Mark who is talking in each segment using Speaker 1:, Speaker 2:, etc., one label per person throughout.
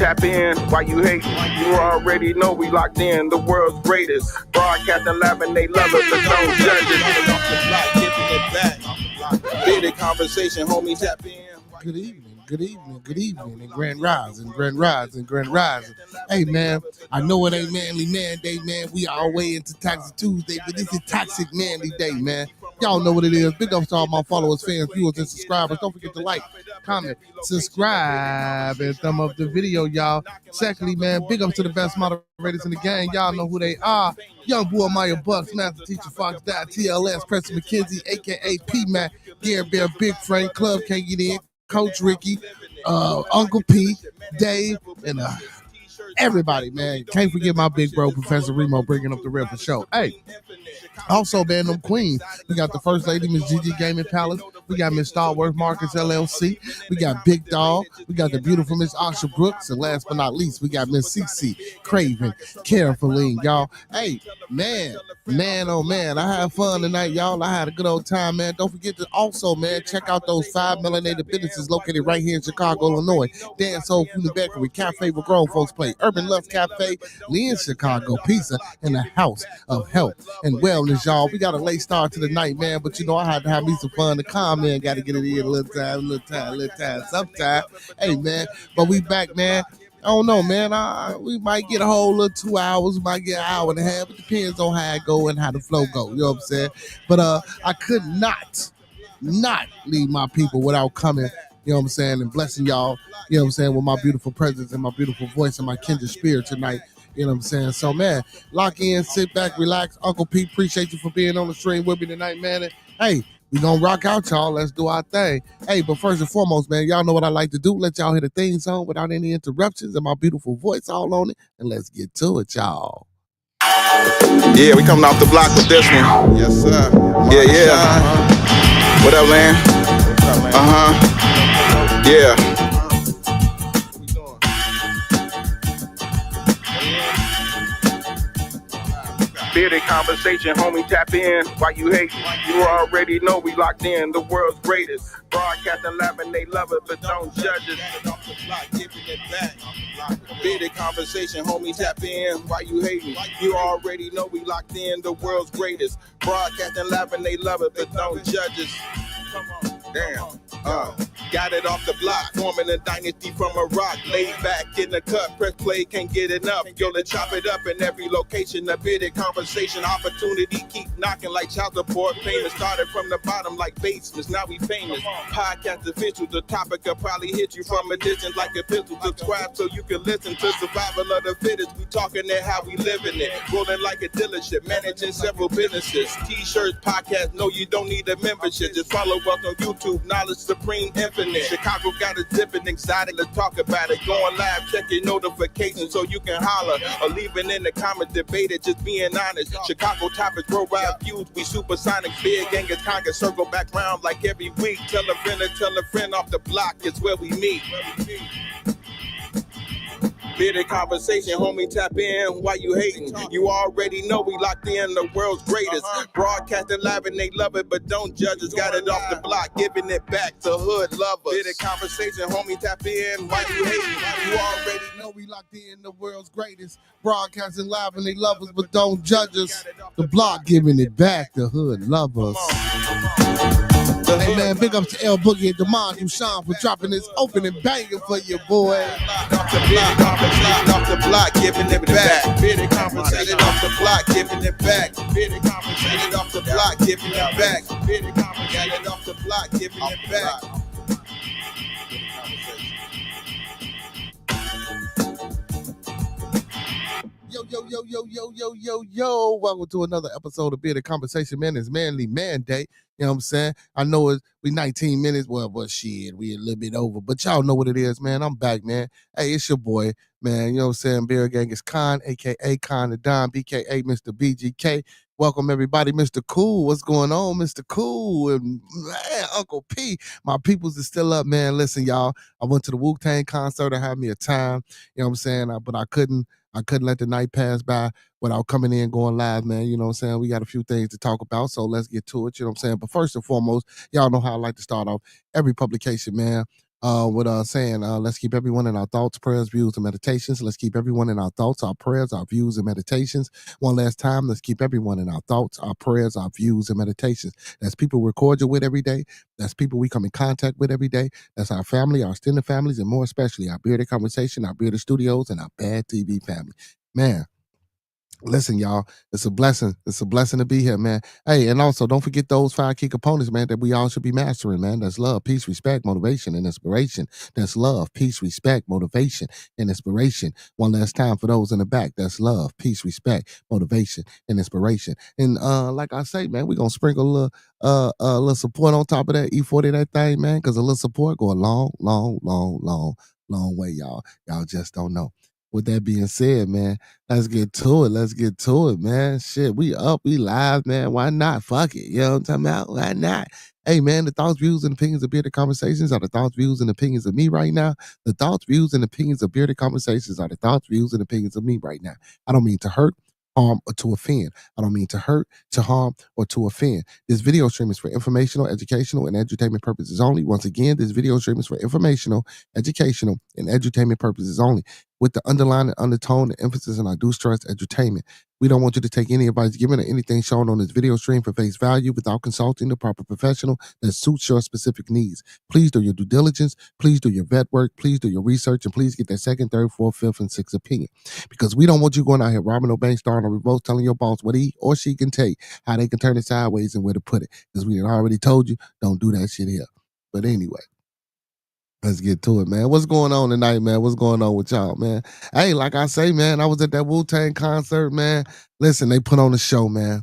Speaker 1: tap in. Why you hating? You already know we locked in. The world's greatest. Broadcasting live and they love us, but don't judge it. Bearded conversation, homie, tap in.
Speaker 2: Good evening, and grand rising. Hey, man, I know it ain't Manly Man Day, man. We all way into Toxic Tuesday, but this is Toxic Manly Day, man. Y'all know what it is. Big ups to all my followers, fans, viewers, and subscribers. Don't forget to like, comment, subscribe, and thumb up the video, y'all. Secondly, man, big ups to the best moderators in the game. Y'all know who they are. Young boy Maya Bucks, Master Teacher Fox, Dot, TLS, Preston McKenzie, a.k.a. P-Mac, Gary Bear, Big Frank, Club Can't Get In, Coach Ricky, Uncle P, Dave, and everybody, man. Can't forget my big bro, Professor Remo, bringing up the real for show. Hey, also, man, them queens. We got the First Lady, Miss Gigi Gaming Palace. We got Miss Starworth Marcus LLC. We got Big Dog. We got the beautiful Miss Asha Brooks. And last but not least, we got Miss CC Craven, Caroline, y'all. Hey, man, oh man, I had fun tonight, y'all. I had a good old time, man. Don't forget to also, man, check out those 5 melanated businesses located right here in Chicago, Illinois. Dance Soul Food and Bakery, Cafe where grown folks play, Urban Love Cafe, Lee in Chicago, Pizza, and the House of Health and Wellness, y'all. We got a late start to the night, man, but you know, I had to have me some fun. The man, got to get it in a little time, sometime. Hey, man, but we back, man. I don't know, man. We might get a whole little 2 hours, we might get an hour and a half. It depends on how it go and how the flow go. You know what I'm saying? But I could not leave my people without coming, you know what I'm saying, and blessing y'all, you know what I'm saying, with my beautiful presence and my beautiful voice and my kindred spirit tonight. You know what I'm saying? So, man, lock in, sit back, relax. Uncle Pete, appreciate you for being on the stream with me tonight, man. And, hey, we gonna rock out, y'all. Let's do our thing. Hey, but first and foremost, man, y'all know what I like to do. Let y'all hear the theme song without any interruptions and my beautiful voice all on it. And let's get to it, y'all.
Speaker 1: Yeah, we coming off the block with this one.
Speaker 3: Yes, sir.
Speaker 1: Yeah. What up, man? Yeah. Bearded conversation, homie, tap in. Why you hating? You already know we locked in. The world's greatest. Broadcasting live and they love it, but don't judge it. Bearded conversation, homie, tap in. Why you hating? You already know we locked in. The world's greatest. Broadcasting live and they love it, but don't judge us. Damn. Got it off the block, forming a dynasty from a rock. Laid back in the cut, press play, can't get enough. Yo, let's chop it up in every location. A bearded conversation, opportunity keep knocking like child support. Famous started from the bottom like basements, now we famous. Podcast official, the topic will probably hit you from a distance like a pistol. Subscribe so you can listen to survival of the fittest. We talking it how we living it. Rolling like a dealership, managing several businesses. T-shirts, podcast, no, you don't need a membership. Just follow us on YouTube, Knowledge Supreme Infinite. Chicago got a zipping excited, let's talk about it. Going live, check your notifications so you can holler. Or leaving in the comments, debate it, just being honest. Chicago topics, worldwide views, we supersonic. Big gangers conquer, circle back round like every week. Tell a friend off the block, it's where we meet. Bearded conversation, homie, tap in. Why you hating? You already know we locked in. The world's greatest. Broadcasting live and they love it, but don't judge us. Got it off the block, giving it back to hood lovers. Bearded conversation, homie, tap in. Why you hating? You already know we locked in. The world's greatest. Broadcasting live and they love us, but don't judge us. The block, giving it back to hood lovers. Hey, man, big ups to L Boogie and Demond Duchamp for dropping this opening banger for you, boy.
Speaker 3: Off the block, giving it back. Bearded conversation off the block, giving it back. Bearded conversation off the block, giving it back. Bearded conversation off the block, giving it back.
Speaker 2: Yo. Welcome to another episode of Bearded Conversation, man. It's Manly Manday. You know what I'm saying? I know we 19 minutes. Well, shit, we a little bit over. But y'all know what it is, man. I'm back, man. Hey, it's your boy, man. You know what I'm saying? Beard Gang is Con, a.k.a. Con the Don, BKA Mr. BGK. Welcome, everybody. Mr. Cool, what's going on, Mr. Cool? And, man, Uncle P, my peoples is still up, man. Listen, y'all, I went to the Wu-Tang concert. I had me a time, you know what I'm saying? But I couldn't let the night pass by without coming in, going live, man. You know what I'm saying? We got a few things to talk about, so let's get to it, you know what I'm saying? But first and foremost, y'all know how I like to start off every publication, man, with saying, let's keep everyone in our thoughts, prayers, views, and meditations. Let's keep everyone in our thoughts, our prayers, our views, and meditations. One last time, let's keep everyone in our thoughts, our prayers, our views, and meditations. That's people we're cordial with every day. That's people we come in contact with every day. That's our family, our extended families, and more especially our Bearded Conversation, our Bearded Studios, and our Bad TV family. Man, listen, y'all, it's a blessing. It's a blessing to be here, man. Hey, and also don't forget those 5 key components, man, that we all should be mastering, man. That's love, peace, respect, motivation, and inspiration. That's love, peace, respect, motivation, and inspiration. One last time for those in the back. That's love, peace, respect, motivation, and inspiration. And like I say, man, we're gonna sprinkle a little support on top of that E40 that thing, man, because a little support go a long, long, long, long, long way, y'all. Y'all just don't know. With that being said, man, let's get to it. Let's get to it, man. Shit, we up, we live, man. Why not? Fuck it. You know what I'm talking about? Why not? Hey, man, the thoughts, views, and opinions of Bearded Conversations are the thoughts, views, and opinions of me right now. The thoughts, views, and opinions of Bearded Conversations are the thoughts, views, and opinions of me right now. I don't mean to hurt, harm, or to offend. I don't mean to hurt, to harm, or to offend. This video stream is for informational, educational, and edutainment purposes only. Once again, this video stream is for informational, educational, and edutainment purposes only, with the underlying undertone and emphasis, and I do stress edutainment. We don't want you to take any advice given or anything shown on this video stream for face value without consulting the proper professional that suits your specific needs. Please do your due diligence. Please do your vet work. Please do your research, and please get that second, third, fourth, fifth, and sixth opinion. Because we don't want you going out here robbing no bank, starting a revolt, telling your boss what he or she can take, how they can turn it sideways, and where to put it. Because we had already told you, don't do that shit here. But anyway, let's get to it, man. What's going on tonight, man? What's going on with y'all, man? Hey, like I say, man, I was at that Wu-Tang concert, man. Listen, they put on a show, man.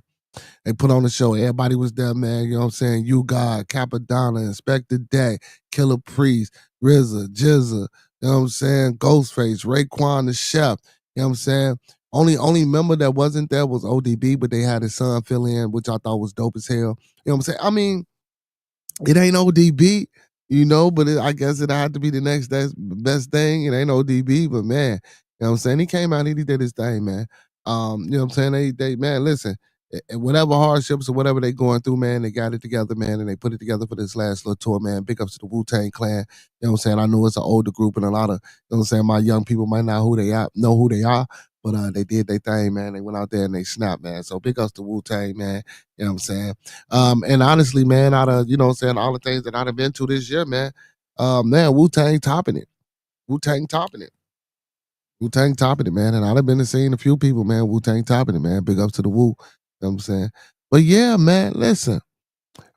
Speaker 2: They put on the show. Everybody was there, man. You know what I'm saying? You God, Capadonna, Inspector Deck, Killer Priest, RZA, Jizza, you know what I'm saying? Ghostface, Raekwon the Chef. You know what I'm saying? Only member that wasn't there was ODB, but they had his son fill in, which I thought was dope as hell. You know what I'm saying? I mean, it ain't ODB, you know, but I guess it had to be the next best thing. It ain't ODB, but man, you know what I'm saying? He came out and he did his thing, man. You know what I'm saying? They man, listen, whatever hardships or whatever they going through, man, they got it together, man, and they put it together for this last little tour, man. Big ups to the Wu-Tang Clan. You know what I'm saying? I know it's an older group and a lot of, you know what I'm saying, my young people might not know who they are, but they did their thing, man. They went out there and they snapped, man. So big ups to Wu-Tang, man. You know what I'm saying? And honestly, man, out of, you know what I'm saying, all the things that I'd have been to this year, man, Wu-Tang topping it. Wu-Tang topping it. Wu-Tang topping it, man. And I'd have been to seeing a few people, man. Wu-Tang topping it, man. Big ups to the Wu. You know what I'm saying? But yeah, man, listen.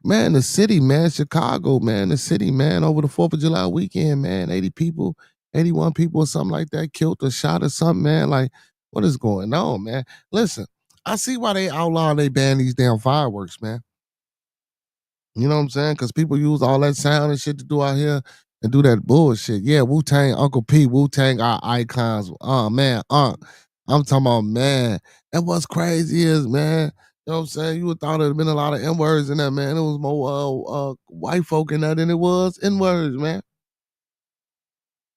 Speaker 2: Man, the city, man, Chicago, man, the city, man, over the 4th of July weekend, man, 80 people, 81 people or something like that killed or shot or something, man. Like, what is going on, man? Listen, I see why they outlaw and they ban these damn fireworks, man. You know what I'm saying? Because people use all that sound and shit to do out here and do that bullshit. Yeah, Wu-Tang, Uncle P, Wu-Tang, our icons. Man, I'm talking about, man. And what's crazy is, man, you know what I'm saying? You would thought there'd been a lot of N-words in that, man. It was more white folk in that than it was N-words, man.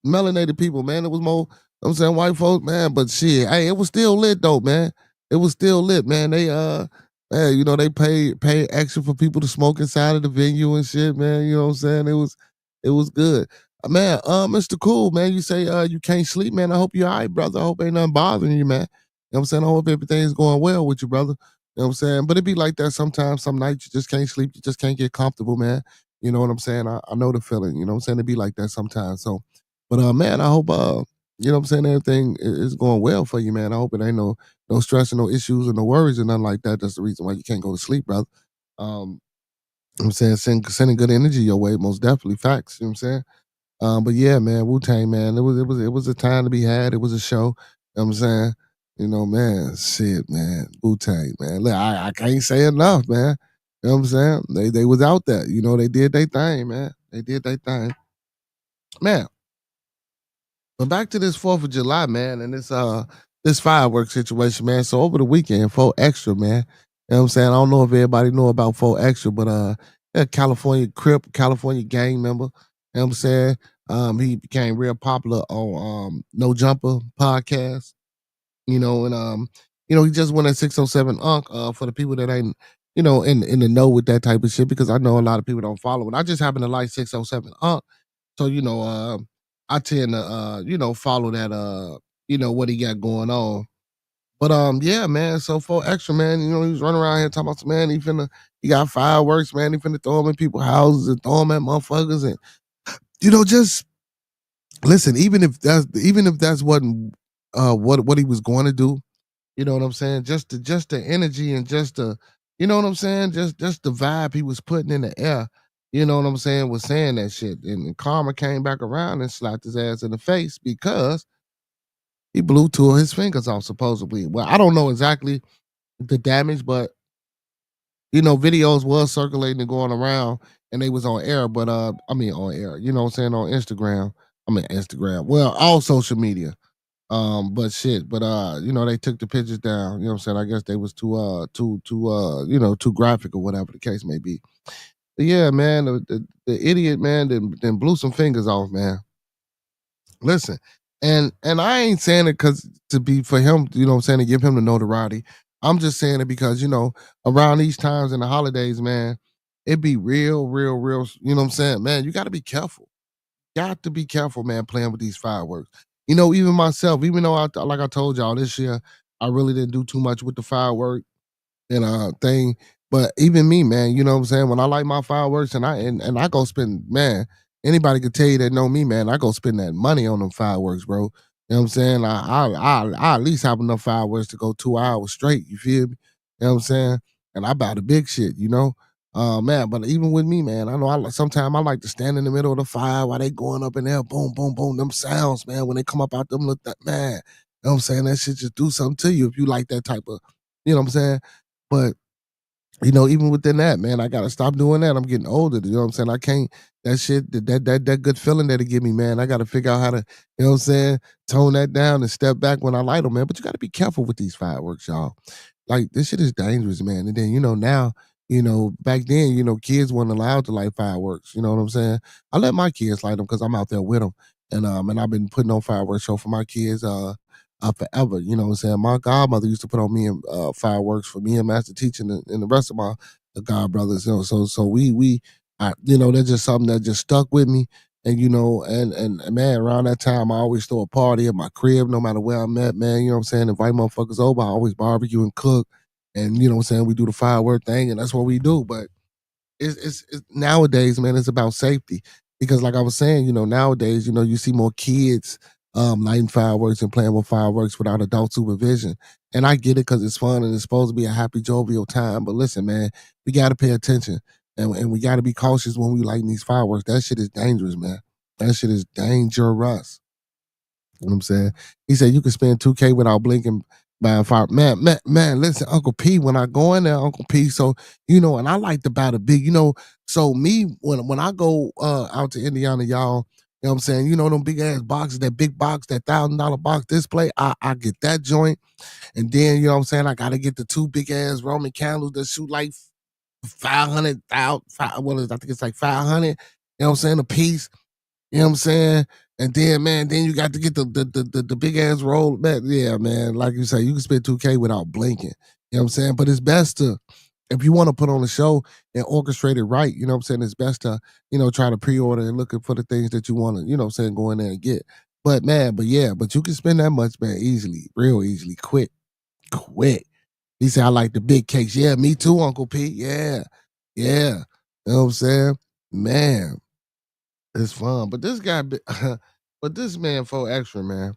Speaker 2: Melanated people, man. It was more, you know what I'm saying, white folk, man. But shit, hey, it was still lit though, man. It was still lit, man. They man, you know, they paid extra for people to smoke inside of the venue and shit, man. You know what I'm saying? It was good. Man, Mr. Cool, man, you say you can't sleep, man. I hope you're all right, brother. I hope ain't nothing bothering you, man. You know what I'm saying? I hope everything's going well with you, brother. You know what I'm saying? But it be like that sometimes. Some nights you just can't sleep. You just can't get comfortable, man. You know what I'm saying? I know the feeling. You know what I'm saying? It be like that sometimes. So, but man, I hope you know what I'm saying, everything is going well for you, man. I hope it ain't no stress and no issues and no worries and nothing like that. That's the reason why you can't go to sleep, brother. I'm saying sending good energy your way, most definitely. Facts. You know what I'm saying? But yeah, man, Wu-Tang, man. It was a time to be had. It was a show. You know what I'm saying? You know, man, shit, man. Wu-Tang, man. Look, I can't say enough, man. You know what I'm saying? They was out there. You know, they did their thing, man. They did their thing. Man. But back to this 4th of July, man, and this fireworks situation, man. So over the weekend, 4 Extra, man. You know what I'm saying? I don't know if everybody know about 4 Extra, but a California Crip, California gang member. You know what I'm saying? He became real popular on No Jumper podcast. You know, and you know, he just won a 607 Unk for the people that ain't, you know, in the know with that type of shit, because I know a lot of people don't follow it. I just happen to like 607 Unk. So, I tend to follow that what he got going on. But yeah, man. So for extra, man, he was running around here talking about, man, he got fireworks, man. He finna throw them in people's houses and throw them at motherfuckers, and just listen. Even if that's wasn't what he was going to do, you know what I'm saying? Just the energy and just the, you know what I'm saying? Just the vibe he was putting in the air. You know what I'm saying? Was saying that shit, and karma came back around and slapped his ass in the face because he blew two of his fingers off supposedly. Well, I don't know exactly the damage, but videos was circulating and going around, and they was on air, but I mean on air, you know what I'm saying, on Instagram. I mean Instagram. Well, all social media. But shit, but they took the pictures down. You know what I'm saying? I guess they was too graphic or whatever the case may be. But yeah, man, the idiot man then blew some fingers off, man. Listen, and I ain't saying it because to be for him, you know what I'm saying, to give him the notoriety. I'm just saying it because, around these times in the holidays, man, it be real, real, real, you know what I'm saying? Man, you gotta be careful. Got to be careful, man, playing with these fireworks. Even myself, even though like I told y'all this year, I really didn't do too much with the firework and thing. But even me, man, you know what I'm saying? When I light my fireworks and I go spend, man, anybody could tell you that know me, man, I go spend that money on them fireworks, bro. You know what I'm saying? I at least have enough fireworks to go 2 hours straight. You feel me? You know what I'm saying? And I buy the big shit, you know? Man, but even with me, man, I know sometimes I like to stand in the middle of the fire while they going up in there, boom, boom, boom. Them sounds, man, when they come up out them, look that, man. You know what I'm saying? That shit just do something to you if you like that type of, you know what I'm saying? But even within that, man, I gotta stop doing that. I'm getting older. You know what I'm saying? I can't that shit, that good feeling that it give me, man. I gotta figure out how to, you know what I'm saying, tone that down and step back when I light them, man. But you gotta be careful with these fireworks, y'all. Like this shit is dangerous, man. And then, now, back then, kids weren't allowed to light fireworks. You know what I'm saying? I let my kids light them because I'm out there with them. And I've been putting on fireworks show for my kids forever. You know what I'm saying? My godmother used to put on me and fireworks for me and Master Teacher and the rest of my the god brothers. So that's just something that just stuck with me. And and man, around that time I always throw a party at my crib, no matter where I'm at, man. You know what I'm saying? Invite motherfuckers over. I always barbecue and cook. And you know what I'm saying? We do the firework thing, and that's what we do. But it's nowadays, man, it's about safety. Because like I was saying, nowadays, you see more kids lighting fireworks and playing with fireworks without adult supervision. And I get it because it's fun and it's supposed to be a happy, jovial time. But listen, man, we got to pay attention and we got to be cautious when we lighting these fireworks. That shit is dangerous, man. That shit is dangerous. You know what I'm saying? He said you can spend 2K without blinking buying fire. Man, listen, Uncle P, when I go in there, Uncle P, so, and I like to buy the big, so me, when I go out to Indiana, y'all, you know what I'm saying? Them big ass boxes, that big box, that $1,000 box display, I get that joint. And then, you know what I'm saying? I got to get the two big ass Roman candles that shoot like 500,000, what is it? I think it's like 500, you know what I'm saying? A piece. You know what I'm saying? And then, man, then you got to get the big ass roll. Man, yeah, man. Like you say, you can spend 2K without blinking. You know what I'm saying? But it's best to, if you want to put on a show and orchestrate it right, you know what I'm saying? It's best to, try to pre-order and looking for the things that you want to, you know what I'm saying, go in there and get. But man, but you can spend that much, man, easily, real easily, quick. He said, I like the big cakes. Yeah, me too, Uncle P. Yeah. You know what I'm saying? Man. It's fun, but this guy, but this man for extra, man.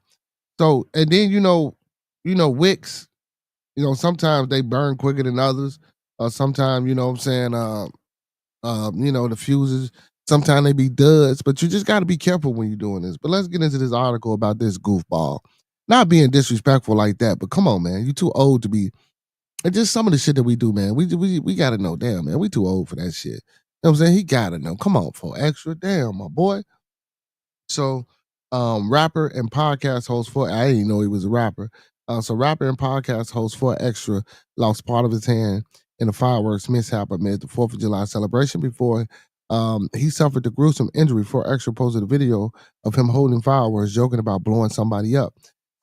Speaker 2: So and then wicks. Sometimes they burn quicker than others. Sometimes what I'm saying. The fuses. Sometimes they be duds, but you just got to be careful when you're doing this. But let's get into this article about this goofball. Not being disrespectful like that, but come on, man, you too old to be. And just some of the shit that we do, man. We gotta know, damn, man, we too old for that shit. You know what I'm saying? He gotta know. Come on, for extra, damn, my boy. So, rapper and podcast host for I didn't even know he was a rapper. So rapper and podcast host for Extra lost part of his hand in a fireworks mishap amid the 4th of July celebration before he suffered the gruesome injury. For Extra posted a video of him holding fireworks, joking about blowing somebody up.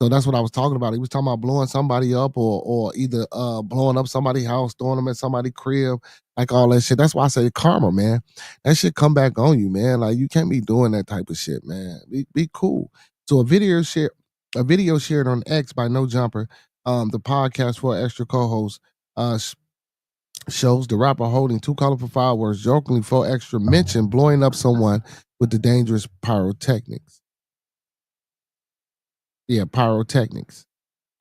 Speaker 2: So that's what I was talking about. He was talking about blowing somebody up or either blowing up somebody's house, throwing them at somebody's crib, like all that shit. That's why I say karma, man. That shit come back on you, man. Like you can't be doing that type of shit, man. Be cool. So a video shared on X by No Jumper, the podcast for extra co-host, shows the rapper holding two colorful fireworks, jokingly for extra mention blowing up someone with the dangerous pyrotechnics. Yeah, pyrotechnics.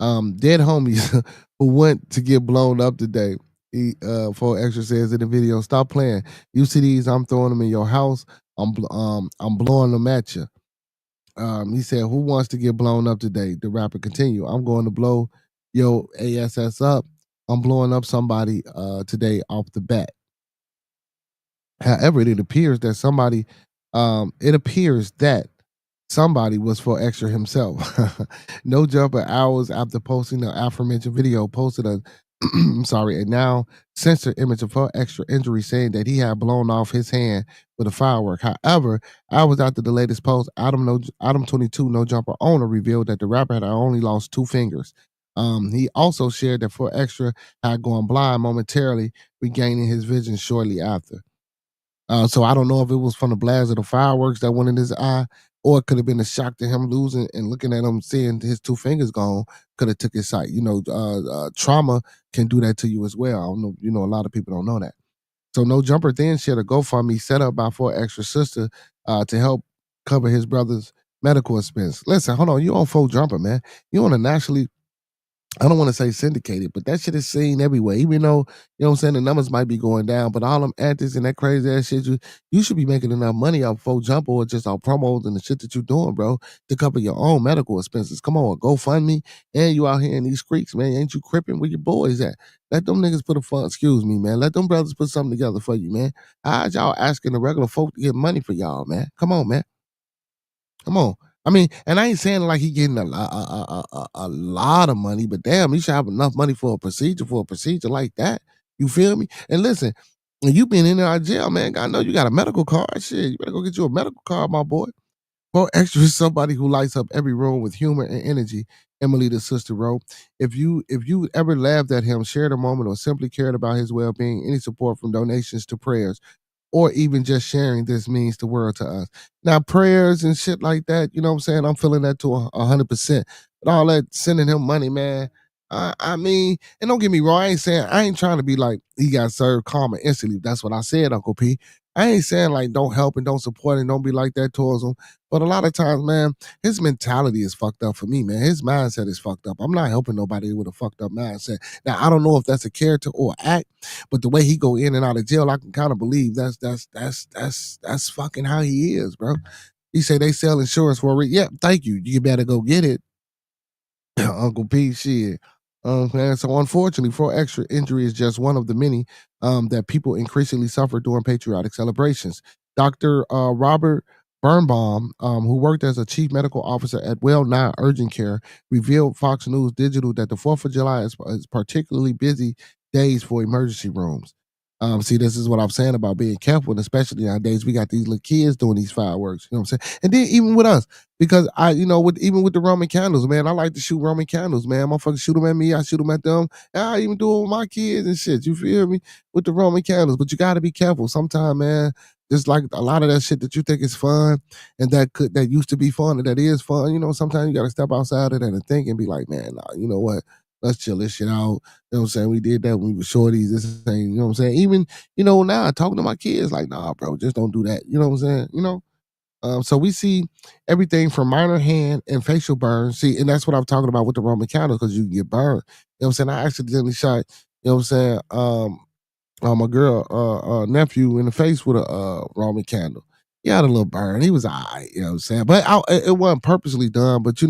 Speaker 2: Dead homies who went to get blown up today. He for extra says in the video, "Stop playing. You see these? I'm throwing them in your house. I'm blowing them at you." He said, "Who wants to get blown up today?" The rapper continued, "I'm going to blow your ass up. I'm blowing up somebody today off the bat." However, it appears that somebody was for extra himself. No Jumper, hours after posting the aforementioned video, posted a a now censored image of for extra injury, saying that he had blown off his hand with a firework. However, hours after the latest post, Adam 22 No Jumper owner revealed that the rapper had only lost 2 fingers. He also shared that for extra had gone blind momentarily, regaining his vision shortly after. So I don't know if it was from the blast of the fireworks that went in his eye, or it could have been a shock to him losing and looking at him seeing his 2 fingers gone. Could have took his sight. Trauma can do that to you as well. I don't know. A lot of people don't know that. So No Jumper then shared a GoFundMe set up by For Extra Sister to help cover his brother's medical expense. Listen, hold on. You on 4Jumper, man. You on a nationally, I don't want to say syndicated, but that shit is seen everywhere. Even though, the numbers might be going down, but all them antics and that crazy ass shit, you should be making enough money off 4Jumper or just off promos and the shit that you're doing, bro, to cover your own medical expenses. Come on, GoFundMe, and you out here in these streets, man. Ain't you cripping where your boys at? Let them niggas put a fund, excuse me, man. Let them brothers put something together for you, man. How's y'all asking the regular folk to get money for y'all, man? Come on, man. Come on. I mean, and I ain't saying like he getting a lot of money, but damn, he should have enough money for a procedure like that. You feel me? And listen, when you been in our jail, man, I know you got a medical card. Shit, you better go get you a medical card, my boy. For extra is somebody who lights up every room with humor and energy. Emily, the sister, wrote, if you ever laughed at him, shared a moment, or simply cared about his well-being, any support from donations to prayers, or even just sharing this means the world to us. Now, prayers and shit like that, you know what I'm saying? I'm feeling that to 100%. But all that sending him money, man, I mean, and don't get me wrong, I ain't trying to be like he got served karma instantly. That's what I said, Uncle P. I ain't saying like don't help and don't support and don't be like that towards him. But a lot of times, man, his mentality is fucked up for me, man. His mindset is fucked up. I'm not helping nobody with a fucked up mindset. Now, I don't know if that's a character or act, but the way he go in and out of jail, I can kind of believe that's fucking how he is, bro. He say they sell insurance for it. Yeah, thank you. You better go get it. Uncle P, shit. Man, so unfortunately, for extra injury is just one of the many that people increasingly suffer during patriotic celebrations. Dr. Robert Birnbaum, who worked as a chief medical officer at Well Nye Urgent Care, revealed Fox News Digital that the 4th of July is particularly busy days for emergency rooms. See, this is what I'm saying about being careful, and especially nowadays, we got these little kids doing these fireworks. You know what I'm saying? And then even with us, because even with the Roman candles, man, I like to shoot Roman candles, man. Motherfuckers shoot them at me, I shoot them at them. And I even do it with my kids and shit. You feel me? With the Roman candles, but you got to be careful. Sometimes, man, just like a lot of that shit that you think is fun, and that used to be fun, and that is fun. Sometimes you got to step outside of that and think and be like, man, nah, you know what? Let's chill this shit out. You know what I'm saying? We did that when we were shorties. This thing, you know what I'm saying? Even, now talking to my kids, like, nah, bro, just don't do that. You know what I'm saying? So we see everything from minor hand and facial burns. See, and that's what I'm talking about with the Roman candles, because you can get burned. You know what I'm saying? I accidentally shot, you know what I'm saying, my girl nephew in the face with a Roman candle. He had a little burn. He was all right, you know what I'm saying? But it wasn't purposely done, but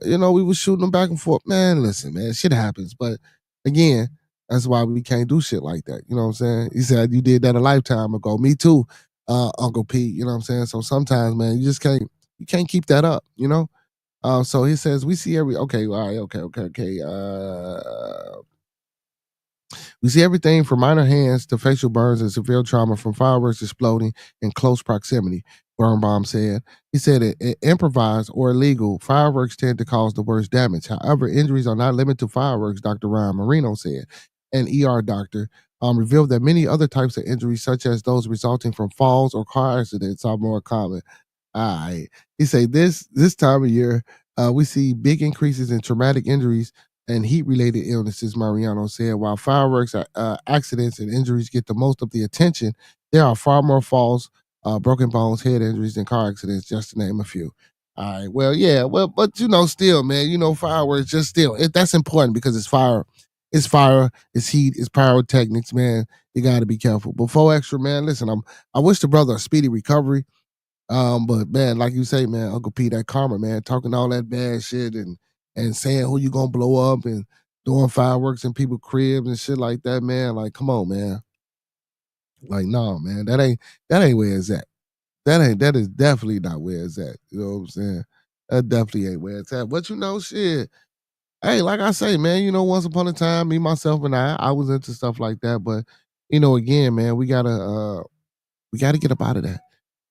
Speaker 2: we was shooting them back and forth. Man, listen, man, shit happens. But again, that's why we can't do shit like that. You know what I'm saying? He said you did that a lifetime ago. Me too, Uncle Pete. You know what I'm saying? So sometimes, man, you can't keep that up, so he says we see okay, all right, okay. We see everything from minor hands to facial burns and severe trauma from fireworks exploding in close proximity. Birnbaum said. He said improvised or illegal, fireworks tend to cause the worst damage. However, injuries are not limited to fireworks, Dr. Ryan Marino said. An ER doctor revealed that many other types of injuries, such as those resulting from falls or car accidents, are more common. All right. He said this time of year, we see big increases in traumatic injuries and heat-related illnesses, Mariano said. While fireworks accidents and injuries get the most of the attention, there are far more falls, broken bones, head injuries, and car accidents, just to name a few. All right. Well, yeah. Well, but still, man, fireworks just still that's important because it's fire. It's fire. It's heat. It's pyrotechnics, man. You got to be careful. Before extra, man. Listen, I wish the brother a speedy recovery. But man, like you say, man, Uncle P, that karma, man, talking all that bad shit and saying who you gonna blow up and doing fireworks in people's cribs and shit like that, man. Like, come on, man. Like, no, man, that ain't where it's at. That is definitely not where it's at. You know what I'm saying? That definitely ain't where it's at. But shit. Hey, like I say, man, once upon a time, me, myself, and I was into stuff like that. But, again, man, we gotta get up out of that.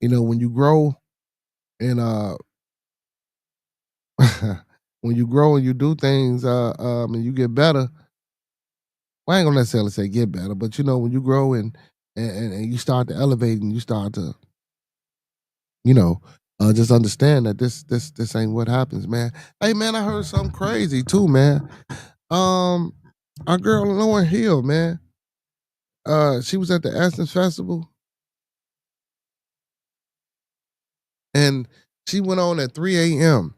Speaker 2: When you grow and when you grow and you do things and you get better, well, I ain't gonna necessarily say get better, but when you grow and you start to elevate and you start to you know just understand that this ain't what happens, man. Hey, man, I heard something crazy too, man. Our girl Lauren Hill, man, she was at the Essence Festival and she went on at 3 a.m.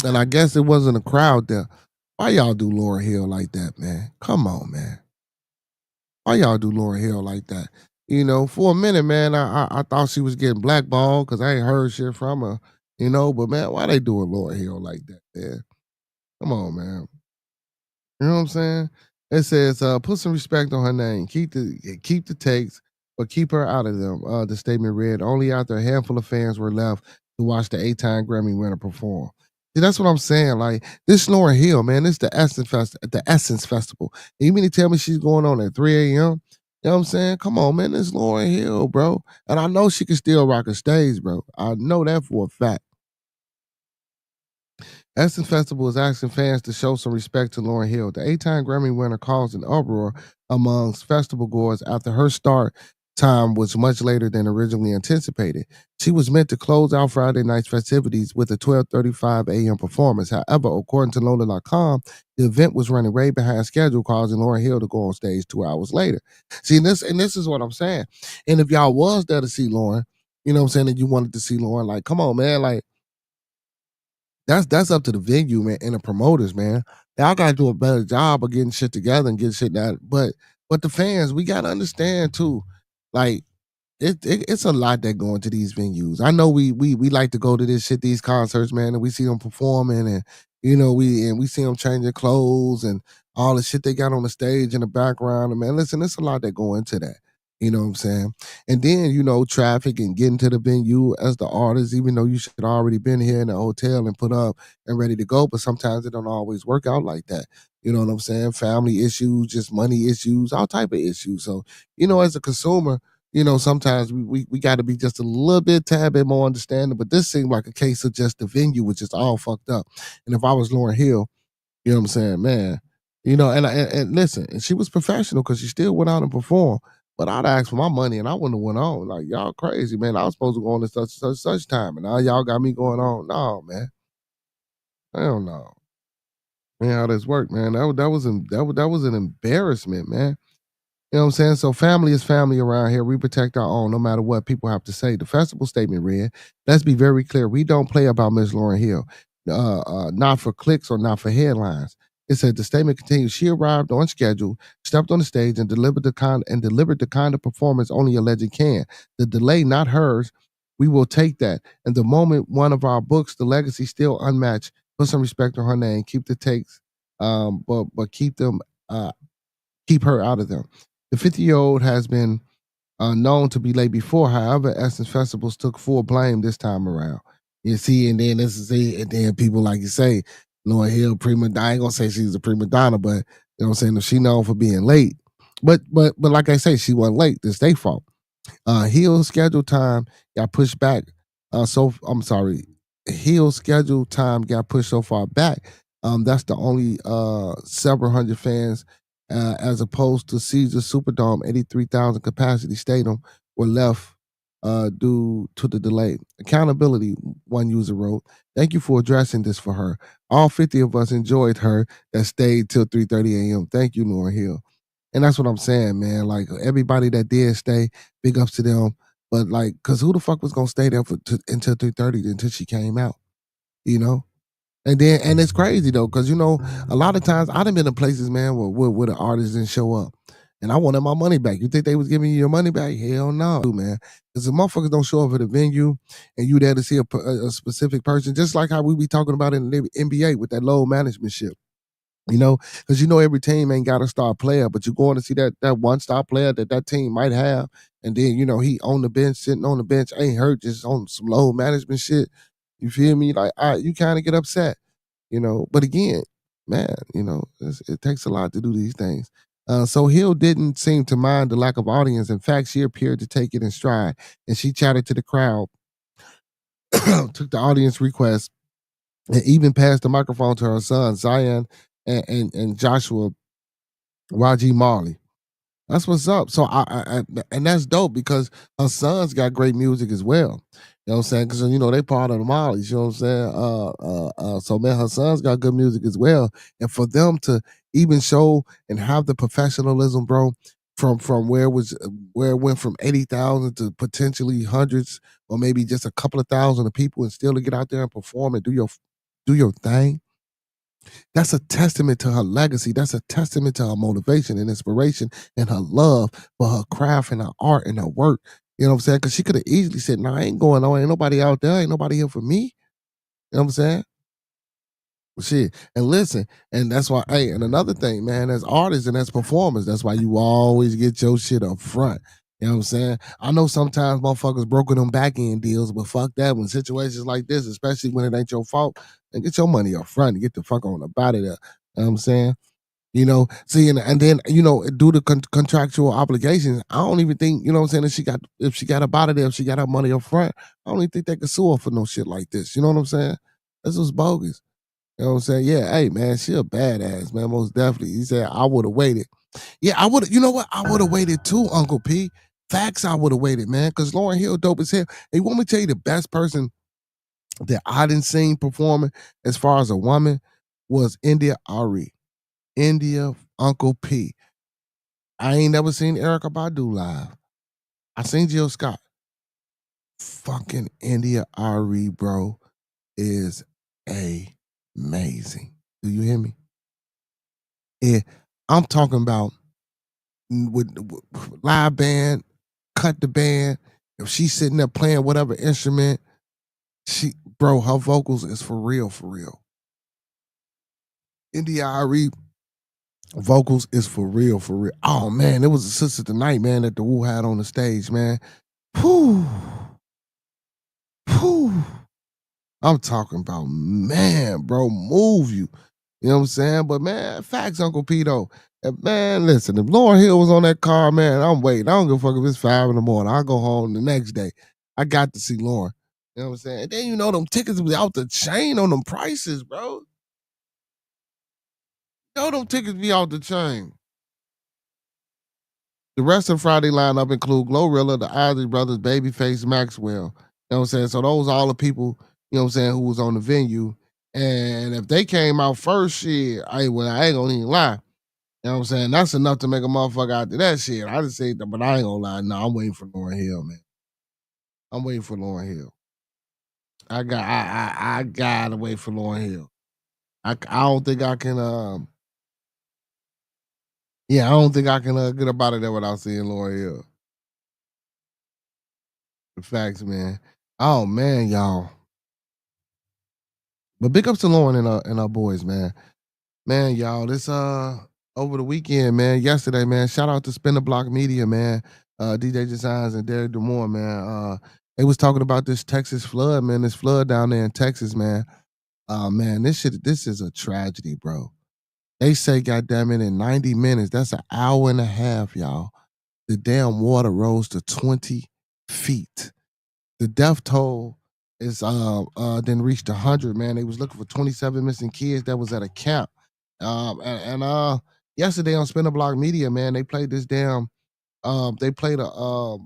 Speaker 2: and I guess it wasn't a crowd there. Why y'all do Lauren Hill like that, man? Come on, man. Why y'all do Lauren Hill like that? For a minute, man, I thought she was getting blackballed because I ain't heard shit from her. But man, why they doing Lauren Hill like that, man? Come on, man. You know what I'm saying? It says, put some respect on her name. Keep the takes, but keep her out of them. The statement read, only after a handful of fans were left to watch the 8-time Grammy winner perform. See, that's what I'm saying. Like, this Lauren Hill, man, this the Essence Festival. And you mean to tell me she's going on at 3 a.m.? You know what I'm saying? Come on, man. This Lauren Hill, bro. And I know she can still rock a stage, bro. I know that for a fact. Essence Festival is asking fans to show some respect to Lauren Hill. The 8-time Grammy winner caused an uproar amongst festival goers after her start time was much later than originally anticipated. She was meant to close out Friday night's festivities with a 12:35 a.m. performance. However, according to Lola.com, the event was running way behind schedule, causing Lauren Hill to go on stage 2 hours later. See, this is what I'm saying. And if y'all was there to see Lauren, you know what I'm saying, and you wanted to see Lauren, like, come on, man, like, that's up to the venue, man, and the promoters, man. Y'all gotta do a better job of getting shit together and getting shit down. But the fans, we gotta understand too, like it's a lot that go into these venues. I know we like to go to these concerts, man, and we see them performing, and we see them changing clothes and all the shit they got on the stage in the background. And man, listen, it's a lot that go into that. You know what I'm saying? And then, traffic and getting to the venue as the artist, even though you should already been here in the hotel and put up and ready to go, but sometimes it don't always work out like that. You know what I'm saying? Family issues, just money issues, all type of issues. So, as a consumer, sometimes we got to be just a little bit, tad bit more understanding. But this seemed like a case of just the venue was just all fucked up. And if I was Lauren Hill, you know what I'm saying, man, and listen, and she was professional because she still went out and performed. But I'd ask for my money and I wouldn't have went on. Like, y'all crazy, man. I was supposed to go on at such time. And now y'all got me going on. No, man. Hell no. Man, how this work, man. That was an embarrassment, man. You know what I'm saying? So family is family around here. We protect our own no matter what people have to say. The festival statement read, let's be very clear. We don't play about Miss Lauren Hill. Not for clicks or not for headlines. It said the statement continues, she arrived on schedule, stepped on the stage, and delivered the kind of performance only a legend can. The delay, not hers. We will take that. And the moment one of our books, the legacy still unmatched, put some respect on her name, keep the takes, but keep her out of them. The 50-year-old has been known to be late before. However, Essence Festivals took full blame this time around. You see, and then this is it, and then people, like you say, Lauren Hill, prima donna. I ain't gonna say she's a prima donna, but you know what I'm saying, if she known for being late. But like I say, she wasn't late. It's their fault. Hill's scheduled time got pushed back I'm sorry, Hill's schedule time got pushed so far back. That's the only several hundred fans, as opposed to Caesar Superdome, 83,000 capacity stadium, were left due to the delay. Accountability, one user wrote. Thank you for addressing this for her. All 50 of us enjoyed her that stayed till 3:30 a.m. Thank you, Lauren Hill. And that's what I'm saying, man. Like everybody that did stay, big ups to them. But like, cause who the fuck was gonna stay there until 3:30 until she came out, you know? And it's crazy though, cause a lot of times I done been in places, man, where the artist didn't show up. And I wanted my money back. You think they was giving you your money back? Hell no, man. Because the motherfuckers don't show up at the venue and you there to see a specific person, just like how we be talking about in the NBA with that load management shit. Because every team ain't got a star player, but you're going to see that one star player that team might have, and then he on the bench, sitting on the bench, ain't hurt, just on some low management shit. You feel me? Like, you kind of get upset, But again, man, it takes a lot to do these things. So Hill didn't seem to mind the lack of audience. In fact, she appeared to take it in stride, and she chatted to the crowd, took the audience request, and even passed the microphone to her son Zion and Joshua YG Marley. That's what's up. So and that's dope because her sons got great music as well. You know what I'm saying? Because they part of the Marleys. You know what I'm saying? So man, her sons got good music as well, and for them to even show and have the professionalism, bro, from where it went from 80,000 to potentially hundreds or maybe just a couple of thousand of people, and still to get out there and perform and do your thing. That's a testament to her legacy. That's a testament to her motivation and inspiration and her love for her craft and her art and her work. You know what I'm saying? Because she could have easily said, "No, I ain't going on. Ain't nobody out there. Ain't nobody here for me." You know what I'm saying? Well, shit. And listen, and that's why, hey, and another thing, man, as artists and as performers, that's why you always get your shit up front. You know what I'm saying? I know sometimes motherfuckers broken them back end deals, but fuck that. When situations like this, especially when it ain't your fault, and get your money up front and get the fuck on about it. You know what I'm saying? See, and then due to contractual obligations, I don't even think what I'm saying, if she got about it, if she got her money up front, I don't even think they could sue her for no shit like this. You know what I'm saying? This was bogus. You know what I'm saying? Yeah, hey man, she a badass, man, most definitely. He said, I would have waited. Yeah, I would have, you know what? I would have waited too, Uncle P. Facts, I would have waited, man, because Lauryn Hill dope as hell. And you want me to tell you the best person that I didn't seen performing as far as a woman was India Ari. India Uncle P. I ain't never seen Erykah Badu live. I seen Jill Scott. Fucking India Ari, bro, is amazing. Do you hear me? Yeah, I'm talking about with live band, cut the band. If she's sitting there playing whatever instrument, her vocals is for real, for real. India Ari vocals is for real, for real. Oh man, it was a sister tonight, man, that the Woo had on the stage, man. Whew. Whew. I'm talking about, man, bro, move you. You know what I'm saying? But man, facts, Uncle P though. And man, listen, if Lauryn Hill was on that car, man, I'm waiting. I don't give a fuck if it's 5 in the morning. I'll go home the next day. I got to see Lauryn. You know what I'm saying? And then them tickets was out the chain on them prices, bro. Them tickets be out the chain. The rest of Friday lineup include Glorilla, the Isley Brothers, Babyface, Maxwell. You know what I'm saying? So those are all the people, you know what I'm saying, who was on the venue. And if they came out first, shit, I ain't gonna even lie. You know what I'm saying? That's enough to make a motherfucker out to that shit. I just say that, but I ain't gonna lie. No, I'm waiting for Lauryn Hill, man. I'm waiting for Lauryn Hill. I gotta wait for Lauryn Hill. I don't think I can I don't think I can get up out of there without seeing Lauryn Hill. The facts, man. Oh man, y'all. But big ups to Lauren and our boys, man. Man, y'all, this over the weekend, man. Yesterday, man. Shout out to Spin the Block Media, man. DJ Designs and Derek DeMore, man. They was talking about this Texas flood, man. This flood down there in Texas, man. Man, this is a tragedy, bro. They say, goddamn it, in 90 minutes, that's an hour and a half, y'all. The damn water rose to 20 feet. The death toll It's didn't reach the 100, man. They was looking for 27 missing kids that was at a camp. And yesterday on Spinner Block Media, man, they played this damn they played a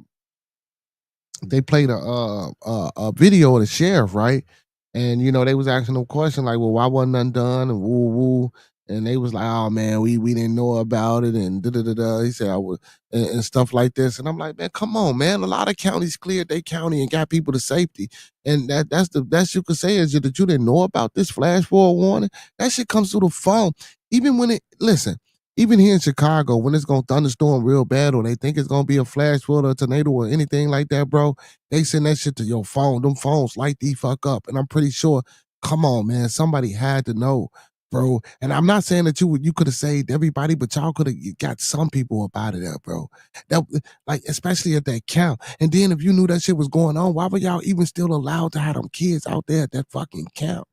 Speaker 2: video of the sheriff, right? And they was asking them question like, well, why wasn't none done and woo woo. And they was like, oh man, we didn't know about it and da da da da. He said I was and stuff like this. And I'm like, man, come on, man. A lot of counties cleared their county and got people to safety. And that's the best you could say is that you didn't know about this flash forward warning. That shit comes through the phone. Even when it listen, even here in Chicago, when it's gonna thunderstorm real bad, or they think it's gonna be a flash flood or a tornado or anything like that, bro, they send that shit to your phone. Them phones light the fuck up. And I'm pretty sure, come on, man, somebody had to know, bro. And I'm not saying that you could have saved everybody, but y'all could have got some people up out of there, bro. That like especially at that camp. And then if you knew that shit was going on, why were y'all even still allowed to have them kids out there at that fucking camp?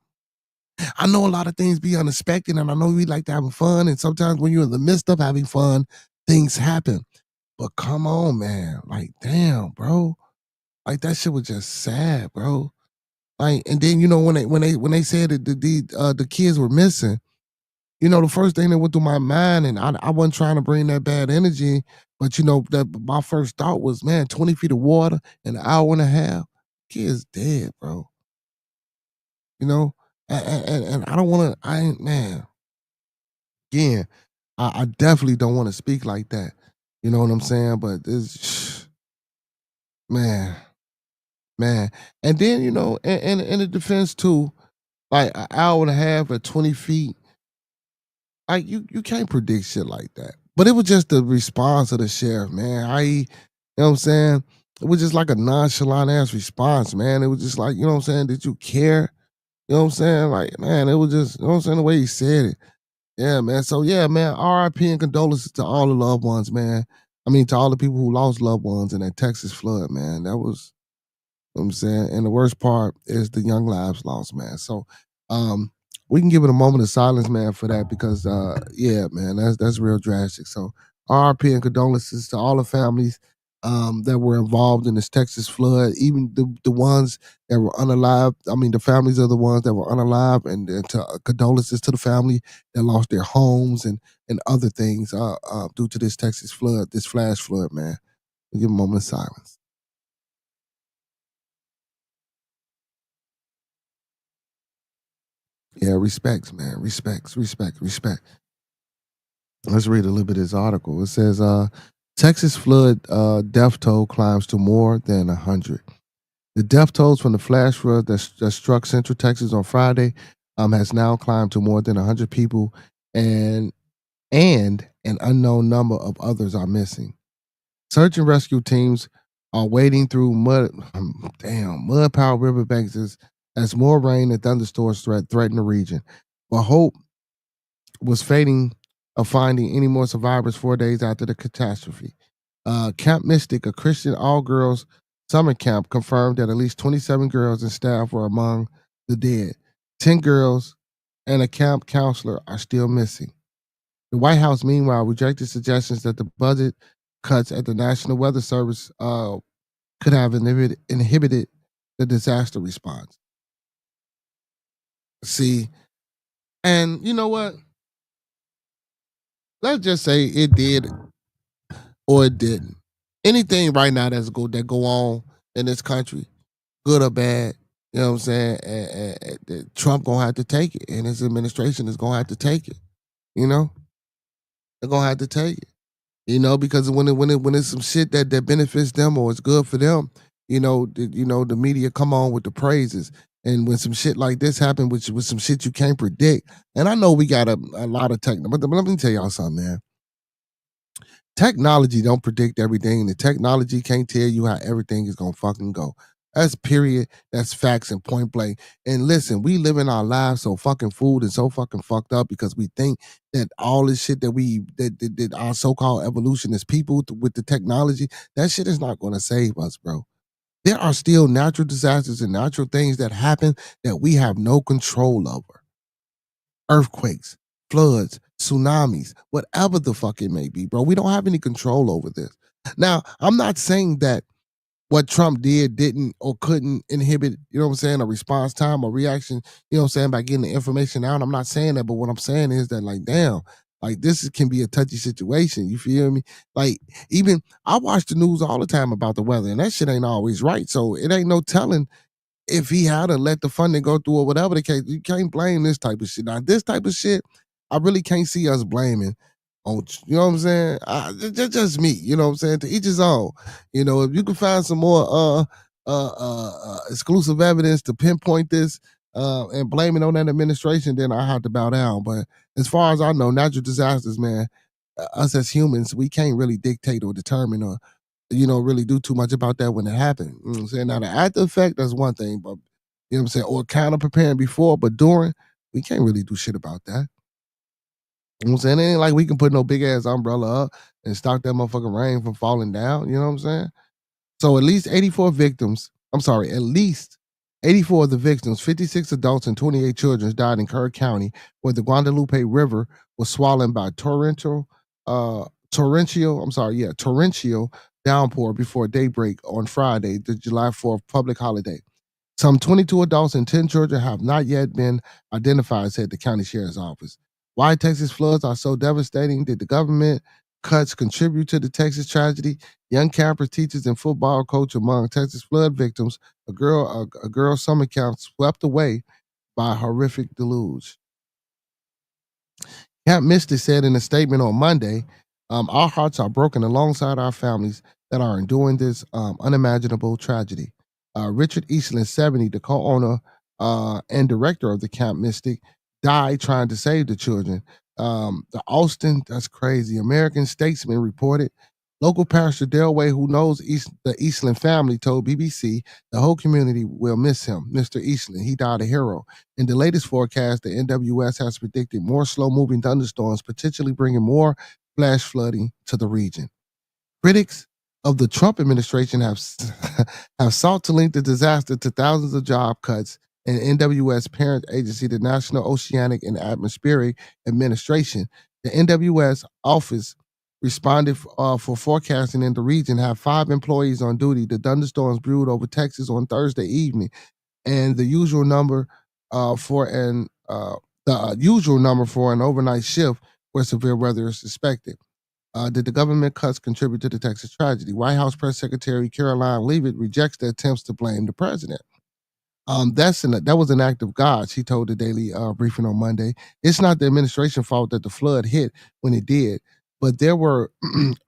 Speaker 2: I know a lot of things be unexpected, and I know we like to have fun. And sometimes when you're in the midst of having fun, things happen. But come on, man. Like, damn, bro. Like that shit was just sad, bro. Like, and then when they said that the kids were missing, the first thing that went through my mind, and I wasn't trying to bring that bad energy, but that my first thought was, man, 20 feet of water in an hour and a half, kids dead, bro. You know, and I don't want to. I ain't man. Again, I definitely don't want to speak like that. You know what I'm saying? But it's man, man. And then in the defense too, like an hour and a half at 20 feet, like you can't predict shit like that. But it was just the response of the sheriff, man. You know what I'm saying? It was just like a nonchalant ass response, man. It was just like, you know what I'm saying? Did you care? You know what I'm saying? Like, man, it was just, you know what I'm saying, the way he said it. Yeah, man. So yeah, man, RIP and condolences to all the loved ones, man. I mean, to all the people who lost loved ones in that Texas flood, man. That was, you know what I'm saying. And the worst part is the young lives lost, man. So um we can give it a moment of silence, man, for that because yeah, man, that's real drastic. So RIP and condolences to all the families that were involved in this Texas flood, even the ones that were unalive. I mean, the families of the ones that were unalive, and to, condolences to the family that lost their homes and other things due to this Texas flood, this flash flood, man. We'll give a moment of silence. Yeah, respects, man. Respect. Let's read a little bit of this article. It says, Texas flood death toll climbs to more than 100. The death tolls from the flash flood that struck Central Texas on Friday has now climbed to more than 100 people, and an unknown number of others are missing. Search and rescue teams are wading through mud-powered riverbanks as more rain and thunderstorms threaten the region. But hope was fading of finding any more survivors 4 days after the catastrophe. Camp Mystic, a Christian all-girls summer camp, confirmed that at least 27 girls and staff were among the dead. 10 girls and a camp counselor are still missing. The White House, meanwhile, rejected suggestions that the budget cuts at the National Weather Service could have inhibited the disaster response. See, and you know what? Let's just say it did or it didn't. Anything right now that go on in this country, good or bad, you know what I'm saying? Trump gonna have to take it, and his administration is gonna have to take it. You know, they're gonna have to take it. Because when it's some shit that benefits them or it's good for them, the media come on with the praises. And when some shit like this happen, which with some shit you can't predict, and I know we got a lot of technology, but let me tell y'all something, man. Technology don't predict everything. The technology can't tell you how everything is gonna fucking go. That's period. That's facts and point blank. And listen, we live in our lives so fucking fooled and so fucking fucked up because we think that all this shit that our so-called evolutionist people with the technology, that shit is not gonna save us, bro. There are still natural disasters and natural things that happen that we have no control over. Earthquakes, floods, tsunamis, whatever the fuck it may be, bro. We don't have any control over this. Now, I'm not saying that what Trump didn't or couldn't inhibit, you know what I'm saying, a response time or reaction, you know what I'm saying, by getting the information out. I'm not saying that, but what I'm saying is that, like, damn, like, can be a touchy situation. You feel me? Like, even I watch the news all the time about the weather, and that shit ain't always right. So it ain't no telling if he had to let the funding go through or whatever the case. You can't blame this type of shit. Now, this type of shit, I really can't see us blaming on, you know what I'm saying? Just me, you know what I'm saying? To each his own. You know, if you can find some more exclusive evidence to pinpoint this and blame it on that administration, then I have to bow down. But as far as I know, natural disasters, man, us as humans, we can't really dictate or determine or, really do too much about that when it happened. You know what I'm saying? Now, the after effect, that's one thing, but, you know what I'm saying? Or kind of preparing before, but during, we can't really do shit about that. You know what I'm saying? It ain't like we can put no big ass umbrella up and stop that motherfucking rain from falling down. You know what I'm saying? So at least 84 victims, I'm sorry, at least 84 of the victims, 56 adults and 28 children died in Kerr County, where the Guadalupe River was swollen by torrential downpour before daybreak on Friday, the July 4th public holiday. Some 22 adults and 10 children have not yet been identified, said the county sheriff's office. Why Texas floods are so devastating? Did the government cuts contribute to the Texas tragedy? Young campers, teachers, and football coach among Texas flood victims. A girl summer camp swept away by a horrific deluge. Camp Mystic said in a statement on Monday, our hearts are broken alongside our families that are enduring this unimaginable tragedy. Richard Eastland, 70, the co-owner and director of the Camp Mystic, died trying to save the children. The Austin, that's crazy. American Statesman reported local pastor Delway, who knows the Eastland family, told BBC the whole community will miss him, Mr. Eastland. He died a hero. In the latest forecast, the NWS has predicted more slow-moving thunderstorms, potentially bringing more flash flooding to the region. Critics of the Trump administration have sought to link the disaster to thousands of job cuts, and NWS parent agency, the National Oceanic and Atmospheric Administration, the NWS office responded for forecasting in the region, have 5 employees on duty. The thunderstorms brewed over Texas on Thursday evening, and the usual number for an overnight shift where severe weather is suspected. Did the government cuts contribute to the Texas tragedy? White House Press Secretary Caroline Leavitt rejects the attempts to blame the president. That was an act of God, she told the Daily Briefing on Monday. It's not the administration's fault that the flood hit when it did, but there were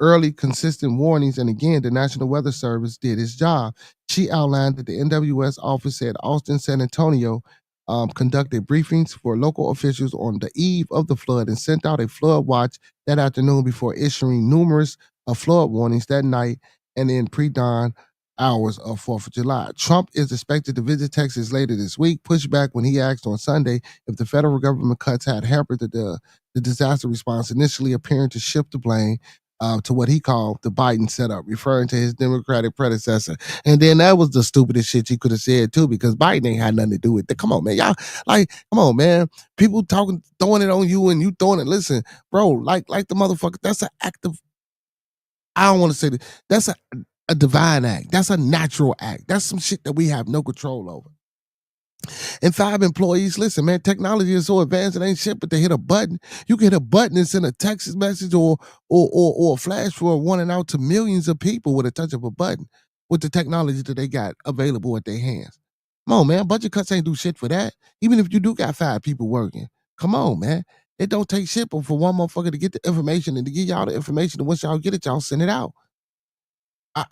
Speaker 2: early consistent warnings, and again, the National Weather Service did its job. She outlined that the NWS office said Austin, San Antonio conducted briefings for local officials on the eve of the flood and sent out a flood watch that afternoon before issuing numerous flood warnings that night and in pre-dawn hours of 4th of July. Trump is expected to visit Texas later this week, pushed back when he asked on Sunday if the federal government cuts had hampered the disaster response, initially appearing to shift the blame to what he called the Biden setup, referring to his Democratic predecessor. And then that was the stupidest shit you could have said too, because Biden ain't had nothing to do with it. Come on, man. Y'all, come on, man. People talking, throwing it on you and you throwing it. Listen, bro, like the motherfucker, that's an act of, I don't want to say that. That's a divine act. That's a natural act. That's some shit that we have no control over. And 5 employees, listen, man, technology is so advanced, it ain't shit, but they hit a button. You can hit a button and send a text message or a flash for one out to millions of people with a touch of a button with the technology that they got available at their hands. Come on, man. Budget cuts ain't do shit for that. Even if you do got 5 people working. Come on, man. It don't take shit for one motherfucker to get the information and to give y'all the information, and once y'all get it, y'all send it out.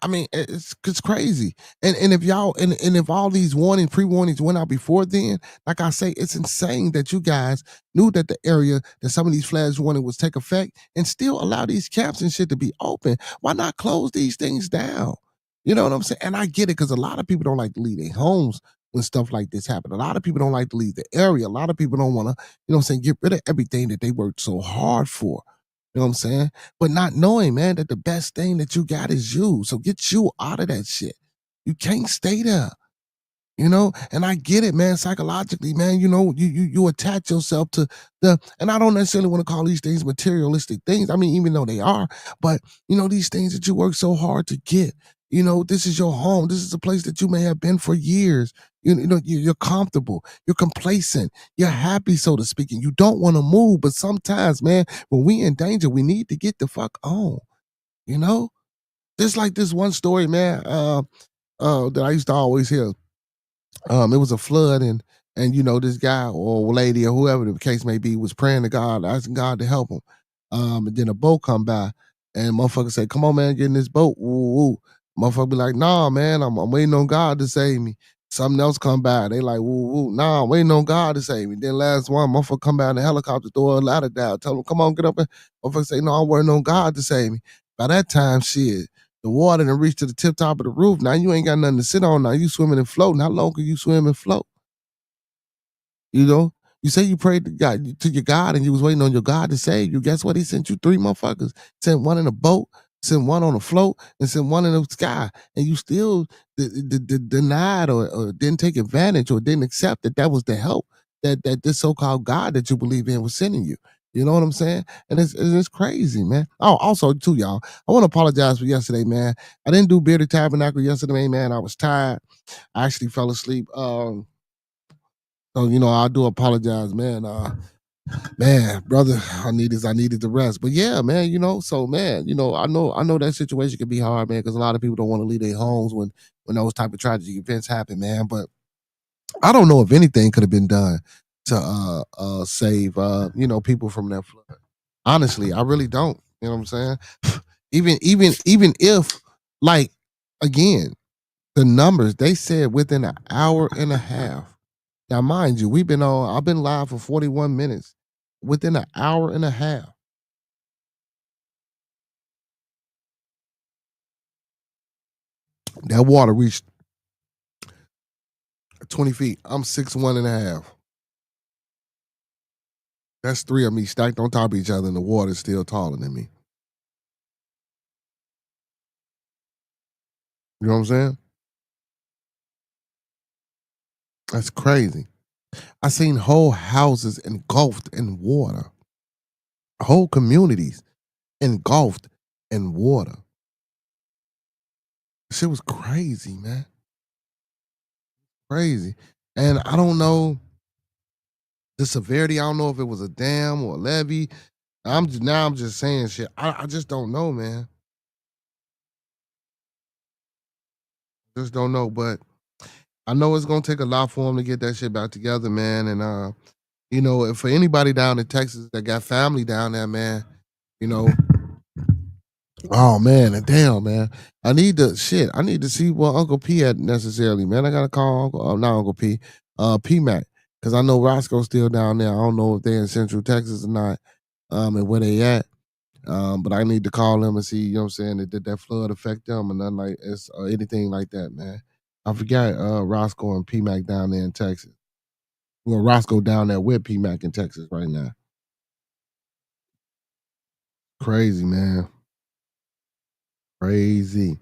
Speaker 2: I mean, it's crazy. And if y'all and if all these pre-warnings went out before then, like I say, it's insane that you guys knew that the area that some of these flash warnings would take effect and still allow these camps and shit to be open. Why not close these things down? You know what I'm saying? And I get it, because a lot of people don't like to leave their homes when stuff like this happen. A lot of people don't like to leave the area. A lot of people don't want to, you know what I'm saying, get rid of everything that they worked so hard for. You know what I'm saying? But not knowing, man, that the best thing that you got is you. So get you out of that shit. You can't stay there. You know, and I get it, man. Psychologically, man, you know, you attach yourself to and I don't necessarily want to call these things materialistic things. I mean, even though they are, but you know, these things that you work so hard to get, You know, this is your home. This is a place that you may have been for years. You're comfortable. You're complacent. You're happy, so to speak, and you don't want to move. But sometimes, man, when we in danger, we need to get the fuck on. You know, just like this one story, man, that I used to always hear. It was a flood, and this guy or lady or whoever the case may be was praying to God, asking God to help him. And then a boat come by, and motherfucker say, "Come on, man, get in this boat." Woo, woo. Motherfucker be like, "Nah, man, I'm waiting on God to save me." Something else come by, they like, "Woo, woo, nah, I'm waiting on God to save me." Then last one, motherfucker come by in the helicopter, throw a ladder down, tell him, "Come on, get up." And motherfucker say, "No, I'm waiting on God to save me." By that time, shit, the water done reached to the tip top of the roof. Now you ain't got nothing to sit on. Now you swimming and floating. How long can you swim and float? You know, you say you prayed to God, to your God, and you was waiting on your God to save you. Guess what? He sent you three motherfuckers. Sent one in a boat, sent one on a float, and sent one in the sky. And you still denied or didn't take advantage or didn't accept that was the help that this so-called God that you believe in was sending you. You know what I'm saying? And it's crazy, man. Oh, also too, y'all, I want to apologize for yesterday, man. I didn't do Bearded Tabernacle yesterday, man. I was tired. I actually fell asleep. So I do apologize, man. Man, brother, I needed the rest. But yeah, man, so man, I know that situation can be hard, man, because a lot of people don't want to leave their homes when those type of tragic events happen, man. But I don't know if anything could have been done to save people from that flood. Honestly, I really don't. You know what I'm saying? Even if, like, again, the numbers they said within an hour and a half. Now, mind you, I've been live for 41 minutes. Within an hour and a half, that water reached 20 feet. I'm 6'1" and a half. That's three of me stacked on top of each other, and the water's still taller than me. You know what I'm saying? That's crazy. I seen whole houses engulfed in water, whole communities engulfed in water. Shit was crazy, man. Crazy. And I don't know the severity. I don't know if it was a dam or a levee. I'm just saying shit. I just don't know, man. Just don't know. But I know it's gonna take a lot for them to get that shit back together, man. And if for anybody down in Texas that got family down there, man, you know, oh man, and damn, man. I need to see what Uncle P had necessarily, man. I gotta call not Uncle P, P Mac. Cause I know Roscoe's still down there. I don't know if they're in Central Texas or not, and where they at. But I need to call them and see, you know what I'm saying, did that flood affect them or nothing like it's or anything like that, man. I forgot Roscoe and P Mac down there in Texas. Well, Roscoe down there with P Mac in Texas right now. Crazy, man. Crazy.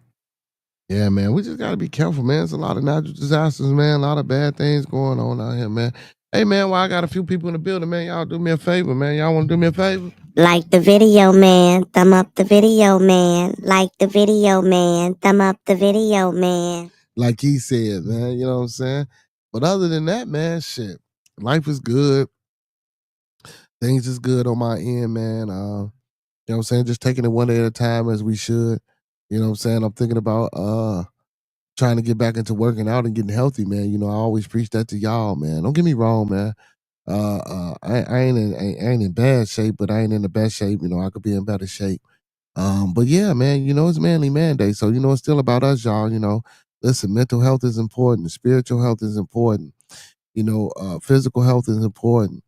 Speaker 2: Yeah, man. We just gotta be careful, man. It's a lot of natural disasters, man. A lot of bad things going on out here, man. Hey, man, well, I got a few people in the building, man. Y'all do me a favor, man. Y'all want to do me a favor?
Speaker 4: Like the video, man. Thumb up the video, man. Like the video, man. Thumb up the video, man.
Speaker 2: Like he said, man. You know what I'm saying? But other than that, man, shit. Life is good. Things is good on my end, man. You know what I'm saying? Just taking it one day at a time as we should. You know what I'm saying? I'm thinking about trying to get back into working out and getting healthy, man. I always preach that to y'all, man. Don't get me wrong, man. I ain't in bad shape, but I ain't in the best shape. I could be in better shape. But yeah, man, it's Manly Manday. So, it's still about us, y'all. Listen, mental health is important, spiritual health is important, physical health is important.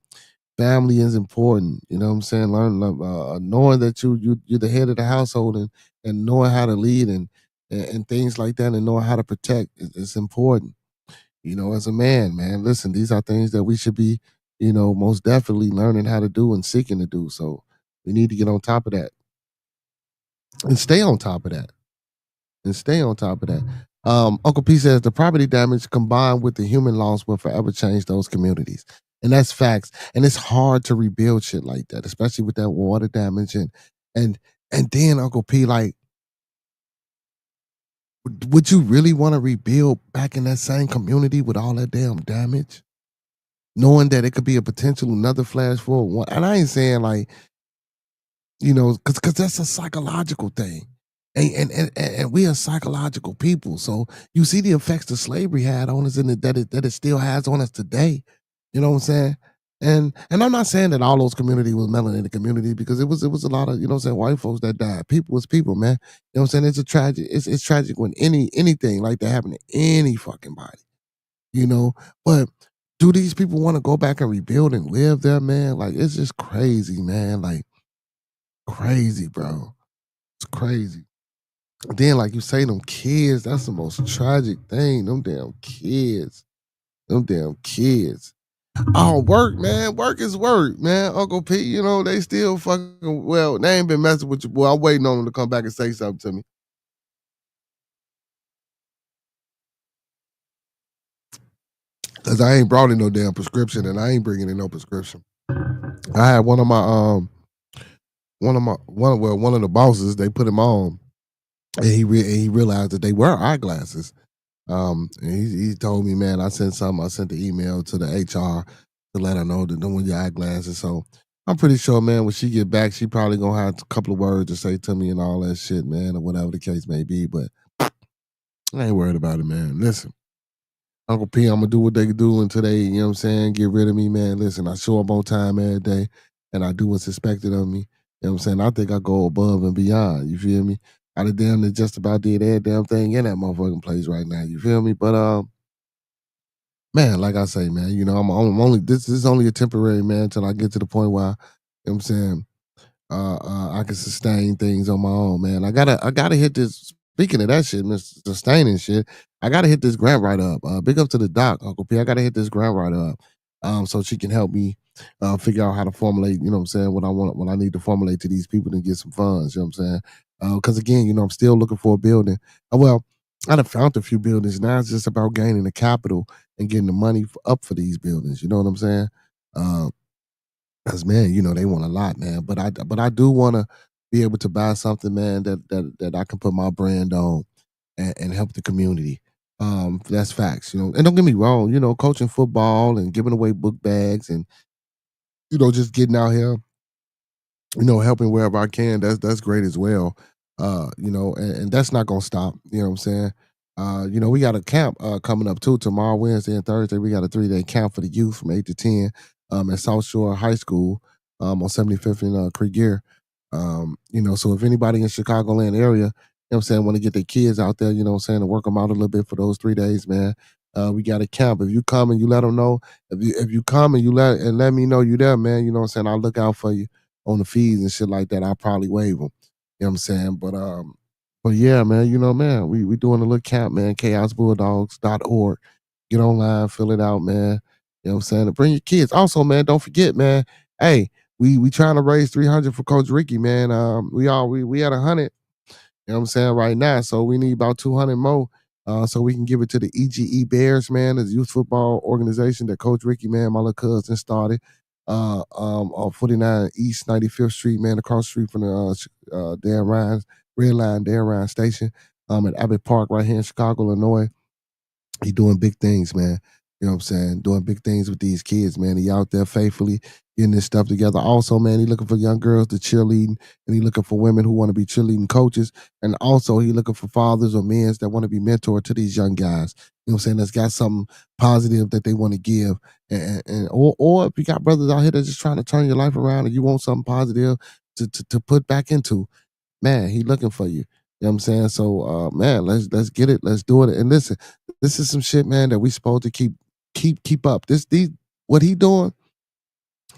Speaker 2: Family is important. You know what I'm saying? Knowing that you're the head of the household and knowing how to lead and things like that and knowing how to protect is important. As a man, listen, these are things that we should be, most definitely learning how to do and seeking to do. So we need to get on top of that and stay on top of that and stay on top of that. Uncle P says the property damage combined with the human loss will forever change those communities. And that's facts. And it's hard to rebuild shit like that, especially with that water damage and then Uncle P, like, would you really want to rebuild back in that same community with all that damn damage? Knowing that it could be a potential another flash forward one. And I ain't saying like, because that's a psychological thing. And we are psychological people. So you see the effects that slavery had on us and that it still has on us today. You know what I'm saying? And I'm not saying that all those community was melanated community because it was a lot of, you know what I'm saying, white folks that died. People was people, man. You know what I'm saying? It's a tragic, it's tragic when anything like that happen to any fucking body, you know. But do these people want to go back and rebuild and live there, man? Like it's just crazy, man. Like crazy, bro. It's crazy. Then, like you say, them kids, that's the most tragic thing. Them damn kids. Them damn kids. Oh, work, man. Work is work, man. Uncle P, they still fucking, well, they ain't been messing with you, boy. I'm waiting on them to come back and say something to me. Cause I ain't brought in no damn prescription and I ain't bringing in no prescription. I had one of the bosses, they put him on and he realized that they were eyeglasses. And he told me, man, I sent the email to the HR to let her know that them were your eyeglasses. So I'm pretty sure, man, when she get back, she probably gonna have a couple of words to say to me and all that shit, man, or whatever the case may be. But I ain't worried about it, man. Listen, Uncle P, I'm gonna do what they do until they, you know what I'm saying, get rid of me, man. Listen, I show up on time every day and I do what's expected of me. You know what I'm saying? I think I go above and beyond. You feel me? I done damn near just about did every damn thing in that motherfucking place right now. You feel me? But man, like I say, man, I'm only this is only a temporary, man, until I get to the point where, you know what I'm saying, I can sustain things on my own, man. I gotta hit this. Speaking of that shit, Mr. Sustaining shit, I gotta hit this grant writer up. Big up to the doc, Uncle P. I gotta hit this grant writer up, so she can help me figure out how to formulate. You know what I'm saying? What I need to formulate to these people to get some funds. You know what I'm saying? Because again, I'm still looking for a building. Well, I done found a few buildings. Now it's just about gaining the capital and getting the money up for these buildings. You know what I'm saying? Uh, Cause man, they want a lot, man. But I do want to be able to buy something, man, that I can put my brand on and help the community. That's facts, And don't get me wrong, coaching football and giving away book bags and just getting out here, helping wherever I can. That's great as well. And that's not gonna stop. You know what I'm saying? We got a camp coming up too tomorrow, Wednesday and Thursday. We got a 3-day camp for the youth from 8 to 10 at South Shore High School on 75th and Creek Gear. So if anybody in Chicagoland area, I'm saying, want to get their kids out there, I'm saying, to work them out a little bit for those 3 days, man. We got a camp. If you come and you let them know, if you come and you let me know you there, man, I'm saying, I'll look out for you on the fees and shit like that. I'll probably waive them. You know what I'm saying? But yeah, man, man, we doing a little camp, man, chaosbulldogs.org. Get online, fill it out, man. You know what I'm saying? And bring your kids. Also, man, don't forget, man, hey, we trying to raise 300 for Coach Ricky, man. We at 100, you know what I'm saying, right now. So we need about 200 more. So we can give it to the EGE Bears, man, the youth football organization that Coach Ricky, man, my little cousin started. On 49 East 95th Street, man, across the street from the Dan Ryan, Red Line, Dan Ryan Station, at Abbott Park right here in Chicago, Illinois. He doing big things, man. You know what I'm saying? Doing big things with these kids, man. He out there faithfully getting this stuff together. Also, man, he looking for young girls to cheerleading, and he looking for women who want to be cheerleading coaches. And also, he looking for fathers or men that want to be mentored to these young guys. You know what I'm saying? That's got something positive that they want to give. Or if you got brothers out here that's just trying to turn your life around and you want something positive to put back into, man, he looking for you. You know what I'm saying? So, man, let's get it. Let's do it. And listen, this is some shit, man, that we supposed to keep up. What he doing.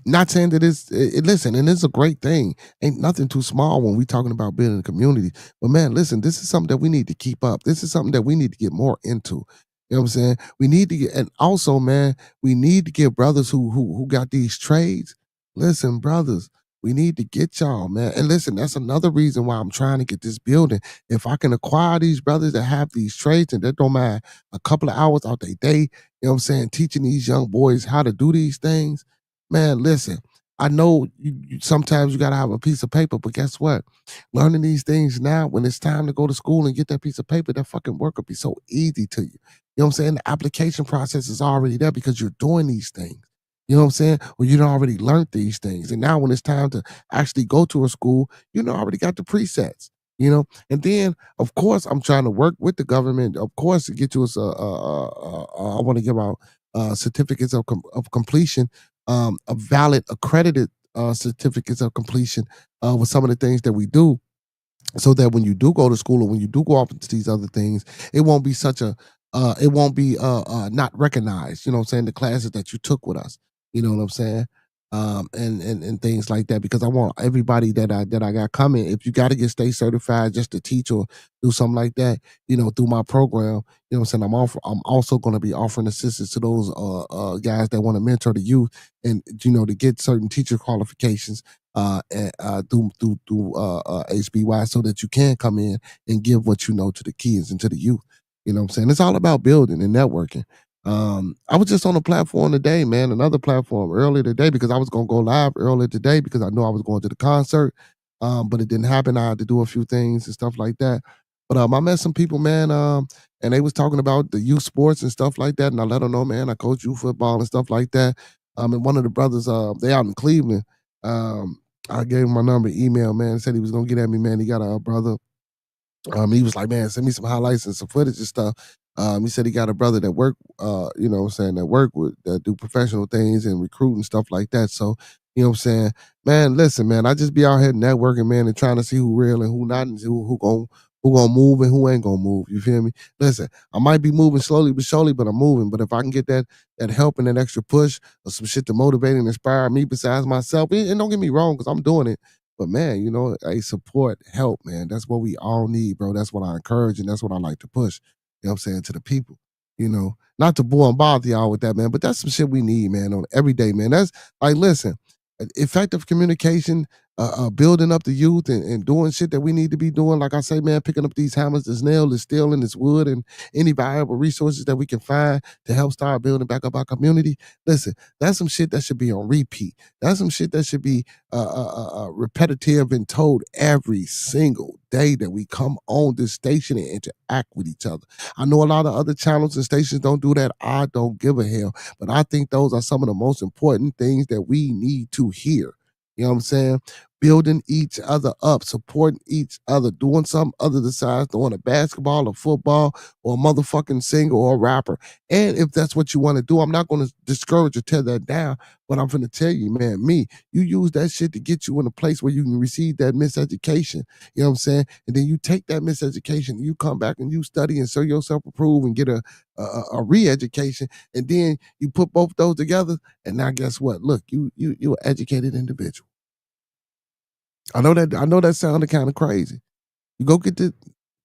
Speaker 2: Not saying that listen, and it's a great thing. Ain't nothing too small when we talking about building a community. But man, listen, this is something that we need to keep up. This is something that we need to get more into. You know what I'm saying? We need to get, and also, man, we need to get brothers who got these trades. Listen, brothers, we need to get y'all, man. And listen, that's another reason why I'm trying to get this building. If I can acquire these brothers that have these trades and that don't mind a couple of hours out their day, you know what I'm saying, teaching these young boys how to do these things, man, listen, I know sometimes you gotta have a piece of paper, but guess what? Learning these things now, when it's time to go to school and get that piece of paper, that fucking work will be so easy to you. You know what I'm saying? The application process is already there because you're doing these things. You know what I'm saying? Or you done already learned these things. And now when it's time to actually go to a school, you know already got the presets. You know, and then of course I'm trying to work with the government, of course, to get you us I want to give out certificates of completion, a valid accredited certificates of completion with some of the things that we do, so that when you do go to school or when you do go off into these other things, it won't be such a it won't be not recognized. You know what I'm saying? The classes that you took with us. You know what I'm saying? And things like that, because I want everybody that I got coming. If you got to get state certified just to teach or do something like that, you know, through my program, you know what I'm saying? I'm also going to be offering assistance to those guys that want to mentor the youth, and you know, to get certain teacher qualifications through HBY, so that you can come in and give what you know to the kids and to the youth. You know what I'm saying? It's all about building and networking. I was just on a platform today, man, another platform earlier today, because I was gonna go live earlier today because I know I was going to the concert. But it didn't happen. I had to do a few things and stuff like that. But I met some people, man, and they was talking about the youth sports and stuff like that. And I let them know, man, I coach youth football and stuff like that. And one of the brothers, they out in Cleveland. I gave him my number, email, man, said he was gonna get at me, man. He got a brother. He was like, man, send me some highlights and some footage and stuff. He said he got a brother that work, you know what I'm saying, that work with, that do professional things and recruit and stuff like that. So, you know what I'm saying? Man, listen, man, I just be out here networking, man, and trying to see who real and who not, and who gonna move and who ain't gonna move. You feel me? Listen, I might be moving slowly but surely, but I'm moving. But if I can get that help and that extra push or some shit to motivate and inspire me besides myself, and don't get me wrong, because I'm doing it. But man, you know, a support, help, man. That's what we all need, bro. That's what I encourage, and that's what I like to push. You know what I'm saying, to the people. You know, not to bore and bother y'all with that, man. But that's some shit we need, man, on every day, man. That's like, listen, effective communication, building up the youth, and doing shit that we need to be doing. Like I say, man, picking up these hammers, this nail, this steel, and this wood, and any valuable resources that we can find to help start building back up our community. Listen, that's some shit that should be on repeat. That's some shit that should be repetitive and told every single day that we come on this station and interact with each other. I know a lot of other channels and stations don't do that. I don't give a hell. But I think those are some of the most important things that we need to hear. You know what I'm saying? Building each other up, supporting each other, doing something other besides doing a basketball or football or a motherfucking singer or a rapper. And if that's what you want to do, I'm not going to discourage or tear that down. But I'm going to tell you, man, you use that shit to get you in a place where you can receive that miseducation. You know what I'm saying? And then you take that miseducation, you come back and you study and show yourself approved and get a re-education. And then you put both those together. And now guess what? Look, you're an educated individual. I know that sounded kind of crazy. You go get the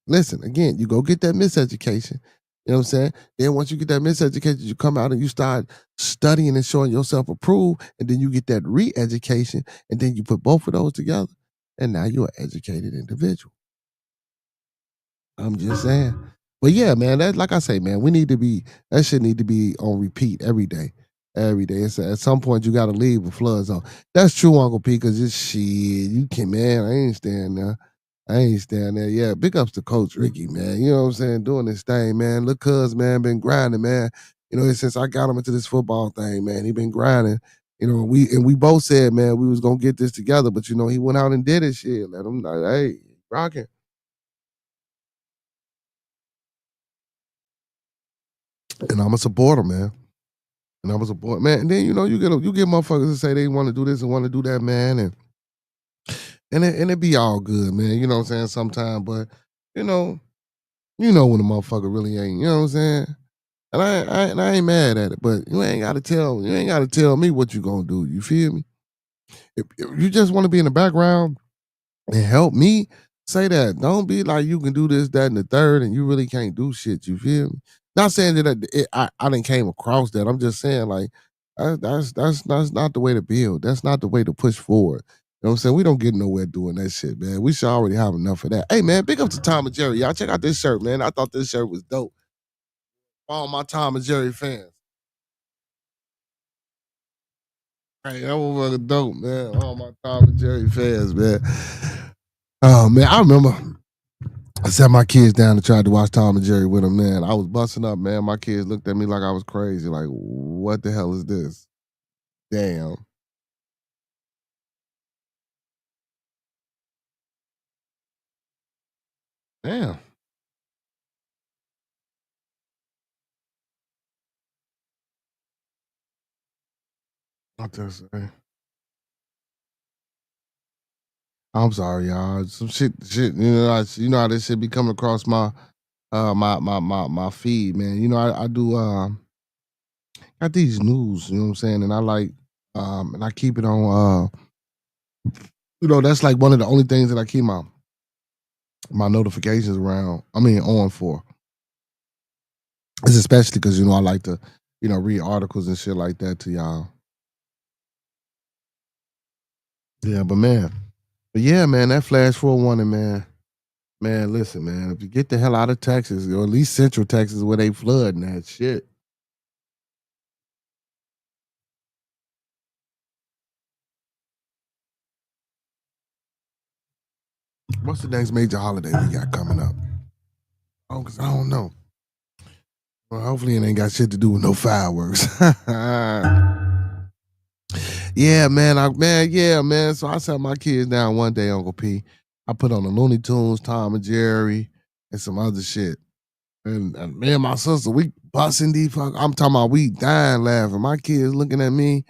Speaker 2: listen, again, you go get that miseducation. You know what I'm saying? Then once you get that miseducation, you come out and you start studying and showing yourself approved, and then you get that re-education, and then you put both of those together, and now you're an educated individual. I'm just saying. But yeah, man, that like I say, man, we need to be that shit need to be on repeat every day. Every day. It's, at some point you gotta leave with floods on. That's true, Uncle P, because it's shit. You can, man, I ain't staying there. I ain't staying there. Yeah, big ups to Coach Ricky, man. You know what I'm saying? Doing this thing, man. Look, cuz, man, been grinding, man. You know, since I got him into this football thing, man, he been grinding. You know, we both said, man, we was gonna get this together, but you know, he went out and did it. Shit, let him know, hey, rocking. And I'm a supporter, man. And I was a boy, man. And then you know you get motherfuckers to say they want to do this and want to do that, man, and it be all good, man. You know what I'm saying? Sometimes, but you know, when a motherfucker really ain't. You know what I'm saying? And I ain't mad at it, but you ain't got to tell me what you gonna do. You feel me? If you just want to be in the background and help me, say that. Don't be like you can do this, that, and the third, and you really can't do shit. You feel me? Not saying that I didn't came across that. I'm just saying like that's not the way to build. That's not the way to push forward. You know what I'm saying? We don't get nowhere doing that shit, man. We should already have enough of that. Hey, man, big up to Tom and Jerry. Y'all check out this shirt, man. I thought this shirt was dope. For all my Tom and Jerry fans. Hey, that motherfucker dope, man. All my Tom and Jerry fans, man. Oh man, I remember I sat my kids down and tried to watch Tom and Jerry with them, man. I was busting up, man. My kids looked at me like I was crazy. Like, what the hell is this? Damn. Damn. I just say. I'm sorry, y'all. Some shit. You know how this shit be coming across my feed, man. You know, I do got these news. You know what I'm saying, and I like and I keep it on. That's like one of the only things that I keep my notifications around. I mean, on for. It's especially because I like to read articles and shit like that to y'all. Yeah, but yeah, man, that flash forward warning, man, listen, man, if you get the hell out of Texas, or at least Central Texas, where they flooding that shit. What's the next major holiday we got coming up? Oh, because I don't know. Well, hopefully it ain't got shit to do with no fireworks. Yeah, man. So I sat my kids down one day, Uncle P. I put on the Looney Tunes, Tom and Jerry, and some other shit. And me and my sister, we busting these fuck. I'm talking about we dying laughing. My kids looking at me,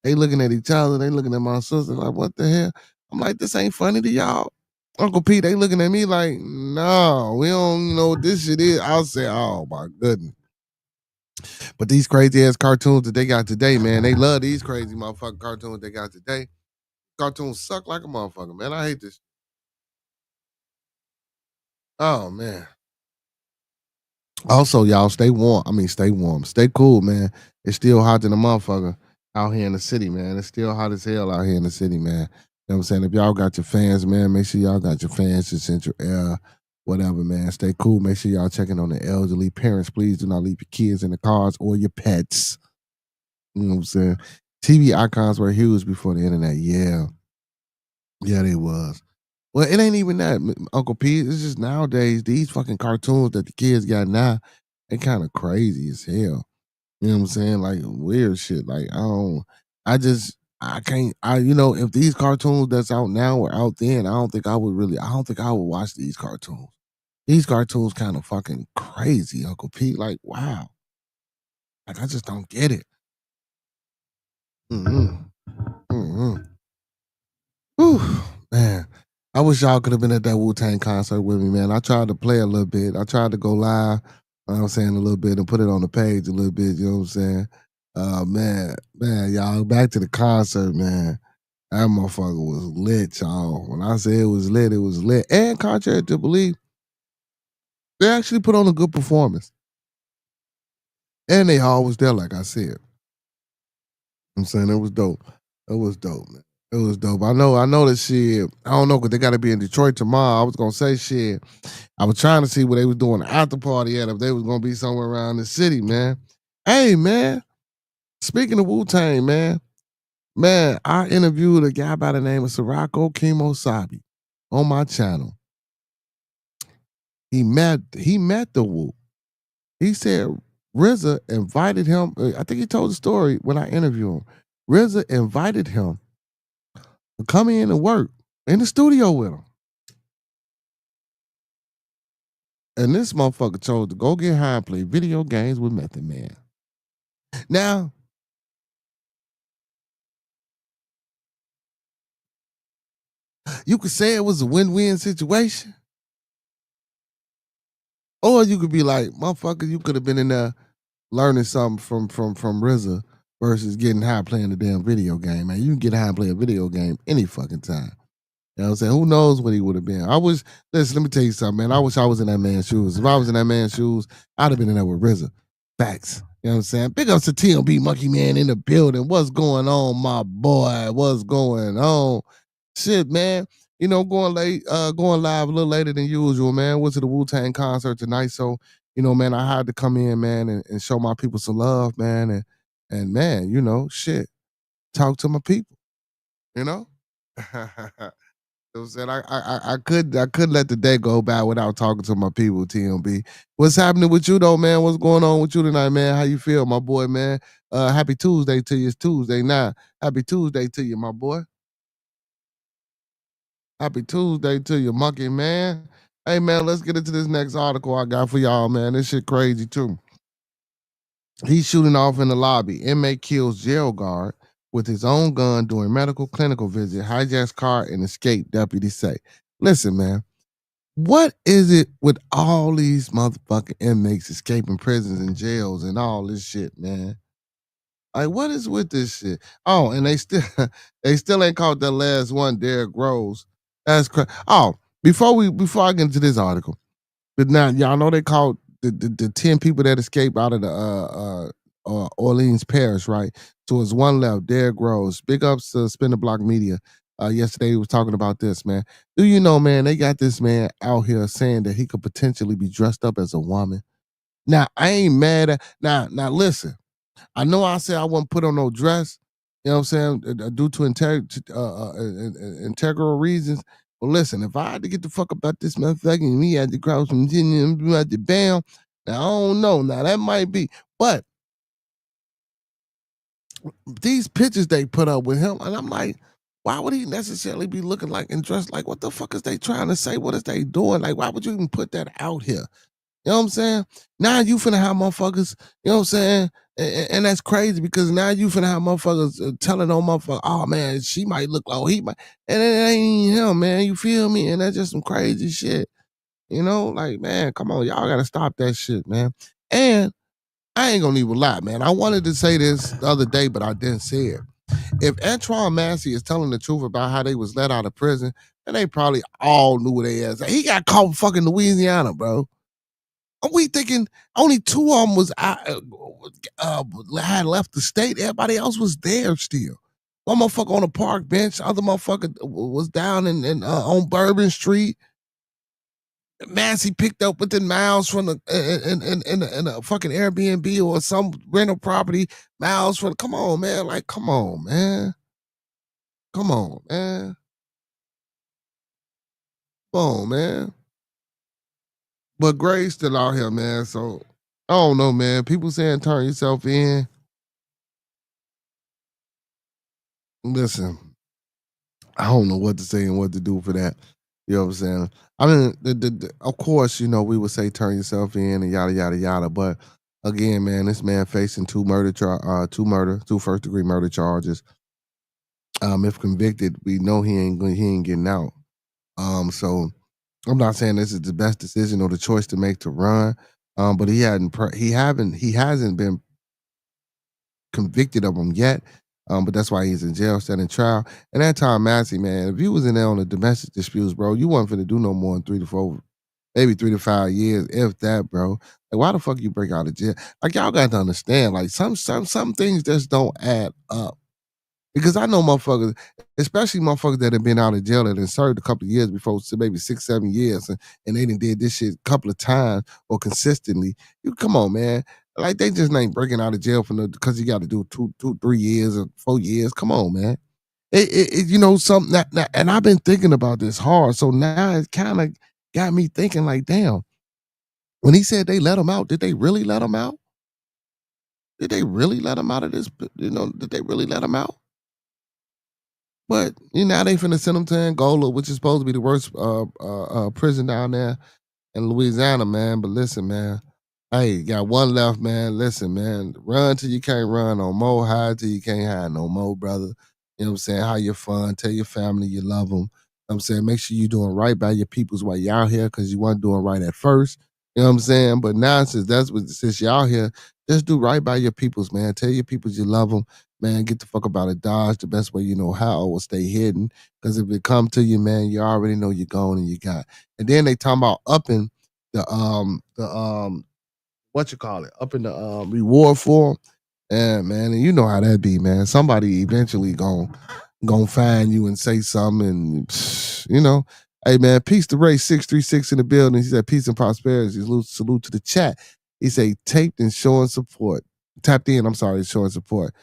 Speaker 2: they looking at each other, they looking at my sister like, what the hell? I'm like, this ain't funny to y'all. Uncle P, they looking at me like, no, we don't know what this shit is. I'll say, oh my goodness. But these crazy ass cartoons that they got today, man, they love these crazy motherfucking cartoons they got today. Cartoons suck like a motherfucker, man. I hate this. Oh man. Also, y'all stay warm. I mean, stay warm. Stay cool, man. It's still hot than a motherfucker out here in the city, man. It's still hot as hell out here in the city, man. You know what I'm saying? If y'all got your fans, man, make sure y'all got your fans in central air, whatever, man. Stay cool. Make sure y'all checking on the elderly. Parents, please do not leave your kids in the cars or your pets. You know what I'm saying? TV icons were huge before the internet. Yeah. Yeah, they was. Well, it ain't even that, Uncle P. It's just nowadays, these fucking cartoons that the kids got now, they kind of crazy as hell. You know what I'm saying? Like weird shit. Like I can't, if these cartoons that's out now were out then, I don't think I would watch these cartoons. These cartoons kind of fucking crazy, Uncle P. Like, wow. Like, I just don't get it. Mm-hmm. Mm-hmm. Whew, man. I wish y'all could have been at that Wu-Tang concert with me, man. I tried to play a little bit. I tried to go live, you know what I'm saying, a little bit and put it on the page a little bit, you know what I'm saying? Man, y'all, back to the concert, man. That motherfucker was lit, y'all. When I say it was lit, it was lit. And contrary to belief, they actually put on a good performance. And they all was there, like I said. I'm saying it was dope. It was dope, man. It was dope. I know that shit. I don't know because they got to be in Detroit tomorrow. I was gonna say shit. I was trying to see where they was doing the after party at. If they was gonna be somewhere around the city, man. Hey, man. Speaking of Wu Tang, man, I interviewed a guy by the name of Sirako Kimosabi on my channel. He met the Wu. He said RZA invited him. I think he told the story when I interviewed him. RZA invited him to come in and work in the studio with him. And this motherfucker chose to go get high and play video games with Method Man. Now, you could say it was a win-win situation. Or you could be like, motherfucker, you could have been in there learning something from RZA versus getting high playing the damn video game. Man, you can get high and play a video game any fucking time. You know what I'm saying? Who knows what he would have been? Listen, let me tell you something, man. I wish I was in that man's shoes. If I was in that man's shoes, I'd have been in there with RZA. Facts. You know what I'm saying? Big ups to TMB Monkey Man in the building. What's going on, my boy? What's going on? Shit, man. Going live a little later than usual, man. Went to the Wu-Tang concert tonight. So, man, I had to come in, man, and show my people some love, man. And man, shit. talk to my people, you know? You know what I'm saying? I couldn't let the day go by without talking to my people, TMB. What's happening with you though, man? What's going on with you tonight, man? How you feel, my boy, man? Happy Tuesday to you. It's Tuesday now. Happy Tuesday to you, my boy. Happy Tuesday to you, monkey, man. Hey man, let's get into this next article I got for y'all, man. This shit crazy too. He's shooting off in the lobby. Inmate kills jail guard with his own gun during medical clinical visit, hijacks car and escape, deputies say. Listen, man. What is it with all these motherfucking inmates escaping prisons and jails and all this shit, man? Like, what is with this shit? Oh, and they still they still ain't caught that last one, Derrick Rose. That's crazy. Oh, before I get into this article, but now y'all know they caught the 10 people that escaped out of the Orleans Parish, right? So it's one left, Derrick Rose. Big ups to Spin the Block Media. Yesterday he was talking about this, man. Do you know, man, they got this man out here saying that he could potentially be dressed up as a woman. Now, I ain't mad at now listen. I know I said I wouldn't put on no dress, you know what I'm saying, due to integral reasons. But listen, if I had to get the fuck about this motherfucking me at the cross from at the bam, now I don't know. Now that might be, but these pictures they put up with him, and I'm like, why would he necessarily be looking like and dressed like? What the fuck is they trying to say? What is they doing? Like, why would you even put that out here? You know what I'm saying? Now you finna have motherfuckers, you know what I'm saying? And that's crazy because now you finna have motherfuckers telling on motherfuckers, oh man, she might look like, oh, he might, and it ain't him, man. You feel me? And that's just some crazy shit. You know, like, man, come on, y'all gotta stop that shit, man. And I ain't gonna even lie, man. I wanted to say this the other day, but I didn't say it. If Antoine Massey is telling the truth about how they was let out of prison, then they probably all knew what they ass. He got caught in fucking Louisiana, bro. Are we thinking only two of them was had left the state? Everybody else was there still. One motherfucker on a park bench, other motherfucker was down in on Bourbon Street. Massey picked up within miles from the in a fucking Airbnb or some rental property, miles from. Come on, man! Like, come on, man! Come on, man! Come on, man! But Gray's still out here, man. So I don't know, man. People saying turn yourself in. Listen, I don't know what to say and what to do for that. You know what I'm saying? I mean, of course, you know, we would say turn yourself in and yada yada yada. But again, man, this man facing two first degree murder charges. If convicted, we know he ain't getting out. So I'm not saying this is the best decision or the choice to make to run. But he hasn't been convicted of them yet. But that's why he's in jail, standing trial. And that Tom Massey, man, if you was in there on the domestic disputes, bro, you wasn't finna do no more than 3 to 4, maybe 3 to 5 years, if that, bro. Like, why the fuck you break out of jail? Like, y'all got to understand, like, some things just don't add up. Because I know motherfuckers, especially motherfuckers that have been out of jail and served a couple of years before, so maybe 6, 7 years, and they done did this shit a couple of times or consistently. You come on, man. Like, they just ain't breaking out of jail because you got to do 2, 3 years or 4 years. Come on, man. You know, something that, and I've been thinking about this hard. So now it kind of got me thinking, like, damn, when he said they let him out, did they really let him out? Did they really let him out of this? You know, did they really let him out? But you know, now they finna send him to Angola, which is supposed to be the worst prison down there in Louisiana, man. But listen, man. Hey, got one left, man. Listen, man. Run till you can't run no more. Hide till you can't hide no more, brother. You know what I'm saying? Have your fun. Tell your family you love them. You know what I'm saying? Make sure you're doing right by your peoples while you're out here because you weren't doing right at first. You know what I'm saying? But now, since you're out here, just do right by your peoples, man. Tell your peoples you love them. Man, get the fuck up out of Dodge the best way you know how or stay hidden. Because if it come to you, man, you already know you're going and you got. And then they talking about upping the what you call it, up in the reward for them. And man, and you know how that be, man. Somebody eventually gonna find you and say something, and you know. Hey man, peace to Ray 636 in the building. He said peace and prosperity. Salute to the chat. He said taped and showing support. Tapped in, I'm sorry, showing support.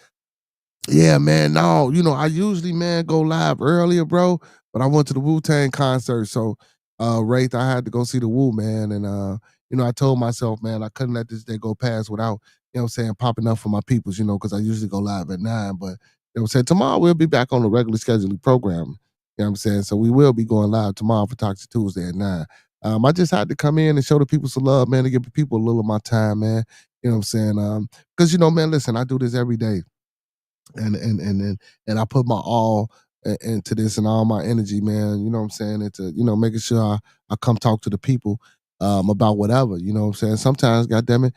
Speaker 2: Yeah, man. No, I usually, man, go live earlier, bro. But I went to the Wu-Tang concert, so Wraith, I had to go see the Wu, man. And I told myself, man, I couldn't let this day go past without, what I'm saying, popping up for my peoples, because I usually go live at 9. But what I'm saying, tomorrow we'll be back on the regular scheduled program. You know what I'm saying? So we will be going live tomorrow for Toxic Tuesday at 9. I just had to come in and show the people some love, man, to give the people a little of my time, man. You know what I'm saying? Because man, listen, I do this every day and I put my all into this and all my energy, man. You know what I'm saying? Into making sure I come talk to the people about whatever. You know what I'm saying? Sometimes, goddamn it,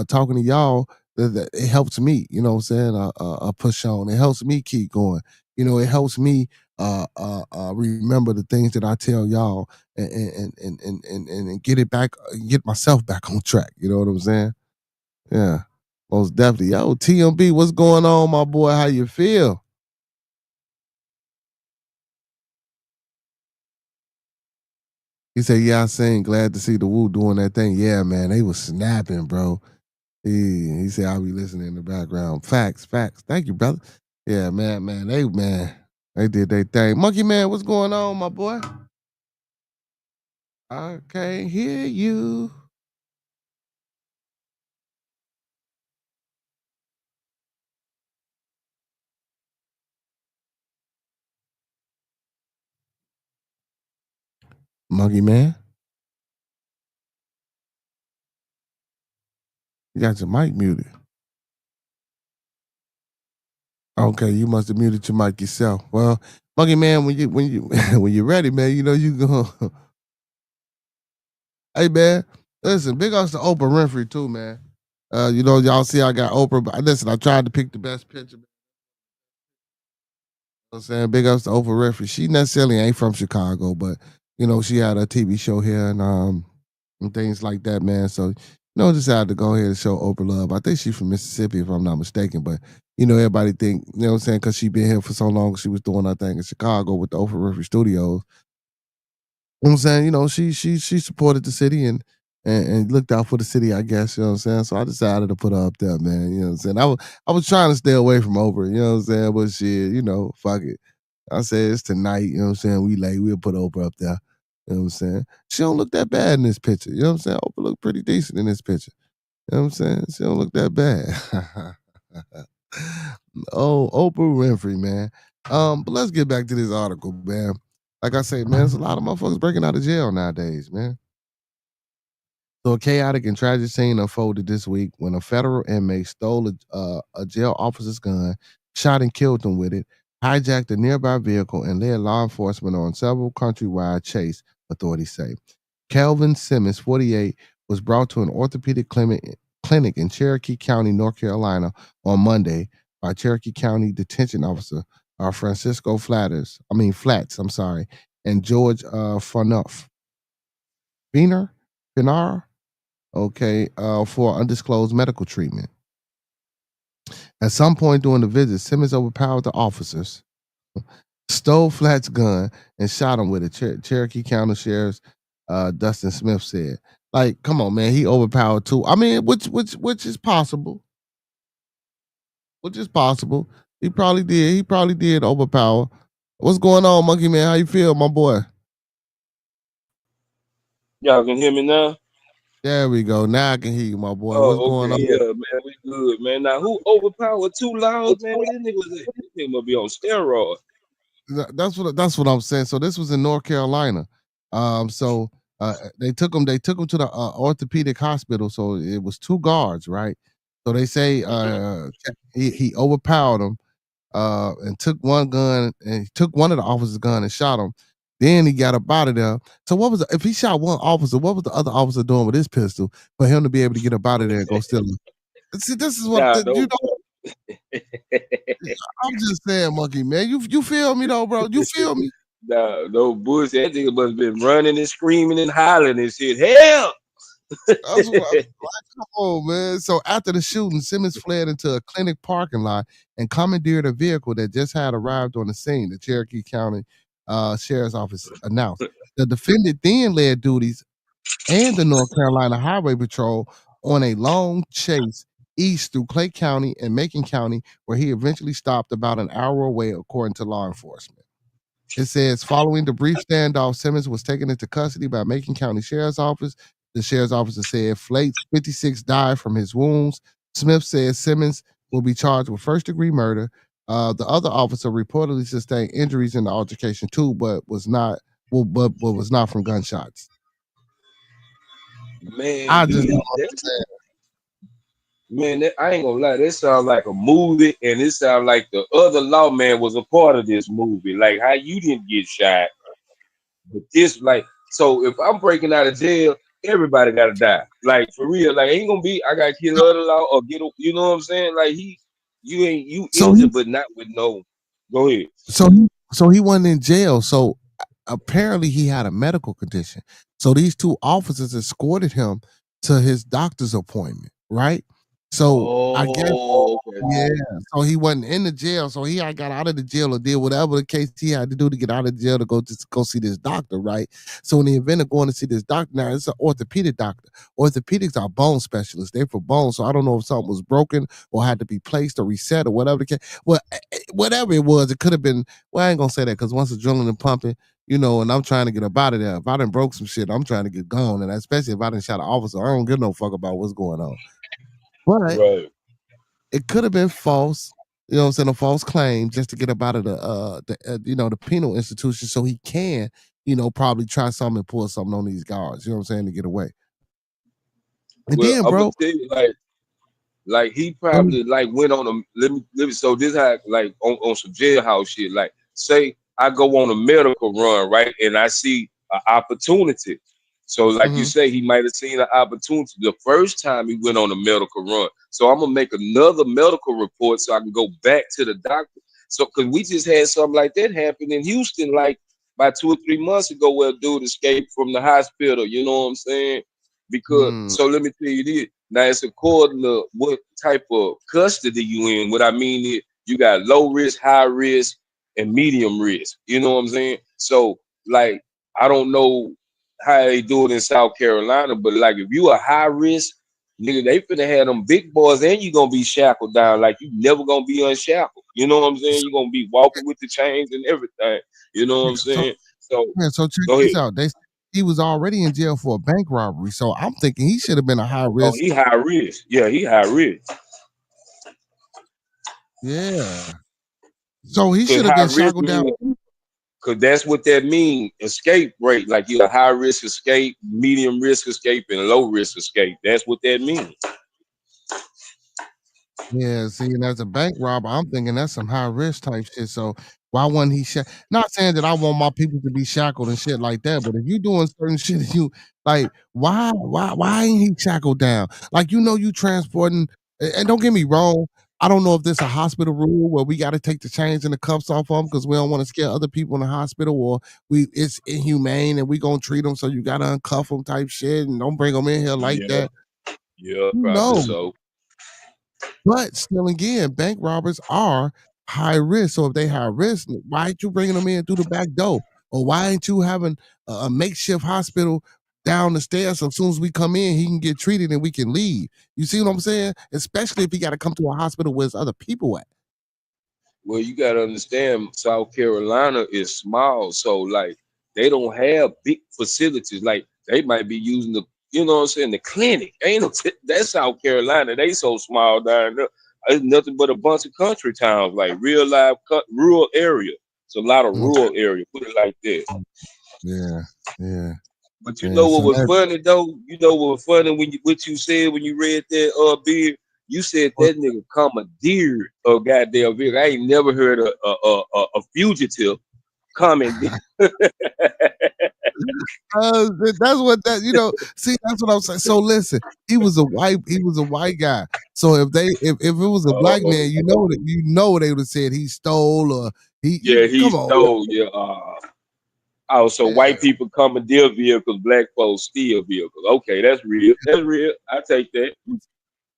Speaker 2: talking to y'all that it helps me. You know what I'm saying? Push on. It helps me keep going. It helps me remember the things that I tell y'all and get it back, get myself back on track. You know what I'm saying? Yeah. Most definitely. Yo, TMB, what's going on, my boy? How you feel? He said, yeah, I seen. Glad to see the Woo doing that thing. Yeah, man, they was snapping, bro. He said, I'll be listening in the background. Facts, facts. Thank you, brother. Yeah, man, they did their thing. Monkey Man, what's going on, my boy? I can't hear you. Monkey Man, you got your mic muted. Okay, you must have muted your mic yourself. Well, Monkey Man, when you when you're ready, man, you go. Hey man, listen, big ups to Oprah Winfrey too, man. Y'all see I got Oprah, but listen, I tried to pick the best picture. You know what I'm saying? Big ups to Oprah Winfrey. She necessarily ain't from Chicago, but she had a TV show here and things like that, man. So, just had to go ahead and show Oprah love. I think she's from Mississippi, if I'm not mistaken. But everybody think, what I'm saying, because she been here for so long, she was doing her thing in Chicago with the Oprah Winfrey Studios. You know what I'm saying? She supported the city and looked out for the city, I guess, you know what I'm saying? So I decided to put her up there, man. You know what I'm saying? I was trying to stay away from Oprah, you know what I'm saying? But shit, fuck it. I said it's tonight, you know what I'm saying? We late, we'll put Oprah up there. You know what I'm saying? She don't look that bad in this picture. You know what I'm saying? Oprah look pretty decent in this picture. You know what I'm saying? She don't look that bad. Oh, Oprah Winfrey, man. But let's get back to this article, man. Like I say, man, there's a lot of motherfuckers breaking out of jail nowadays, man. So a chaotic and tragic scene unfolded this week when a federal inmate stole a jail officer's gun, shot and killed him with it, hijacked a nearby vehicle, and led law enforcement on several countrywide chase, authorities say. Kelvin Simmons, 48, was brought to an orthopedic clinic in Cherokee County, North Carolina on Monday by Cherokee County detention officer Francisco Flats, and George Finer, Pinar, for undisclosed medical treatment. At some point during the visit, Simmons overpowered the officers, stole Flat's gun, and shot him with it. Cherokee County Sheriff's Dustin Smith said. Like, come on, man, he overpowered too. I mean, which is possible. Which is possible. He probably did. He probably did overpower. What's going on, Monkey Man? How you feel, my boy?
Speaker 5: Y'all can hear me now?
Speaker 2: There we go. Now I can hear you, my boy. What's
Speaker 5: Oh,
Speaker 2: going
Speaker 5: okay,
Speaker 2: on?
Speaker 5: yeah, man, we good, man. Now, who overpowered Too Loud, man? What this nigga was at? This nigga must be on steroids.
Speaker 2: That's what I'm saying. So this was in North Carolina. So they took him to the orthopedic hospital. So it was two guards, right? So they say he overpowered him and took one gun and he took one of the officers' gun and shot him. Then he got up out of there. So if he shot one officer, what was the other officer doing with his pistol for him to be able to get up out of there and go steal it? See, this is what
Speaker 5: Nah,
Speaker 2: you know. I'm just saying, Monkey Man. You feel me though, bro? You feel me?
Speaker 5: nah, no bullshit. That nigga must have been running and screaming and hollering and shit. Hell!
Speaker 2: That's what I'm like. Come on, man. So after the shooting, Simmons fled into a clinic parking lot and commandeered a vehicle that just had arrived on the scene, the Cherokee County Sheriff's Office announced. The defendant then led duties and the North Carolina Highway Patrol on a long chase east through Clay County and Macon County, where he eventually stopped about an hour away, according to law enforcement. It says, following the brief standoff, Simmons was taken into custody by Macon County Sheriff's Office. The sheriff's officer said Flates, 56, died from his wounds. Smith says Simmons will be charged with first-degree murder. The other officer reportedly sustained injuries in the altercation too, but was not was not from gunshots.
Speaker 5: Man,
Speaker 2: I just don't
Speaker 5: understand. Man, I ain't gonna lie, that sounds like a movie, and it sounds like the other lawman was a part of this movie. Like how you didn't get shot, but this, like, so if I'm breaking out of jail, everybody gotta die. Like for real, like ain't gonna be I gotta kill the other law or get, you know what I'm saying? Like you injured, but not with no. Go ahead.
Speaker 2: So he wasn't in jail. So apparently he had a medical condition. So these two officers escorted him to his doctor's appointment, right? So I guess, yeah. So he wasn't in the jail. So he got out of the jail or did whatever the case he had to do to get out of the jail to go see this doctor, right? So in the event of going to see this doctor, now it's an orthopedic doctor. Orthopedics are bone specialists. They're for bones. So I don't know if something was broken or had to be placed or reset or whatever the case. Well, whatever it was, it could have been. Well, I ain't gonna say that because once it's drilling and pumping, you know, and I'm trying to get up out of there. If I done broke some shit, I'm trying to get gone, and especially if I done shot an officer, I don't give no fuck about what's going on. But it could have been false, you know what I'm saying, a false claim just to get up out of the penal institution so he can, you know, probably try something and pull something on these guards, you know what I'm saying, to get away. And
Speaker 5: well,
Speaker 2: then,
Speaker 5: I'm
Speaker 2: bro,
Speaker 5: gonna tell you, like he probably like went on a let me so this had like on some jailhouse shit. Like say I go on a medical run, right? And I see an opportunity. So like you say, he might have seen an opportunity the first time he went on a medical run. So I'm gonna make another medical report so I can go back to the doctor. So cause we just had something like that happen in Houston, like about 2 or 3 months ago, where a dude escaped from the hospital, you know what I'm saying? Because so let me tell you this. Now it's according to what type of custody you in. What I mean is you got low risk, high risk, and medium risk. You know what I'm saying? So like I don't know how they do it in South Carolina, but like if you a high risk, nigga, they finna have them big boys and you gonna be shackled down. Like you never gonna be unshackled. You know what I'm saying? You're gonna be walking with the chains and everything. You know what I'm saying? So
Speaker 2: check
Speaker 5: go
Speaker 2: this
Speaker 5: ahead.
Speaker 2: out. He was already in jail for a bank robbery. So I'm thinking he should have been a high risk.
Speaker 5: Oh, he high risk. Yeah, he high risk.
Speaker 2: Yeah. So he should have been shackled down.
Speaker 5: Because that's what that means. Escape rate. Like you're a high risk escape, medium risk escape, and low risk escape. That's what that means.
Speaker 2: Yeah, see, and as a bank robber, I'm thinking that's some high risk type shit. So why wasn't he not saying that I want my people to be shackled and shit like that, but if you doing certain shit, you like why ain't he shackled down? Like you know you transporting, and don't get me wrong, I don't know if there's a hospital rule where we got to take the chains and the cuffs off them because we don't want to scare other people in the hospital, or it's inhumane and we gonna treat them so you gotta uncuff them type shit and don't bring them in here like that.
Speaker 5: Yeah, probably so.
Speaker 2: But still, again, bank robbers are high risk. So if they high risk, why ain't you bringing them in through the back door? Or why ain't you having a makeshift hospital down the stairs so as soon as we come in, he can get treated and we can leave? You see what I'm saying? Especially if he got to come to a hospital where there's other people at.
Speaker 5: Well, you got to understand, South Carolina is small. So, like, they don't have big facilities. Like, they might be using the, you know what I'm saying, the clinic. Ain't no, that's South Carolina. They so small down there. It's nothing but a bunch of country towns, like real life rural area. It's a lot of rural area. Put it like that.
Speaker 2: Yeah.
Speaker 5: But you know what was funny though? You know what was funny when what you said when you read that Beard? You said that nigga commandeered a goddamn vehicle. I ain't never heard a fugitive commandeer.
Speaker 2: That's what that see, that's what I'm saying. So listen, he was a white guy. So if it was a black man, you know they would have said he stole or he
Speaker 5: stole. Yeah. So white people commandeer vehicles, black folks steal vehicles. Okay, that's real. That's real. I take that.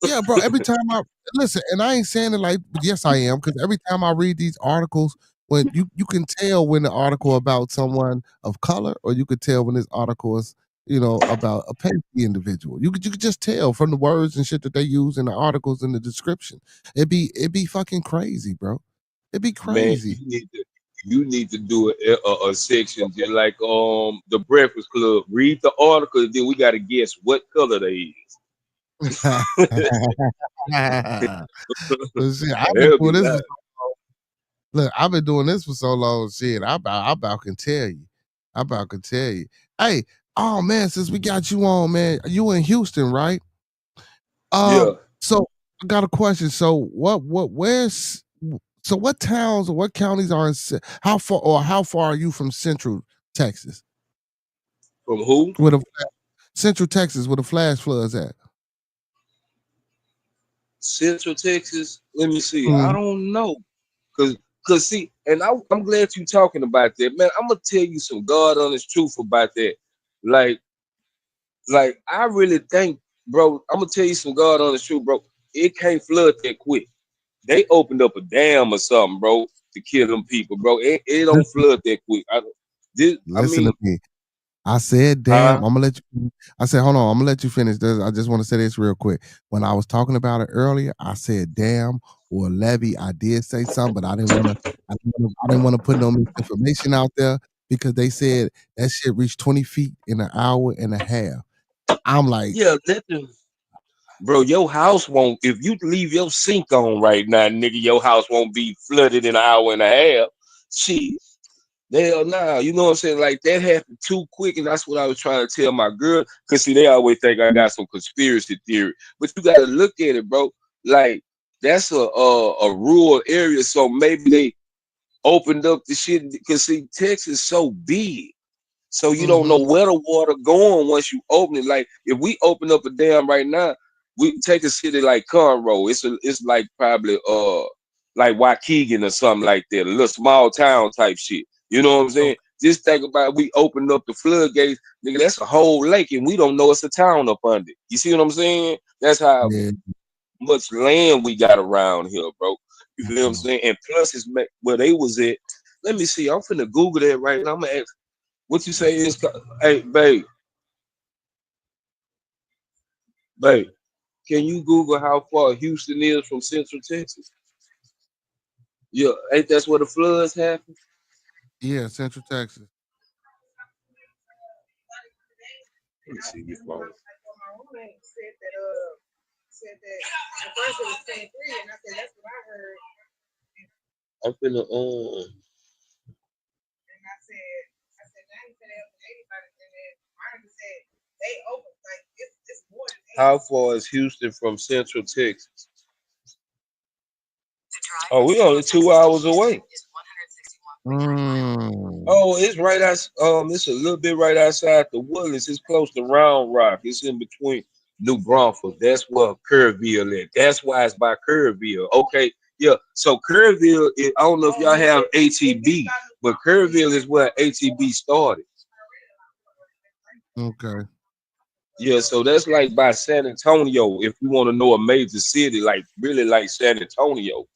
Speaker 2: Yeah, bro. Every time I listen, and I ain't saying it like, yes, I am, because every time I read these articles, when you can tell when the article about someone of color, or you could tell when this article is you know, about a pasty individual. You could just tell from the words and shit that they use in the articles and the description. It'd be fucking crazy, bro. It'd be
Speaker 5: Man,
Speaker 2: crazy.
Speaker 5: you need to do a section just like the Breakfast Club. Read the article, and then we got to guess what color they is.
Speaker 2: But shit, I've been
Speaker 5: They'll be
Speaker 2: doing this.
Speaker 5: like,
Speaker 2: Look, I've been doing this for so long. Shit, I about can tell you. I about can tell you. Hey, oh man, since we got you on, man, you in Houston, right?
Speaker 5: yeah,
Speaker 2: So I got a question. So what towns or what counties are in how far are you from Central Texas?
Speaker 5: from who?
Speaker 2: Where the Central Texas, where the flash floods at?
Speaker 5: Central Texas. Let me see. I
Speaker 2: Mhm.
Speaker 5: don't know, cause see, and I'm glad you talking about that, man. I'm gonna tell you some God honest truth about that. Like, I really think, bro. I'm gonna tell you some God honest truth, bro. It can't flood that quick. They opened up a dam or something, bro, to kill them people, bro. It don't
Speaker 2: Listen,
Speaker 5: flood that quick. I
Speaker 2: listen to
Speaker 5: mean,
Speaker 2: me. I said, damn,
Speaker 5: huh?
Speaker 2: I'm gonna let you. I said, hold on, I'm gonna let you finish this. I just want to say this real quick. When I was talking about it earlier, I said, damn, or levy. I did say something, but I didn't want to put no misinformation out there because they said that shit reached 20 feet in an hour and a half. I'm like,
Speaker 5: Yeah, bro, your house won't. If you leave your sink on right now, nigga, your house won't be flooded in an hour and a half. Shit. Hell nah, you know what I'm saying? Like that happened too quick, and that's what I was trying to tell my girl. Cause see, they always think I got some conspiracy theory, but you gotta look at it, bro. Like that's a rural area, so maybe they opened up the shit. Cause see, Texas so big, so you don't know
Speaker 2: mm-hmm,
Speaker 5: where the water going once you open it. Like if we open up a dam right now, we take a city like Conroe. It's like probably like Waukegan or something like that, a little small town type shit. You know what I'm saying? Just think about it, we opened up the floodgates, nigga. That's a whole lake, and we don't know it's a town up under. You see what I'm saying? That's how
Speaker 2: yeah,
Speaker 5: much land we got around here, bro. You feel what I'm saying? And plus, where they was at. Let me see. I'm finna Google that right now. I'm gonna ask what you say is. Hey, babe, can you Google how far Houston is from Central Texas? Yeah, ain't that's where the floods happen?
Speaker 2: yeah, Central Texas.
Speaker 5: Let me see your phone. I'm finna how far is Houston from Central Texas? Oh, we only 2 hours away.
Speaker 2: Mm,
Speaker 5: Oh, it's right out. It's a little bit right outside the Woodlands. It's close to Round Rock. It's in between New Braunfels. That's where Kerrville is. That's why it's by Kerrville. Okay, yeah. So Kerrville, I don't know if y'all have ATB, but Kerrville is where ATB started.
Speaker 2: okay,
Speaker 5: Yeah, so that's like by San Antonio. If you want to know a major city, like really like San Antonio.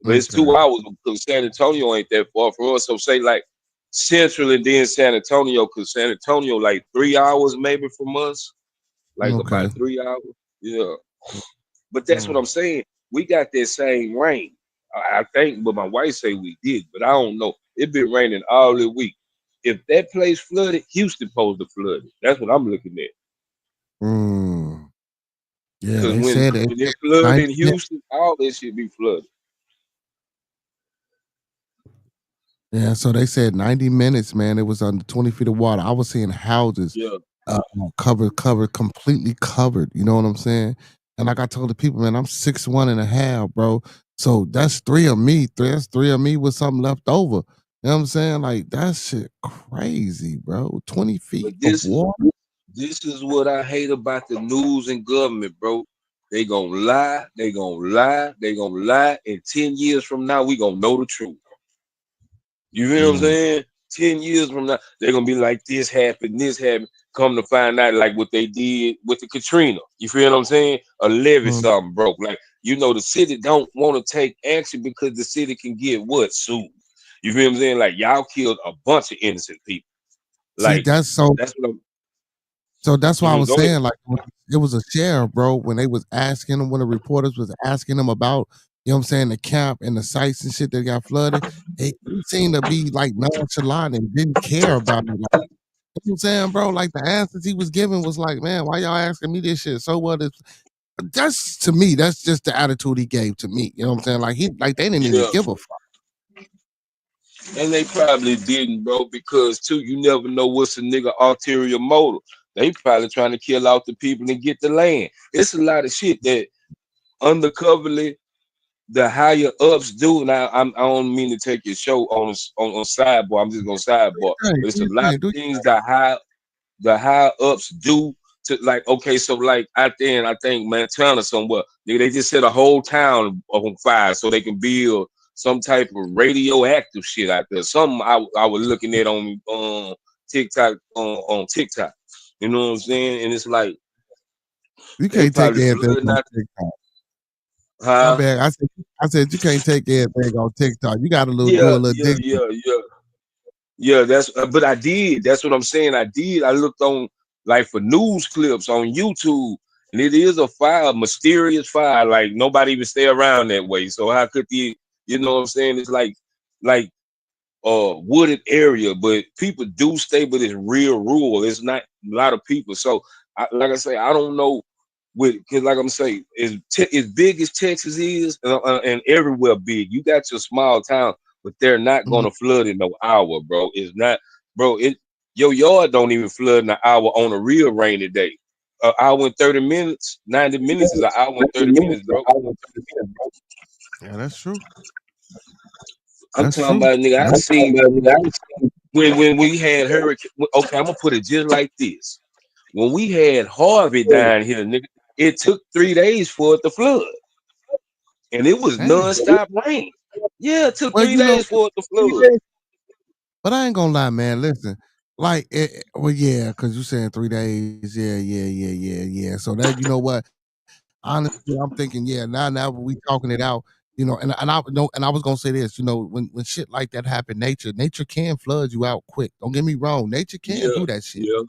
Speaker 5: But it's
Speaker 2: okay,
Speaker 5: 2 hours because San Antonio ain't that far from us. So say like Central and then San Antonio, because San Antonio like 3 hours maybe from us, like
Speaker 2: okay.
Speaker 5: about 3 hours. Yeah, but that's what
Speaker 2: Mm.
Speaker 5: I'm saying. We got that same rain, I think, but my wife say we did, but I don't know. It been raining all the week. If that place flooded, Houston supposed to flood it. That's what I'm looking at.
Speaker 2: Mm. Yeah,
Speaker 5: Because
Speaker 2: they
Speaker 5: when
Speaker 2: said it.
Speaker 5: when it flood
Speaker 2: 90
Speaker 5: in Houston, all that shit be flooded.
Speaker 2: Yeah, so they said 90 minutes, man. It was under 20 feet of water. I was seeing houses
Speaker 5: Yeah.
Speaker 2: covered, completely covered. You know what I'm saying? And like I told the people, man, I'm 6'1" and a half, bro. So that's three of me. That's three of me with something left over. You know what I'm saying? Like that shit crazy, bro. 20 feet
Speaker 5: But
Speaker 2: of water.
Speaker 5: this is what I hate about the news and government, bro. They gonna lie, they gonna lie, they gonna lie. And 10 years from now, we gonna know the truth. You feel what I'm
Speaker 2: Mm,
Speaker 5: saying? 10 years from now, they're gonna be like, this happened, this happened. Come to find out, like what they did with the Katrina. You feel what I'm saying? A levee
Speaker 2: mm,
Speaker 5: something broke. Like, the city don't want to take action because the city can get what? Sued. You feel what I'm saying? Like, y'all killed a bunch of innocent people.
Speaker 2: See,
Speaker 5: Like, that's what I'm.
Speaker 2: So that's why I was
Speaker 5: Go ahead.
Speaker 2: saying, like, it was a sheriff, bro, when they was asking him, when the reporters was asking him about, you know what I'm saying, the camp and the sites and shit that got flooded, he seemed to be like nonchalant and didn't care about it. Like, you know what I'm saying, bro? Like the answers he was giving was like, man, why y'all asking me this shit? So what is that's to me, that's just the attitude he gave to me. You know what I'm saying? Like they didn't even
Speaker 5: Yeah.
Speaker 2: give a fuck.
Speaker 5: And they probably didn't, bro, because too, you never know what's a nigga ulterior motive. They probably trying to kill out the people and get the land. It's a lot of shit that undercoverly the higher ups do. Now, I don't mean to take your show on sidebar. I'm just gonna sidebar,
Speaker 2: Hey,
Speaker 5: but it's
Speaker 2: do
Speaker 5: a
Speaker 2: your
Speaker 5: lot
Speaker 2: thing,
Speaker 5: of
Speaker 2: do
Speaker 5: things that the high ups do to, like, okay, so like out there in, I think, Montana somewhere, they just set a whole town on fire so they can build some type of radioactive shit out there. Something I was looking at on TikTok on TikTok. You know what I'm saying? And it's like
Speaker 2: you
Speaker 5: they
Speaker 2: can't take
Speaker 5: probably
Speaker 2: anything
Speaker 5: flooding
Speaker 2: on
Speaker 5: out,
Speaker 2: TikTok. My
Speaker 5: huh?
Speaker 2: bad. I said you can't take everything on TikTok. You got to do
Speaker 5: Yeah,
Speaker 2: a little
Speaker 5: yeah,
Speaker 2: digging.
Speaker 5: yeah, yeah. Yeah, that's but I did. That's what I'm saying. I did. I looked on like for news clips on YouTube, and it is a fire, a mysterious fire. Like nobody even stay around that way. So how could the, you know what I'm saying? It's like wooded area, but people do stay, but it's real rural. It's not a lot of people. So like I say, I don't know with, because like I'm saying, as big as Texas is, and everywhere big, you got your small town, but they're not
Speaker 2: Mhm.
Speaker 5: gonna flood in no hour, bro. It's not, bro. Your yard don't even flood in an hour on a real rainy day. An hour and 30 minutes, 90 minutes is an hour and 30 minutes, bro.
Speaker 2: Yeah, that's true.
Speaker 5: I'm
Speaker 2: That's
Speaker 5: talking
Speaker 2: true.
Speaker 5: about, nigga. I
Speaker 2: That's
Speaker 5: seen when we had hurricane. Okay, I'm gonna put it just like this. When we had Harvey down here, nigga, it took 3 days for it to flood, and it was
Speaker 2: dang.
Speaker 5: nonstop rain. Yeah, it took
Speaker 2: Well,
Speaker 5: three
Speaker 2: you know,
Speaker 5: days for it to flood.
Speaker 2: but I ain't gonna lie, man. Listen, like, well, yeah, because you saying 3 days. Yeah, yeah, yeah, yeah, yeah. So that, you know what? Honestly, I'm thinking, yeah. Now we talking it out. You know, and I know, and I was gonna say this. You know, when shit like that happen, nature can flood you out quick. Don't get me wrong. Nature can
Speaker 5: Yeah,
Speaker 2: do that shit.
Speaker 5: yeah,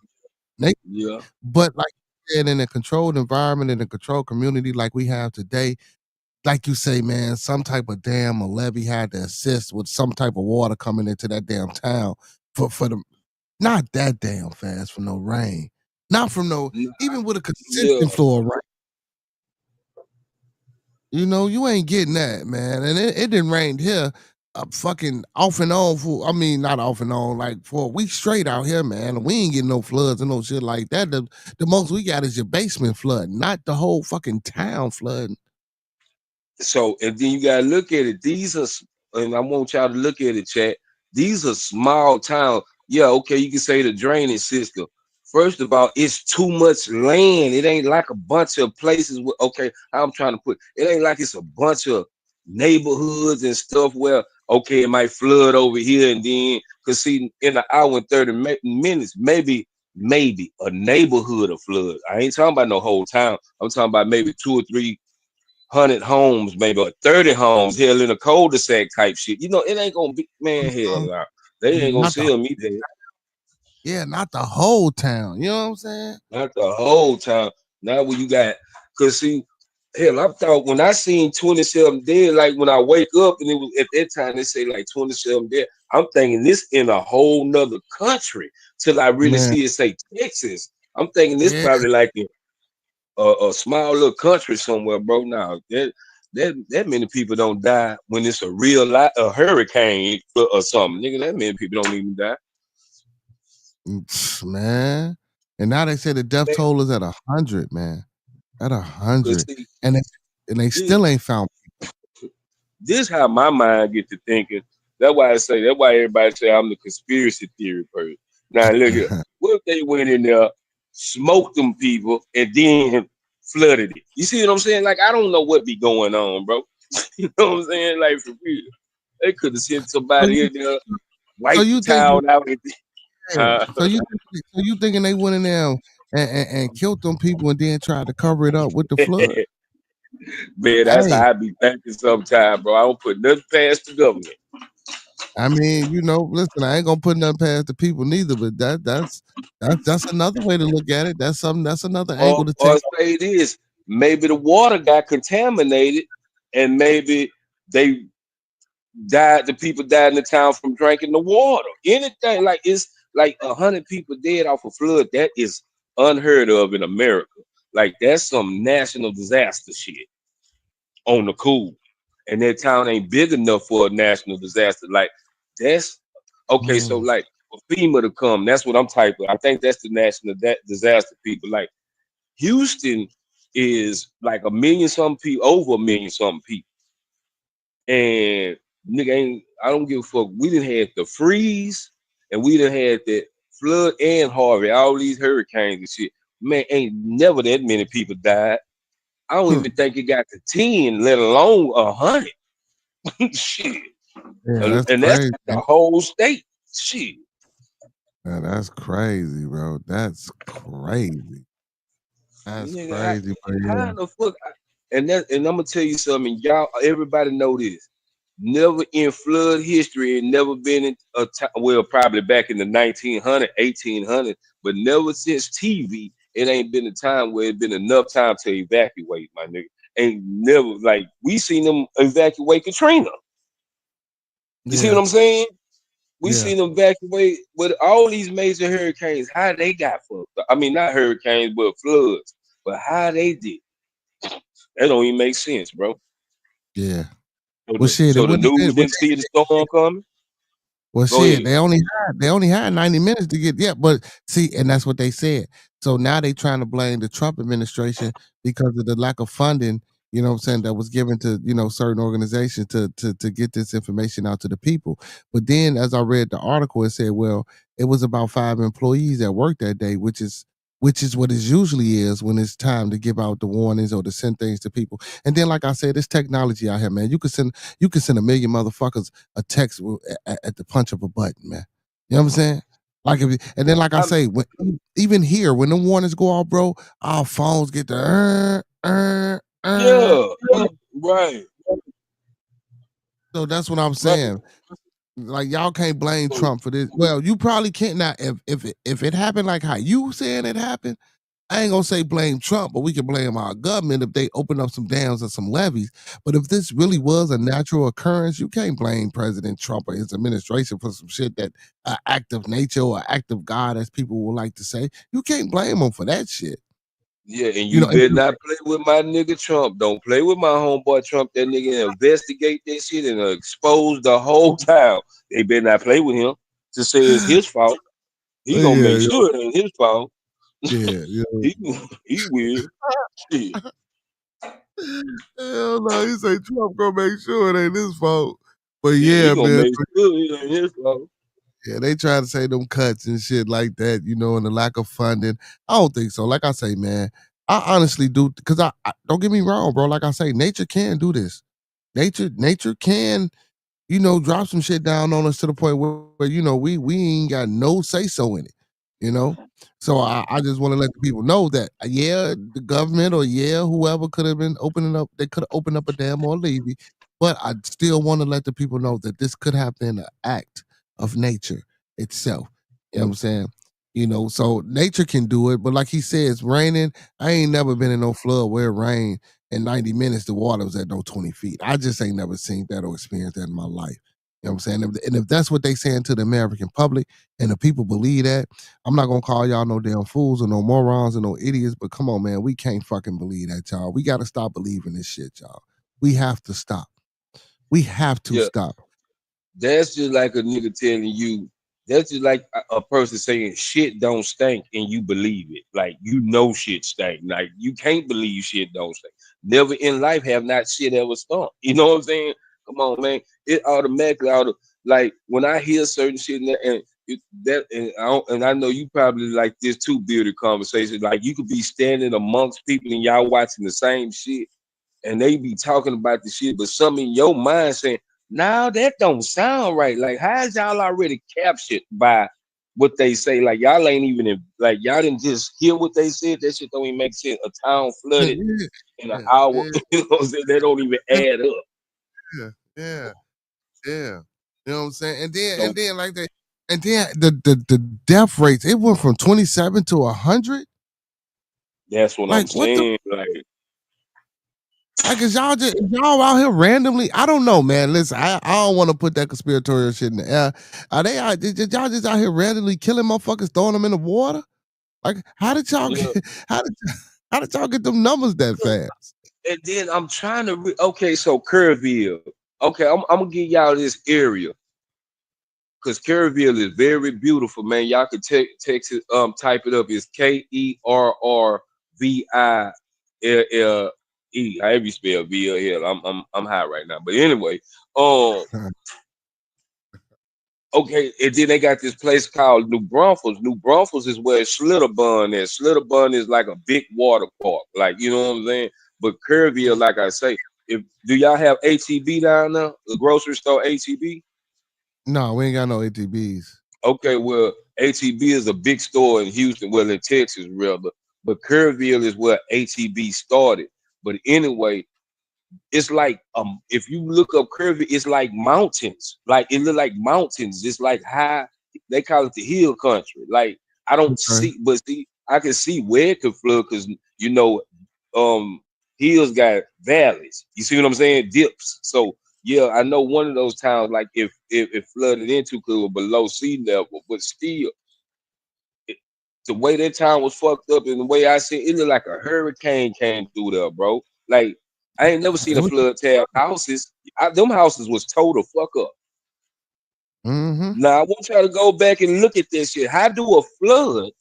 Speaker 2: Nature,
Speaker 5: yeah,
Speaker 2: but like you said, in a controlled environment, in a controlled community like we have today, like you say, man, some type of dam or levee had to assist with some type of water coming into that damn town for the not that damn fast for no rain. Not from no
Speaker 5: Nah,
Speaker 2: even with a
Speaker 5: yeah.
Speaker 2: consistent flow of rain. You know, you ain't getting that, man. And it didn't rain here fucking off and on for, I mean, not off and on, like for a week straight out here, man. And we ain't getting no floods and no shit like that. The most we got is your basement flood, not the whole fucking town flooding.
Speaker 5: So, and then you gotta look at it. And I want y'all to look at it, chat. These are small towns. Yeah, okay, you can say the drainage system. First of all, it's too much land. It ain't like a bunch of places where, okay, how I'm trying to put it ain't like it's a bunch of neighborhoods and stuff where, okay, it might flood over here and then, because see, in an hour and 30 minutes, maybe a neighborhood of flood. I ain't talking about no whole town. I'm talking about maybe 2 or 300 homes, maybe, or 30 homes, hell, in a cul-de-sac type shit. You know, it ain't gonna be, man, hell
Speaker 2: Um,
Speaker 5: nah. They ain't gonna
Speaker 2: not the
Speaker 5: sell me that.
Speaker 2: Yeah, not the whole town. You know what I'm saying?
Speaker 5: Not the whole time. Now when you got, cause see, hell, I thought when I seen 27 dead, like when I wake up and it was at that time they say like 27 dead. I'm thinking this in a whole nother country till I really
Speaker 2: Man,
Speaker 5: see it say Texas. I'm thinking this
Speaker 2: yeah.
Speaker 5: probably like a small little country somewhere, bro. Now that many people don't die when it's a real a hurricane or something, nigga. That many people don't even die.
Speaker 2: Man. And now they say the death
Speaker 5: Man,
Speaker 2: toll is at 100, man. At
Speaker 5: cause
Speaker 2: 100.
Speaker 5: see,
Speaker 2: And they
Speaker 5: this,
Speaker 2: still ain't found.
Speaker 5: this how my mind get to thinking. That's why everybody say I'm the conspiracy theory person. Now look here. What if they went in there, smoked them people, and then flooded it? You see what I'm saying? Like I don't know what be going on, bro. You know what I'm saying? Like for real. They could have sent
Speaker 2: so
Speaker 5: somebody
Speaker 2: you
Speaker 5: in there,
Speaker 2: so
Speaker 5: wipe the
Speaker 2: you think
Speaker 5: town out. And,
Speaker 2: yeah, so you thinking they went in there and killed them people and then tried to cover it up with the flood?
Speaker 5: man, that's
Speaker 2: Hey,
Speaker 5: how I be thinking sometimes, bro. I don't put nothing past the government.
Speaker 2: I mean, listen, I ain't gonna put nothing past the people neither, but that's another way to look at it. That's another angle to
Speaker 5: Or
Speaker 2: take.
Speaker 5: say this, maybe the water got contaminated, and maybe they died. The people died in the town from drinking the water. Anything like it's like 100 people dead off a flood. That is unheard of in America. Like that's some national disaster shit on the cool, and that town ain't big enough for a national disaster. Like that's okay. So
Speaker 2: Mm,
Speaker 5: like for FEMA to come, that's what I'm typing. I think that's the national disaster people. Like Houston is like a million some people, over a million some people, and nigga ain't. I don't give a fuck. We done had the freeze, and we done had the flood and Harvey, all these hurricanes and shit. Man, ain't never that many people died. I don't
Speaker 2: huh.
Speaker 5: even think it got to 10, let alone 100. Shit,
Speaker 2: Yeah, that's
Speaker 5: and that's
Speaker 2: crazy.
Speaker 5: the whole state. Shit,
Speaker 2: Yeah, that's crazy, bro. That's crazy. That's
Speaker 5: nigga,
Speaker 2: crazy, but
Speaker 5: how
Speaker 2: yeah.
Speaker 5: in the fuck? And I'm gonna tell you something. Y'all, everybody know this. Never in flood history, and never been in a time. Well, probably back in the 1900, 1800, but never since TV. It ain't been a time where it's been enough time to evacuate, my nigga. Ain't never like we seen them evacuate Katrina. You see what
Speaker 2: Yeah,
Speaker 5: I'm saying? We
Speaker 2: yeah,
Speaker 5: seen them evacuate with all these major hurricanes. How they got fucked up. I mean, not hurricanes, but floods. But how they did, that don't even make sense, bro.
Speaker 2: yeah.
Speaker 5: So
Speaker 2: Well,
Speaker 5: the,
Speaker 2: shit, it
Speaker 5: so the
Speaker 2: wouldn't
Speaker 5: news
Speaker 2: have did.
Speaker 5: didn't see the storm coming.
Speaker 2: Well,
Speaker 5: Go
Speaker 2: shit,
Speaker 5: ahead.
Speaker 2: they only had 90 minutes to get. Yeah, but see, and that's what they said. So now they trying to blame the Trump administration because of the lack of funding. You know what I'm saying, that was given to certain organizations to get this information out to the people. But then, as I read the article, it said, well, it was about 5 employees that worked that day, which is what it usually is when it's time to give out the warnings or to send things to people. And then, like I said, it's technology out here, man. You can send a million motherfuckers a text at the punch of a button, man. You know what I'm saying? Like and then like I
Speaker 5: I'm
Speaker 2: say, even here when the warnings go off, bro, our phones get the
Speaker 5: yeah, right.
Speaker 2: so that's what I'm
Speaker 5: Right.
Speaker 2: saying. Like y'all can't blame Trump for this. Well, you probably can't now if it happened like how you saying it happened. I ain't gonna say blame Trump, but we can blame our government if they open up some dams or some levees. But if this really was a natural occurrence, you can't blame President Trump or his administration for some shit that act of nature or act of God, as people would like to say. You can't blame them for that shit.
Speaker 5: Yeah, and
Speaker 2: You
Speaker 5: you
Speaker 2: know, and
Speaker 5: better not play with my nigga Trump. Don't play with my homeboy Trump. That nigga investigate that shit and expose the whole town. They better not play with him to say it's his fault. He gonna
Speaker 2: yeah,
Speaker 5: make sure it ain't his fault.
Speaker 2: yeah, yeah.
Speaker 5: He he will. Shit.
Speaker 2: Hell no, you say Trump gonna make sure it ain't his fault. But
Speaker 5: Yeah, he
Speaker 2: yeah,
Speaker 5: gonna
Speaker 2: man.
Speaker 5: make sure it ain't his fault.
Speaker 2: Yeah, they try to say them cuts and shit like that, and the lack of funding. I don't think so. Like I say, man, I honestly do because I don't get me wrong, bro. Like I say, nature can do this. Nature can drop some shit down on us to the point where we ain't got no say so in it, you know. So I just want to let the people know that yeah, the government or yeah, whoever could have been opening up, they could have opened up a dam or a levee, but I still want to let the people know that this could have been an act of nature itself. You know what I'm saying? So nature can do it, but like he says, raining. I ain't never been in no flood where it rained in 90 minutes, the water was at no 20 feet. I just ain't never seen that or experienced that in my life. You know what I'm saying? And if that's what they saying to the American public and the people believe that, I'm not gonna call y'all no damn fools or no morons or no idiots, but come on, man, we can't fucking believe that, y'all. We gotta stop believing this shit, y'all. We have to stop. We have to
Speaker 5: Yeah,
Speaker 2: stop.
Speaker 5: that's just like a nigga telling you. That's just like a person saying shit don't stink and you believe it. Like you know shit stink. Like you can't believe shit don't stink. Never in life have not shit ever stunk. You know what I'm saying? Come on, man. It automatically like when I hear certain shit and I know you probably like this too, bearded conversation. Like you could be standing amongst people and y'all watching the same shit and they be talking about the shit, but some in your mind saying, "No, that don't sound right." Like, how's y'all already captured by what they say? Like, y'all ain't even like y'all didn't just hear what they said. That shit don't even make sense. A town flooded
Speaker 2: yeah,
Speaker 5: in an
Speaker 2: yeah,
Speaker 5: hour.
Speaker 2: yeah,
Speaker 5: You know what I'm saying? That don't even add up.
Speaker 2: yeah, yeah, yeah. You know what I'm saying?
Speaker 5: So
Speaker 2: And then like that, and then the death rates, it went from 27 to 100.
Speaker 5: that's what I'm
Speaker 2: Like what the
Speaker 5: saying.
Speaker 2: like is y'all out here randomly? I don't know, man. Listen, I don't want to put that conspiratorial shit in the air. Are they out y'all just out here randomly killing motherfuckers, throwing them in the water? Like how did y'all
Speaker 5: Yeah.
Speaker 2: get how did y'all get them numbers that fast?
Speaker 5: And then I'm trying to okay, so Kerrville. Okay, I'm gonna give y'all this area because Kerrville is very beautiful, man. Y'all can text it, type it up. It's KERRVILLE. However you spell VLL. I'm high right now, but anyway, um, okay, and then they got this place called New Braunfels. New Braunfels is where Schlitterbahn is. Schlitterbahn is like a big water park, like you know what I'm saying. But Kerrville, like I say, do y'all have ATB down there? The grocery store ATB?
Speaker 2: No, we ain't got no ATBs.
Speaker 5: Okay, well, ATB is a big store in Houston, well in Texas, rather. But Kerrville is where ATB started. But anyway, it's like if you look up Curvy, it's like mountains. Like it look like mountains. It's like high. They call it the hill country. Like I don't
Speaker 2: Okay.
Speaker 5: see, but see, I can see where it could flood because you know, hills got valleys. You see what I'm saying? Dips. So yeah, I know one of those towns. Like if it flooded into because it was below sea level, but still, the way that town was fucked up and the way I see it, looked like a hurricane came through there, bro. Like I ain't never seen
Speaker 2: It
Speaker 5: a
Speaker 2: was,
Speaker 5: flood tear houses. Them houses was total fuck up.
Speaker 2: mm-hmm.
Speaker 5: Now I want y'all to go back and look at this shit. How do a flood?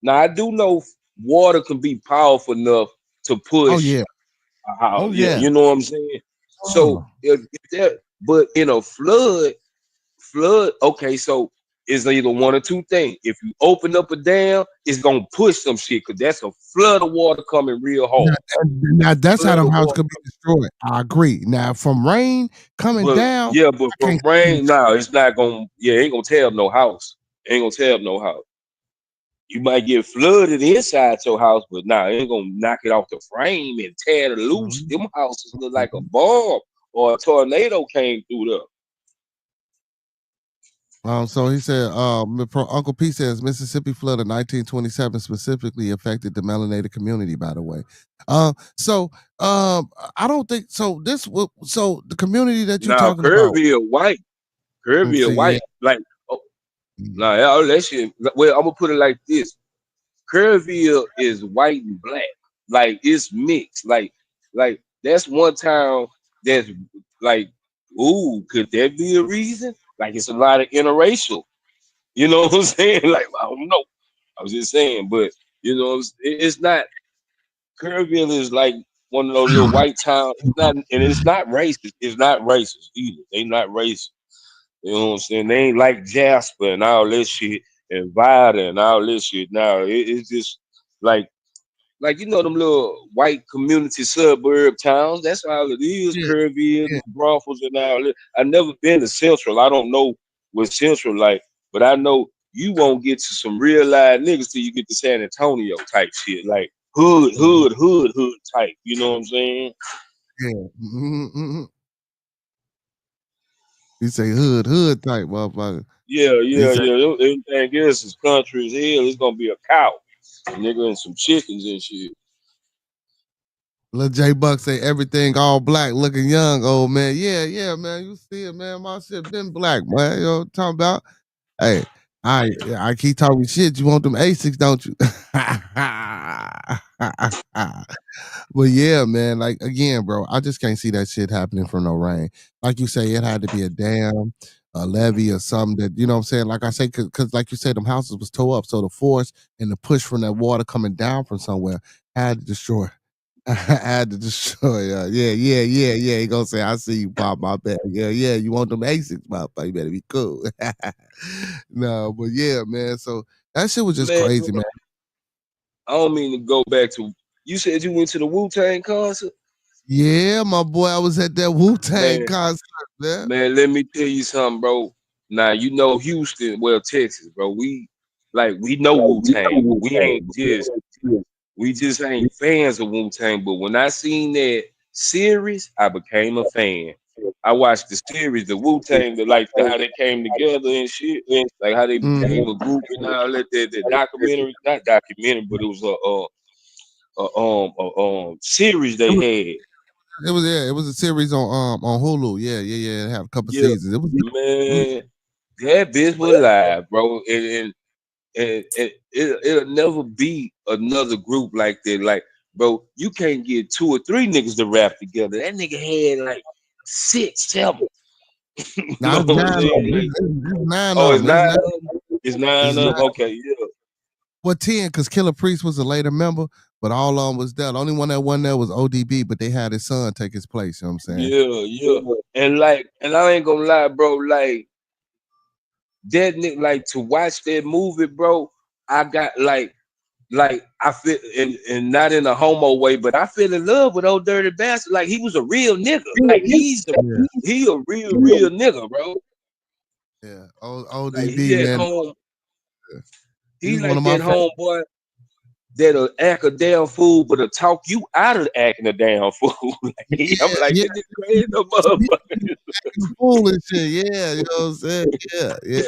Speaker 5: Now I do know water can be powerful enough to
Speaker 2: Oh
Speaker 5: push
Speaker 2: yeah.
Speaker 5: a house.
Speaker 2: Oh
Speaker 5: Yeah,
Speaker 2: yeah.
Speaker 5: you know what I'm saying. So
Speaker 2: Oh.
Speaker 5: if that, but in a flood, okay, so it's either one or two things. If you open up a dam, it's gonna push some shit because that's a flood of water coming real
Speaker 2: Now,
Speaker 5: hard.
Speaker 2: now that's how
Speaker 5: Flood
Speaker 2: them
Speaker 5: of
Speaker 2: houses
Speaker 5: water.
Speaker 2: could be destroyed. I agree. Now from rain coming
Speaker 5: But
Speaker 2: down,
Speaker 5: yeah, but
Speaker 2: I
Speaker 5: from
Speaker 2: can't see.
Speaker 5: rain, no, it's not gonna. Yeah, ain't gonna tear up no house. Ain't gonna tear up no house. You might get flooded inside your house, but nah, it ain't gonna knock it off the frame and tear it loose.
Speaker 2: Mhm.
Speaker 5: Them houses look like a bomb or a tornado came through there.
Speaker 2: So he said, Uncle P says Mississippi flood of 1927 specifically affected the melanated community. By the way, so I don't think so. So the community that you
Speaker 5: Now,
Speaker 2: talking about?
Speaker 5: Kerrville white, Kerrville
Speaker 2: See, yeah,
Speaker 5: white, like oh,
Speaker 2: mm,
Speaker 5: nah, all that shit. Well, I'm gonna put it like this: Kerrville is white and black, like it's mixed. Like that's one town that's like, ooh, could that be a reason? Like it's a lot of interracial. You know what I'm saying? Like I don't know. I was just saying, but you know, it's not. Kerrville is like one of those little white towns. It's not, and it's not racist. It's not racist either. They not racist. You know what I'm saying? They ain't like Jasper and all this shit and Vida and all this shit. Now it's just like you know them little white community suburb towns. That's all it is.
Speaker 2: yeah,
Speaker 5: Kerrville,
Speaker 2: yeah.
Speaker 5: New Braunfels, and all that. I've never been to Central. I don't know what Central like, but I know you won't get to some real live niggas till you get to San Antonio type shit, like
Speaker 2: Mhm.
Speaker 5: hood type. You know what I'm saying?
Speaker 2: Yeah. Mhm. He say hood type motherfucker.
Speaker 5: Yeah,
Speaker 2: He
Speaker 5: yeah,
Speaker 2: say
Speaker 5: yeah. Everything else is country as hell. It's gonna be a cow, nigga, and some chickens and shit.
Speaker 2: Lil J Buck say everything all black, looking young, old man. Yeah, yeah, man. You see it, man. My shit been black, man. You know what I'm talking about? Hey, I keep talking shit. You want them Asics, don't you? But yeah, man. Like again, bro, I just can't see that shit happening from no rain. Like you say, it had to be a dam, a levee, or something that you know what I'm saying. Like I say, because like you said, them houses was tore up, so the force and the push from that water coming down from somewhere had to destroy. I had to destroy. Yeah. He gonna say, "I see you, Bob. My bad. Yeah. You want them Asics, Bob? You better be cool." No, but yeah, man. So that shit was just
Speaker 5: Man,
Speaker 2: crazy, man.
Speaker 5: I don't mean to go back to. You said you went to the Wu-Tang concert,
Speaker 2: Yeah, my boy, I was at that Wu Tang
Speaker 5: man.
Speaker 2: concert, man.
Speaker 5: Man, let me tell you something, bro. Now you know Houston, well Texas, bro. We know Wu-Tang, but we just ain't fans of Wu-Tang. But when I seen that series, I became a fan. I watched the series, the Wu-Tang, how they came together and shit, like how they became a group and all that. The documentary, not documentary, but it was a series they had.
Speaker 2: It was a series on Hulu. Yeah. It had a couple
Speaker 5: Yeah,
Speaker 2: seasons. It was
Speaker 5: man, that bitch was live, bro, and it'll never be another group like that. Like, bro, you can't get 2 or 3 niggas to rap together. That nigga had like 6, 7. You
Speaker 2: now
Speaker 5: know
Speaker 2: it's
Speaker 5: what I'm
Speaker 2: nine of
Speaker 5: saying?
Speaker 2: them.
Speaker 5: Like,
Speaker 2: It's nine
Speaker 5: oh,
Speaker 2: of
Speaker 5: it's
Speaker 2: them. It's
Speaker 5: 9
Speaker 2: nine.
Speaker 5: of them. It's 9
Speaker 2: It's
Speaker 5: of
Speaker 2: nine.
Speaker 5: them. Okay, yeah.
Speaker 2: Well, 10 because Killer Priest was a later member, but all of them was there. The only one that wasn't there was ODB, but they had his son take his place. You know what I'm saying?
Speaker 5: Yeah. And I ain't gonna lie, bro. Like that nigga, like to watch that movie, bro. I got like I feel and not in a homo way, but I feel in love with old dirty bastard. Like he was a real nigga. Like he a real nigga, bro.
Speaker 2: Yeah.
Speaker 5: Like he
Speaker 2: ODB,
Speaker 5: at
Speaker 2: man.
Speaker 5: home,
Speaker 2: He
Speaker 5: he
Speaker 2: was one
Speaker 5: like
Speaker 2: of my
Speaker 5: that
Speaker 2: favorites.
Speaker 5: homeboy that'll act a damn fool, but'll talk you out of acting a damn fool. I'm like,
Speaker 2: Yeah.
Speaker 5: this is crazy, no
Speaker 2: He
Speaker 5: motherfucker.
Speaker 2: acting a fool and shit. Yeah. You know what I'm saying? Yeah.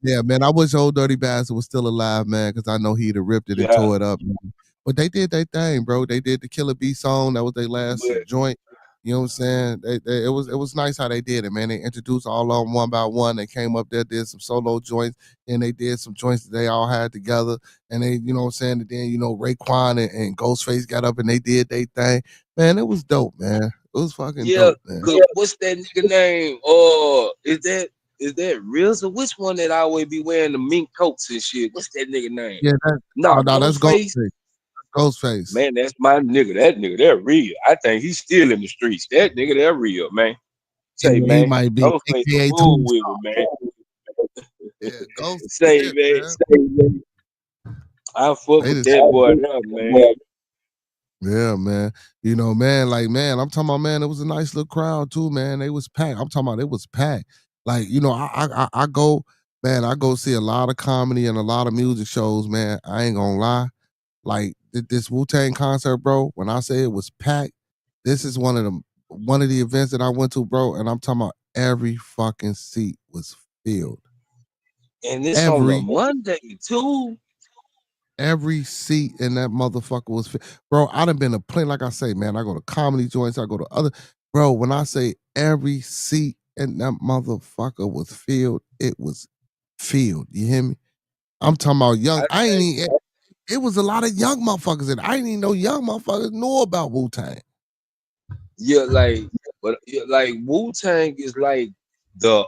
Speaker 2: Yeah, man. I wish Old Dirty Bastard was still alive, man, because I know he'd have ripped it and
Speaker 5: Yeah,
Speaker 2: tore it up. Man. But they did their thing, bro. They did the Killer Bee song. That was their last
Speaker 5: but
Speaker 2: joint. You know what I'm saying? It was nice how they did it, man. They introduced all of them one by one. They came up there, did some solo joints, and they did some joints that they all had together. And they, you know what I'm saying? And then, Raekwon and Ghostface got up and they did their thing. Man, it was dope, man. It was fucking
Speaker 5: yeah,
Speaker 2: dope, man.
Speaker 5: cause what's that nigga name? Is that RZA? Which one that always be wearing the mink coats and shit? What's that nigga name?
Speaker 2: Yeah,
Speaker 5: Nah,
Speaker 2: no, that's
Speaker 5: Ghostface.
Speaker 2: Ghostface. Ghostface.
Speaker 5: Man, that's my nigga. That nigga, that real. I think he's still in the streets. That nigga, that real, man. Say,
Speaker 2: Yeah, he
Speaker 5: man,
Speaker 2: might be
Speaker 5: Ghostface a
Speaker 2: AKA
Speaker 5: fool
Speaker 2: Tombstone.
Speaker 5: with me, man.
Speaker 2: Yeah, Ghost is
Speaker 5: Say,
Speaker 2: it,
Speaker 5: man,
Speaker 2: man.
Speaker 5: I fuck
Speaker 2: They
Speaker 5: with
Speaker 2: just
Speaker 5: that boy now, man.
Speaker 2: Yeah, man. Man, like, man, I'm talking about, man, it was a nice little crowd too, man. They was packed. I'm talking about it was packed. Like, I go, man, I go see a lot of comedy and a lot of music shows, man. I ain't gonna lie. Like this Wu-Tang concert, bro, when I say it was packed, this is one of the events that I went to, bro, and I'm talking about every fucking seat was filled.
Speaker 5: And this on a
Speaker 2: Every
Speaker 5: Monday too.
Speaker 2: Every seat in that motherfucker was bro. I done been to plenty, like I say, man. I go to comedy joints, I go to other bro. When I say every seat in that motherfucker was filled, it was filled. You hear me? I'm talking about young.
Speaker 5: I
Speaker 2: I ain't
Speaker 5: think,
Speaker 2: even it was a lot of young motherfuckers in. I didn't even know young motherfuckers know about Wu-Tang.
Speaker 5: yeah, like, but yeah, like Wu Tang is like the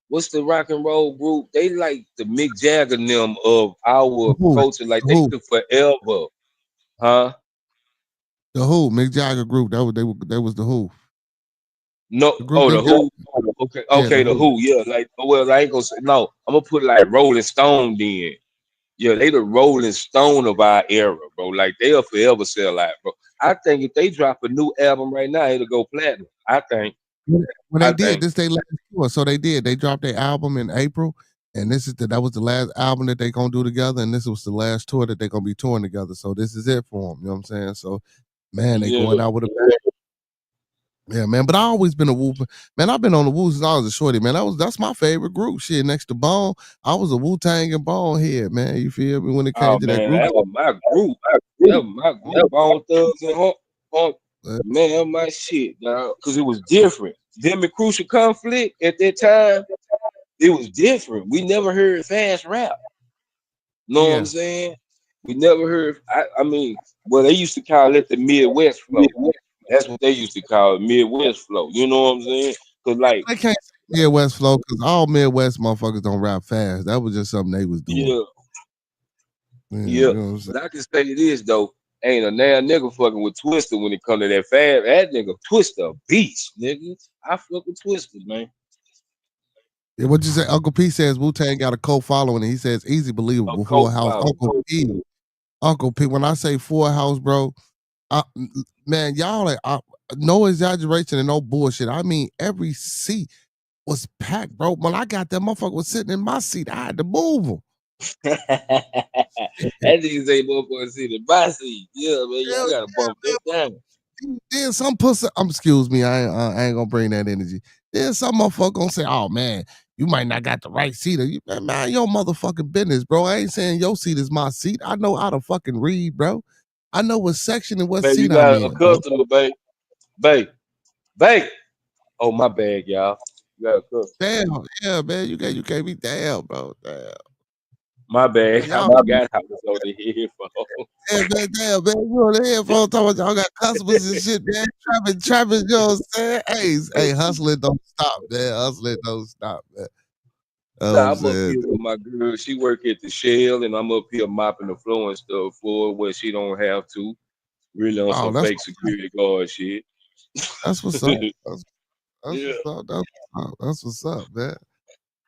Speaker 5: what's the rock and roll group? They like the Mick Jagger and them of
Speaker 2: The
Speaker 5: our
Speaker 2: Who?
Speaker 5: culture. Like
Speaker 2: The
Speaker 5: they
Speaker 2: Who?
Speaker 5: took forever, huh?
Speaker 2: The Who? Mick Jagger group. They was the Who.
Speaker 5: No,
Speaker 2: The group
Speaker 5: oh
Speaker 2: they
Speaker 5: the
Speaker 2: got.
Speaker 5: Who. Okay,
Speaker 2: Yeah, the
Speaker 5: okay, the
Speaker 2: Who.
Speaker 5: Who. Yeah, like well, I ain't gonna say no. I'm gonna put like Rolling Stone then. Yeah, they the Rolling Stone of our era, bro. Like they'll forever sell out, bro. I think if they drop a new album right now, it'll go platinum. I think.
Speaker 2: Well, they
Speaker 5: I
Speaker 2: did.
Speaker 5: think.
Speaker 2: This they last tour, so they did. They dropped their album in April, and that was the last album that they gonna do together, and this was the last tour that they gonna be touring together. So this is it for them. You know what I'm saying? So, man, they
Speaker 5: Yeah.
Speaker 2: going out with a bang. Yeah, man. But I always been a Wu. Man, I've been on the Wu since I was a shorty. Man, that's my favorite group. Shit, next to Bone, I was a Wu-Tang and Bone head. Man, you feel me? When it
Speaker 5: Oh
Speaker 2: came to that
Speaker 5: man,
Speaker 2: group,
Speaker 5: that was my group. That was my group. Bone Thugs and Hunk.
Speaker 2: uh,
Speaker 5: Man, that was my shit, dog. Cause it was different. Them and Crucial Conflict at that time, it was different. We never heard fast rap. Know what I'm
Speaker 2: yeah,
Speaker 5: saying? We never heard. I mean, well, they used to call it the Midwest flow. That's what they used to call it, Midwest flow. You know what I'm saying? Cause like,
Speaker 2: they can't say Midwest flow because all Midwest motherfuckers don't rap fast. That was just something they was doing.
Speaker 5: yeah,
Speaker 2: Yeah,
Speaker 5: yeah.
Speaker 2: you know what I'm saying?
Speaker 5: But I can say this though, ain't a damn nigga fucking with Twister when it come to that fast. That nigga Twister a beast, nigga. I fuck with Twister, man.
Speaker 2: Yeah, what you say? Uncle P says Wu Tang got a cult following. And he says easy
Speaker 5: A
Speaker 2: believable. Full
Speaker 5: cult
Speaker 2: House.
Speaker 5: follow.
Speaker 2: Uncle P. When I say Full House, bro, I, man, y'all like no exaggeration and no bullshit. I mean, every seat was packed, bro. When I got that motherfucker was sitting in my seat, I had to move him.
Speaker 5: That nigga say motherfucker see the my seat. Yeah, man, y'all
Speaker 2: Hell
Speaker 5: gotta bump that down.
Speaker 2: then some pussy, excuse me, I ain't gonna bring that energy. Then some motherfucker gonna say, oh man, you might not got the right seat. Or you man, your motherfucking business, bro. I ain't saying your seat is my seat. I know how to fucking read, bro. I know what section and what
Speaker 5: Man, you
Speaker 2: seat I'm
Speaker 5: got a
Speaker 2: in, bro.
Speaker 5: customer, babe. Babe. Oh, my bad, y'all. You got a customer.
Speaker 2: Damn, yeah, man. You can't be damn, bro. Damn.
Speaker 5: My bad. I
Speaker 2: Y'all,
Speaker 5: forgot I was on the headphone.
Speaker 2: damn, man. You on the headphone talking about y'all got customers and shit, man. Trapping, you know what I'm saying? Hey, hustling don't stop, man. Hustling don't stop, man. You know what
Speaker 5: Nah,
Speaker 2: I'm
Speaker 5: I'm up
Speaker 2: saying?
Speaker 5: here with my girl. She work at the Shell, and I'm up here mopping the floor and stuff for her where she don't have to. Really on
Speaker 2: Oh,
Speaker 5: some fake security guard shit.
Speaker 2: that's what's up. That's
Speaker 5: Yeah.
Speaker 2: what's up. That's what's up, man.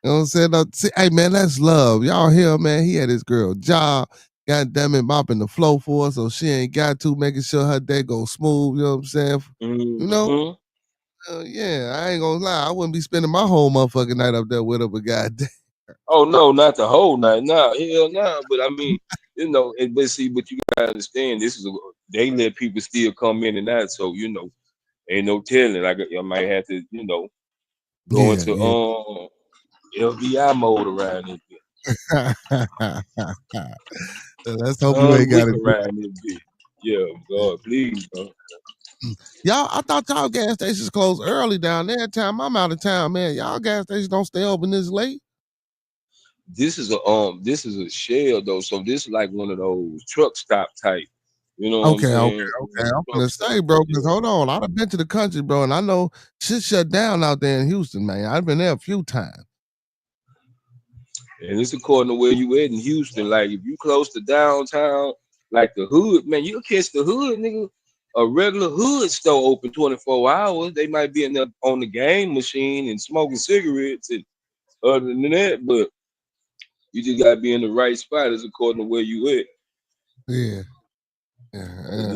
Speaker 2: You know what I'm saying? Now, see, hey man, that's love. Y'all hear, man? He had his girl job. God damn it, mopping the flow for her so she ain't got to, making sure her day goes smooth. You know what I'm saying? You know?
Speaker 5: Mm-hmm.
Speaker 2: Yeah, I ain't gonna lie. I wouldn't be spending my whole motherfucking night up there with her, but goddamn.
Speaker 5: Oh no, not the whole night. Nah, hell nah. But I mean, but see, but you gotta understand, they let people still come in and out. So ain't no telling. Like I might have to, go
Speaker 2: Yeah,
Speaker 5: into
Speaker 2: yeah.
Speaker 5: LBI mode around this
Speaker 2: Let's
Speaker 5: bitch.
Speaker 2: hope you ain't
Speaker 5: Wick
Speaker 2: got it.
Speaker 5: around this bitch. Yeah, God, please, bro.
Speaker 2: Y'all, I thought y'all gas stations closed early down there. Time I'm out of town, man. Y'all gas stations don't stay open this late.
Speaker 5: This is a Shell though, so this is like one of those truck stop type. You know what I'm
Speaker 2: Okay.
Speaker 5: saying?
Speaker 2: I'm
Speaker 5: Truck
Speaker 2: gonna
Speaker 5: stop.
Speaker 2: say, bro, because
Speaker 5: Yeah.
Speaker 2: hold on. I've been to the country, bro, and I know shit shut down out there in Houston, man. I've been there a few times.
Speaker 5: And it's according to where you at in Houston. Like if you close to downtown, like the hood, man, you'll catch the hood, nigga. A regular hood store open 24 hours. They might be in there on the game machine and smoking cigarettes and other than that, but you just gotta be in the right spot as according to where you at.
Speaker 2: Yeah,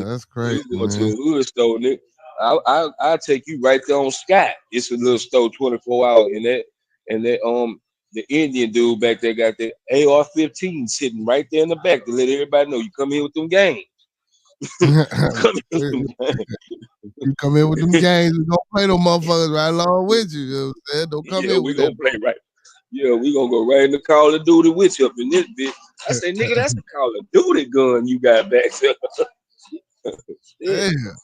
Speaker 2: that's crazy,
Speaker 5: You go to
Speaker 2: man.
Speaker 5: a hood store, nigga. I'll take you right there on Scott. It's a little store 24 hours and that the Indian dude back there got that AR-15 sitting right there in the back to let everybody know you come here with them games. Come here with them games.
Speaker 2: You come in with them games, we gonna play them motherfuckers right along with you. You know what I'm saying? Don't come
Speaker 5: Yeah,
Speaker 2: in
Speaker 5: we
Speaker 2: with that.
Speaker 5: gonna play right. Yeah, we gonna go right in the Call of Duty with you up in this bitch. I say, nigga, that's a Call of Duty gun you got back there. Yeah.
Speaker 2: Damn.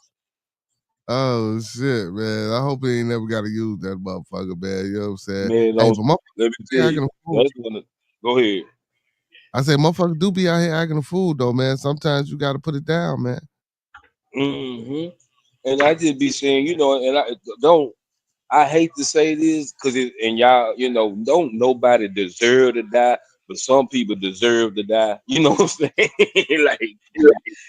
Speaker 2: Oh shit, man. I hope he ain't never gotta use that motherfucker, man. You know what I'm saying?
Speaker 5: Man,
Speaker 2: Hey,
Speaker 5: don't
Speaker 2: but motherfuckers
Speaker 5: let me
Speaker 2: be
Speaker 5: tell
Speaker 2: acting
Speaker 5: you.
Speaker 2: a fool.
Speaker 5: That's one of go ahead.
Speaker 2: I say motherfuckers do be out here acting a fool though, man. Sometimes you gotta put it down, man.
Speaker 5: Hmm. And I just be saying, and I don't. I hate to say this because and y'all, don't nobody deserve to die, but some people deserve to die. You know what I'm saying? Like,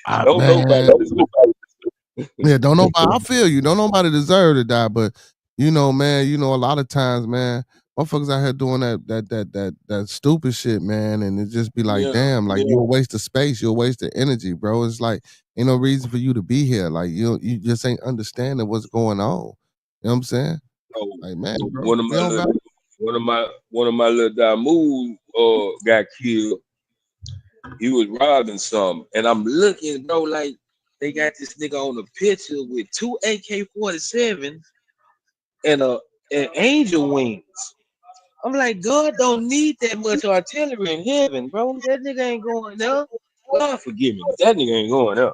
Speaker 2: Ah,
Speaker 5: don't nobody
Speaker 2: man.
Speaker 5: deserve.
Speaker 2: Yeah, don't nobody. I feel you. Don't nobody deserve to die, but man. A lot of times, man, motherfuckers out here doing that stupid shit, man, and it just be like,
Speaker 5: Yeah,
Speaker 2: damn, like you're a waste of space, you're a waste of energy, bro. It's like ain't no reason for you to be here. Like you just ain't understanding what's going on. You know what I'm saying?
Speaker 5: so
Speaker 2: Like, man, bro,
Speaker 5: one of
Speaker 2: we
Speaker 5: my
Speaker 2: don't got.
Speaker 5: little, one of my little Damu got killed. He was robbing something, and I'm looking, bro, like they got this nigga on the picture with two AK-47s and angel wings. I'm like, God don't need that much artillery in heaven, bro. That nigga ain't going there. God forgive me, but that nigga ain't going there.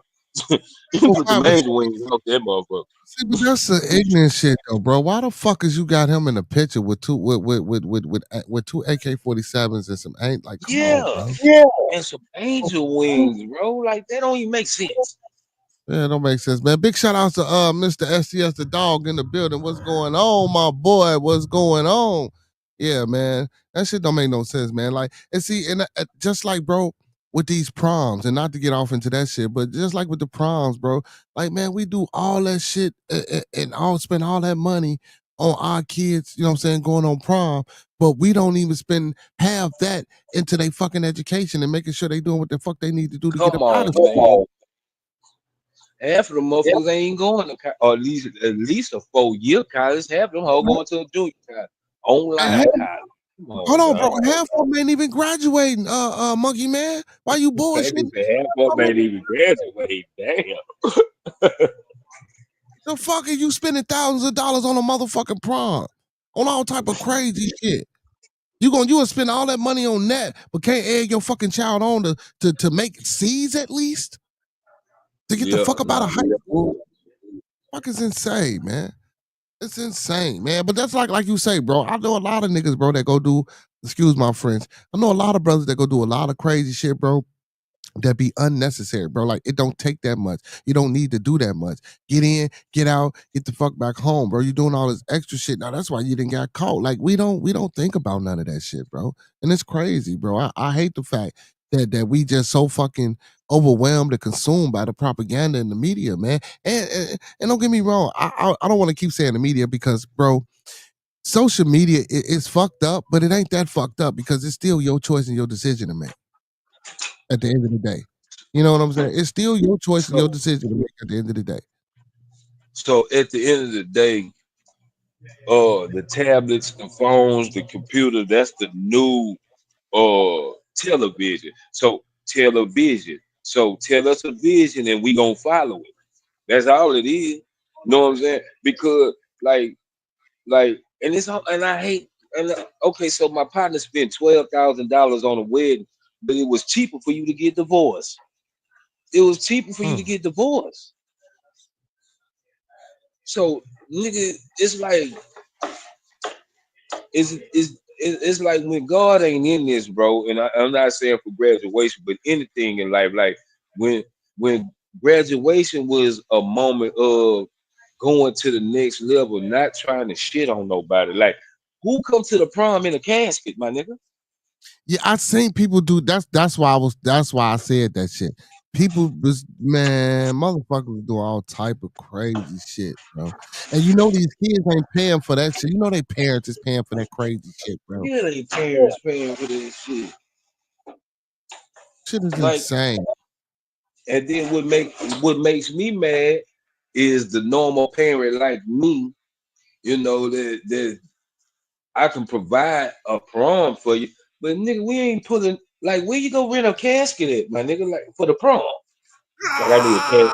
Speaker 5: You can
Speaker 2: Oh,
Speaker 5: put
Speaker 2: why
Speaker 5: them
Speaker 2: was
Speaker 5: angel wings off that motherfucker.
Speaker 2: See, but that's some ignorant shit though, bro. Why the fuck is you got him in the picture with two AK-47s and some ain't like, come on,
Speaker 5: Yeah,
Speaker 2: bro.
Speaker 5: and some angel wings, bro. Like that don't even make sense.
Speaker 2: Yeah, it don't make sense, man. Big shout out to Mr. STS the dog in the building. What's going on, my boy? What's going on? Yeah, man. That shit don't make no sense, man. Like, and see, and just like, bro, with these proms, and not to get off into that shit, but just like with the proms, bro, like, man, we do all that shit and all spend all that money on our kids, you know what I'm saying, going on prom, but we don't even spend half that into their fucking education and making sure they doing what the fuck they need to do to get
Speaker 5: Come
Speaker 2: up out
Speaker 5: on,
Speaker 2: of
Speaker 5: man. Half of the motherfuckers ain't going to college, or at least a 4-year college. Half of them all
Speaker 2: school.
Speaker 5: going to a junior college, online
Speaker 2: And
Speaker 5: college.
Speaker 2: Hold on, bro. Half of them ain't even graduating, Monkey Man. Why you bullshitting?
Speaker 5: Half of them ain't even graduate. Damn.
Speaker 2: The fuck are you spending thousands of dollars on a motherfucking prom? On all type of crazy shit. You gonna spend all that money on that, but can't egg your fucking child on to make C's at least? To get the fuck up out of high school? Fuck is insane, man. It's insane, man. But that's like you say, bro. I know a lot of niggas, bro, that go do, excuse my friends. I know a lot of brothers that go do a lot of crazy shit, bro. That be unnecessary, bro. Like, it don't take that much. You don't need to do that much. Get in, get out, get the fuck back home, bro. You doing all this extra shit. Now that's why you didn't get caught. Like, we don't think about none of that shit, bro. And it's crazy, bro. I hate the fact that we just so fucking overwhelmed and consumed by the propaganda in the media, man. And don't get me wrong, I don't want to keep saying the media because, bro, social media is fucked up, but it ain't that fucked up because it's still your choice and your decision to make at the end of the day. You know what I'm saying? It's still your choice and your decision to make at the end of the day.
Speaker 5: So at the end of the day, the tablets, the phones, the computer, that's the new television. So television. So tell us a vision and we gonna follow it. That's all it is. You know what I'm saying? Because like and it's all, and I hate and okay, so my partner spent $12,000 on a wedding, but it was cheaper for you to get divorced. It was cheaper for you to get divorced. So nigga, it's like it's like when God ain't in this, bro. And I'm not saying for graduation, but anything in life, like when graduation was a moment of going to the next level, not trying to shit on nobody. Like, who come to the prom in a casket, my nigga?
Speaker 2: Yeah, I seen people do that's why I said that shit. People was, man, motherfuckers do all type of crazy shit, bro. And you know these kids ain't paying for that shit. You know their parents is paying for that crazy shit, bro.
Speaker 5: Yeah, they parents paying for this shit.
Speaker 2: Shit is
Speaker 5: Like,
Speaker 2: insane.
Speaker 5: and then what makes me mad is the normal parent like me, you know, that I can provide a prom for you, but nigga, we ain't putting like where you go rent a casket at, my nigga, like for the prom. Like I need a casket.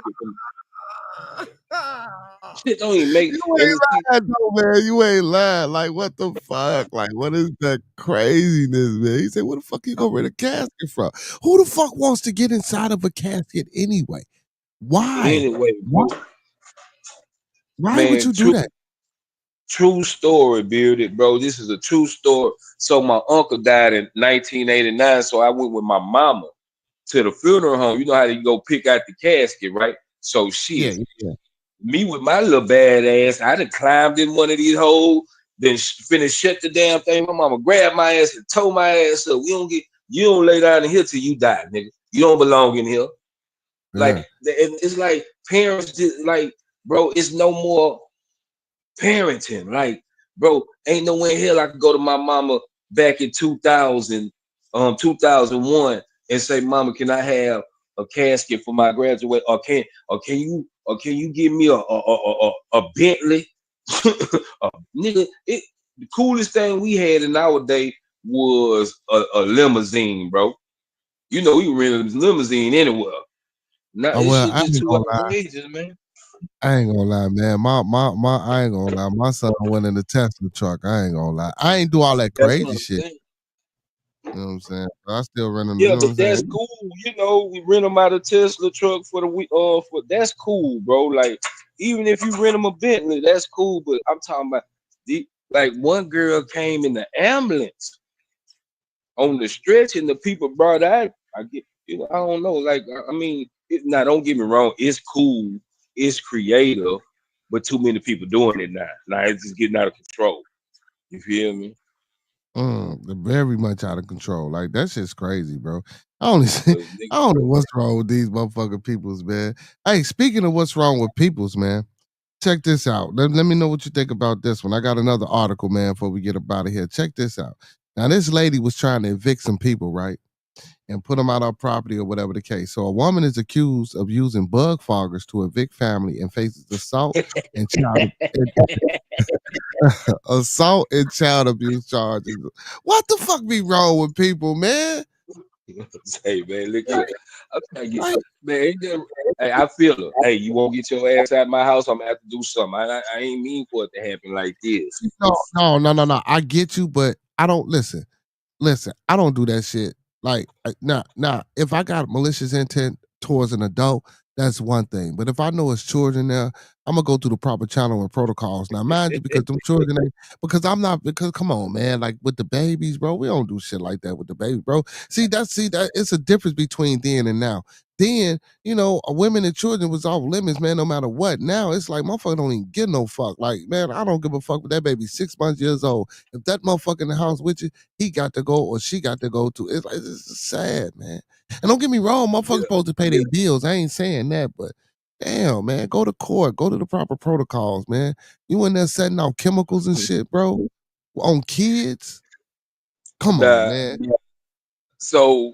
Speaker 5: Shit don't even make.
Speaker 2: You ain't lying though, man. You ain't lying. Like, what the fuck? Like, what is that craziness, man? He said, "Where the fuck you gonna rent a casket from? Who the fuck wants to get inside of a casket anyway? Why?
Speaker 5: Anyway, bro.
Speaker 2: Why would you do that?"
Speaker 5: True story, Bearded, bro. This is a true story. So my uncle died in 1989. So I went with my mama to the funeral home. You know how you go pick out the casket, right? So shit.
Speaker 2: Yeah.
Speaker 5: Me with my little bad ass, I done climbed in one of these holes, then finished shut the damn thing. My mama grabbed my ass and tore my ass up. You don't lay down in here till you die, nigga. You don't belong in here. Like it's like parents just like, bro, it's no more parenting. Like, bro, ain't no way in hell I could go to my mama back in 2001 and say, Mama, can I have a casket for my graduate? Or can you give me a Bentley? Nigga, the coolest thing we had in our day was a limousine, bro. You know, we rented a limousine anywhere. Now this shit just too outrageous, man.
Speaker 2: I ain't gonna lie, man. I ain't gonna lie. My son went in the Tesla truck. I ain't gonna lie. I ain't do all that crazy shit.
Speaker 5: Saying.
Speaker 2: You know what I'm saying? But I still rent them.
Speaker 5: Yeah,
Speaker 2: you know
Speaker 5: but that's cool. You know, we rent them out of Tesla truck for the week. For that's cool, bro. Like, even if you rent them a Bentley, that's cool. But I'm talking about like one girl came in the ambulance on the stretch, and the people brought out. I get, I don't know. Like, I mean, now don't get me wrong. It's cool. It's creative, but too many people doing it now. Now it's just getting out of control. You feel me?
Speaker 2: Very much out of control. Like, that shit's crazy, bro. I don't know what's wrong with these motherfucking peoples, man. Hey, speaking of what's wrong with peoples, man, check this out. Let me know what you think about this one. I got another article, man, before we get up out of here. Check this out. Now, this lady was trying to evict some people, right? and put them out of property or whatever the case. So a woman is accused of using bug foggers to evict family and faces assault and child assault and child abuse charges. What the fuck be wrong with people, man?
Speaker 5: Hey man, look here. I'm trying to get,
Speaker 2: Like,
Speaker 5: man. Hey, I feel it. Hey, you won't get your ass out of my house. I'm gonna have to do something. I ain't mean for it to happen like this.
Speaker 2: no. I get you, but I don't listen. I don't do that shit. Like, nah. If I got malicious intent towards an adult, that's one thing. But if I know it's children there, I'm gonna go through the proper channel and protocols. Now, mind you, because them children ain't, because I'm not, because come on, man, like with the babies, bro, we don't do shit like that with the babies, bro. See that it's a difference between then and now. Then, women and children was off limits, man, no matter what. Now it's like motherfucker don't even get no fuck. Like, man, I don't give a fuck with that baby 6 months years old. If that motherfucker in the house with you, he got to go or she got to go to. It's like it's sad, man. And don't get me wrong, motherfuckers supposed to pay their bills. I ain't saying that, but damn, man, go to court, go to the proper protocols, man. You in there setting out chemicals and shit, bro, on kids. Come on, man.
Speaker 5: So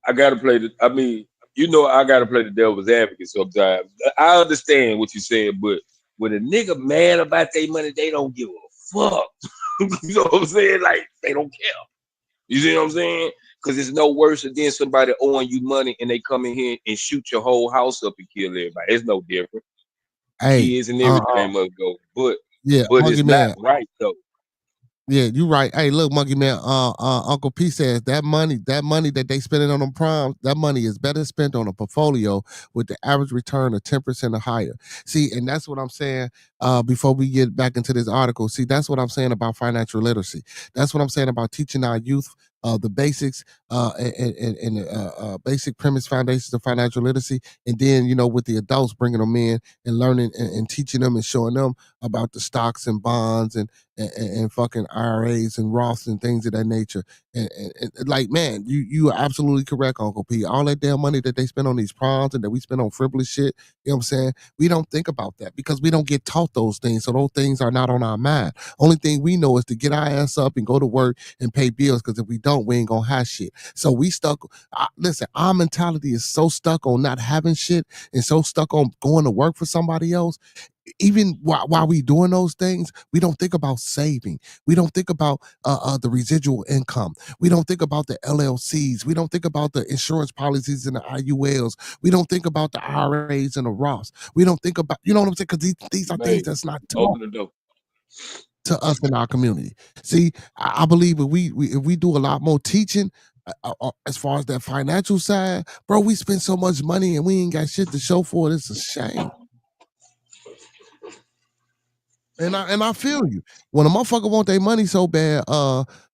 Speaker 5: I gotta play the. I mean, I gotta play the devil's advocate sometimes. I understand what you're saying, but when a nigga mad about their money, they don't give a fuck. You know what I'm saying? Like they don't care. You see what I'm saying? Because it's no worse than somebody owing you money and they come in here and shoot your whole house up and kill everybody. It's no different.
Speaker 2: Hey,
Speaker 5: Kids and everything must go, but it's not right though.
Speaker 2: Yeah, you right. Hey, look, Monkey Man, Uncle P says that money that they spending on them primes, that money is better spent on a portfolio with the average return of 10% or higher. See, and that's what I'm saying. Before we get back into this article, see, that's what I'm saying about financial literacy. That's what I'm saying about teaching our youth the basics and basic premise foundations of financial literacy, and then with the adults bringing them in and learning and teaching them and showing them about the stocks and bonds and fucking IRAs and Roths and things of that nature. And like, man, you are absolutely correct, Uncle P. All that damn money that they spend on these proms and that we spend on frivolous shit, you know what I'm saying? We don't think about that because we don't get taught those things. So those things are not on our mind. Only thing we know is to get our ass up and go to work and pay bills, because if we don't, we ain't gonna have shit. So we stuck. Listen, our mentality is so stuck on not having shit and so stuck on going to work for somebody else. Even while we doing those things, we don't think about saving. We don't think about the residual income. We don't think about the LLCs. We don't think about the insurance policies and the IULs. We don't think about the IRAs and the Roths. We don't think about, you know what I'm saying? Because these are things that's not taught to us in our community. See, I believe if we do a lot more teaching as far as that financial side, bro, we spend so much money and we ain't got shit to show for it. It's a shame. And I feel you. When a motherfucker want their money so bad,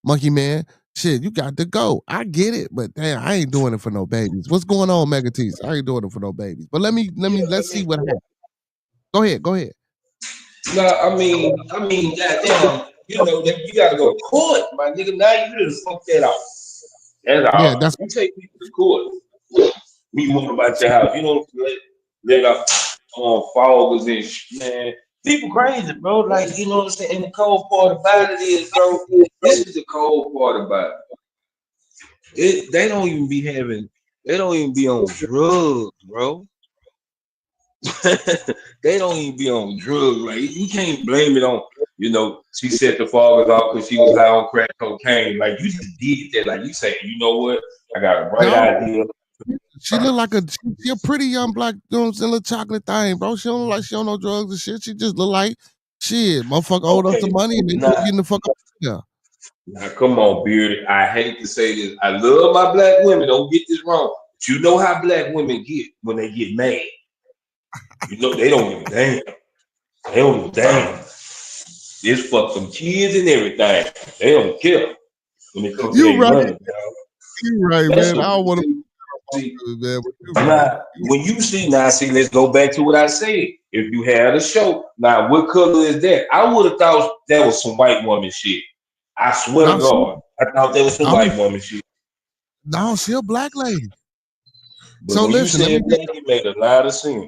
Speaker 2: Monkey Man, shit, you got to go. I get it, but damn, I ain't doing it for no babies. What's going on, Mega Tees? I ain't doing it for no babies. But let's see what happens. Go ahead.
Speaker 5: No, I mean, goddamn, you gotta go to court, my nigga. Now you just fuck that out. That's all.
Speaker 2: Yeah,
Speaker 5: You take people to court. Me more about your house. You don't let off followers and man. People crazy, bro. Like, you know what I'm saying? And the cold part about it is, bro, this is the cold part about it. They don't even be on drugs, bro. They don't even be on drugs. Like, you can't blame it on, she set the foggers off because she was high on crack cocaine. Like, you just did that. Like, you say, you know what? I got a bright idea.
Speaker 2: She look like she a pretty young black, little chocolate thing, bro. She don't look like she don't know drugs and shit. She just look like shit. Motherfucker owed us the money and they getting the fuck up. Yeah.
Speaker 5: Now, come on, Bearded. I hate to say this. I love my black women. Don't get this wrong. But you know how black women get when they get mad. They don't give a damn. They don't give a damn. It's fuck them kids and everything. They don't care when it comes to their money.
Speaker 2: You right, man. I don't want to
Speaker 5: see, when you see, let's go back to what I said. If you had a show, now what color is that? I would have thought that was some white woman shit. I swear to God, I thought that was some white woman shit.
Speaker 2: No, she a black lady.
Speaker 5: But so listen, you made a lot of sense.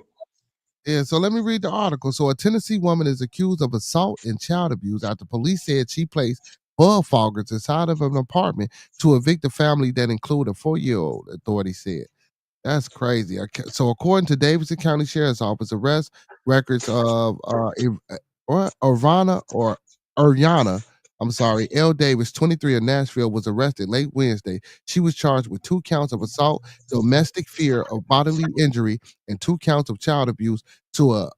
Speaker 2: Yeah, so let me read the article. So a Tennessee woman is accused of assault and child abuse after police said she placed bug foggers inside of an apartment to evict a family that included a 4-year-old, authorities said. That's crazy. So according to Davidson County Sheriff's Office, arrest records of Irvana or Uryana, I'm sorry, L. Davis, 23 of Nashville, was arrested late Wednesday. She was charged with 2 counts of assault, domestic fear of bodily injury, and 2 counts of child abuse to a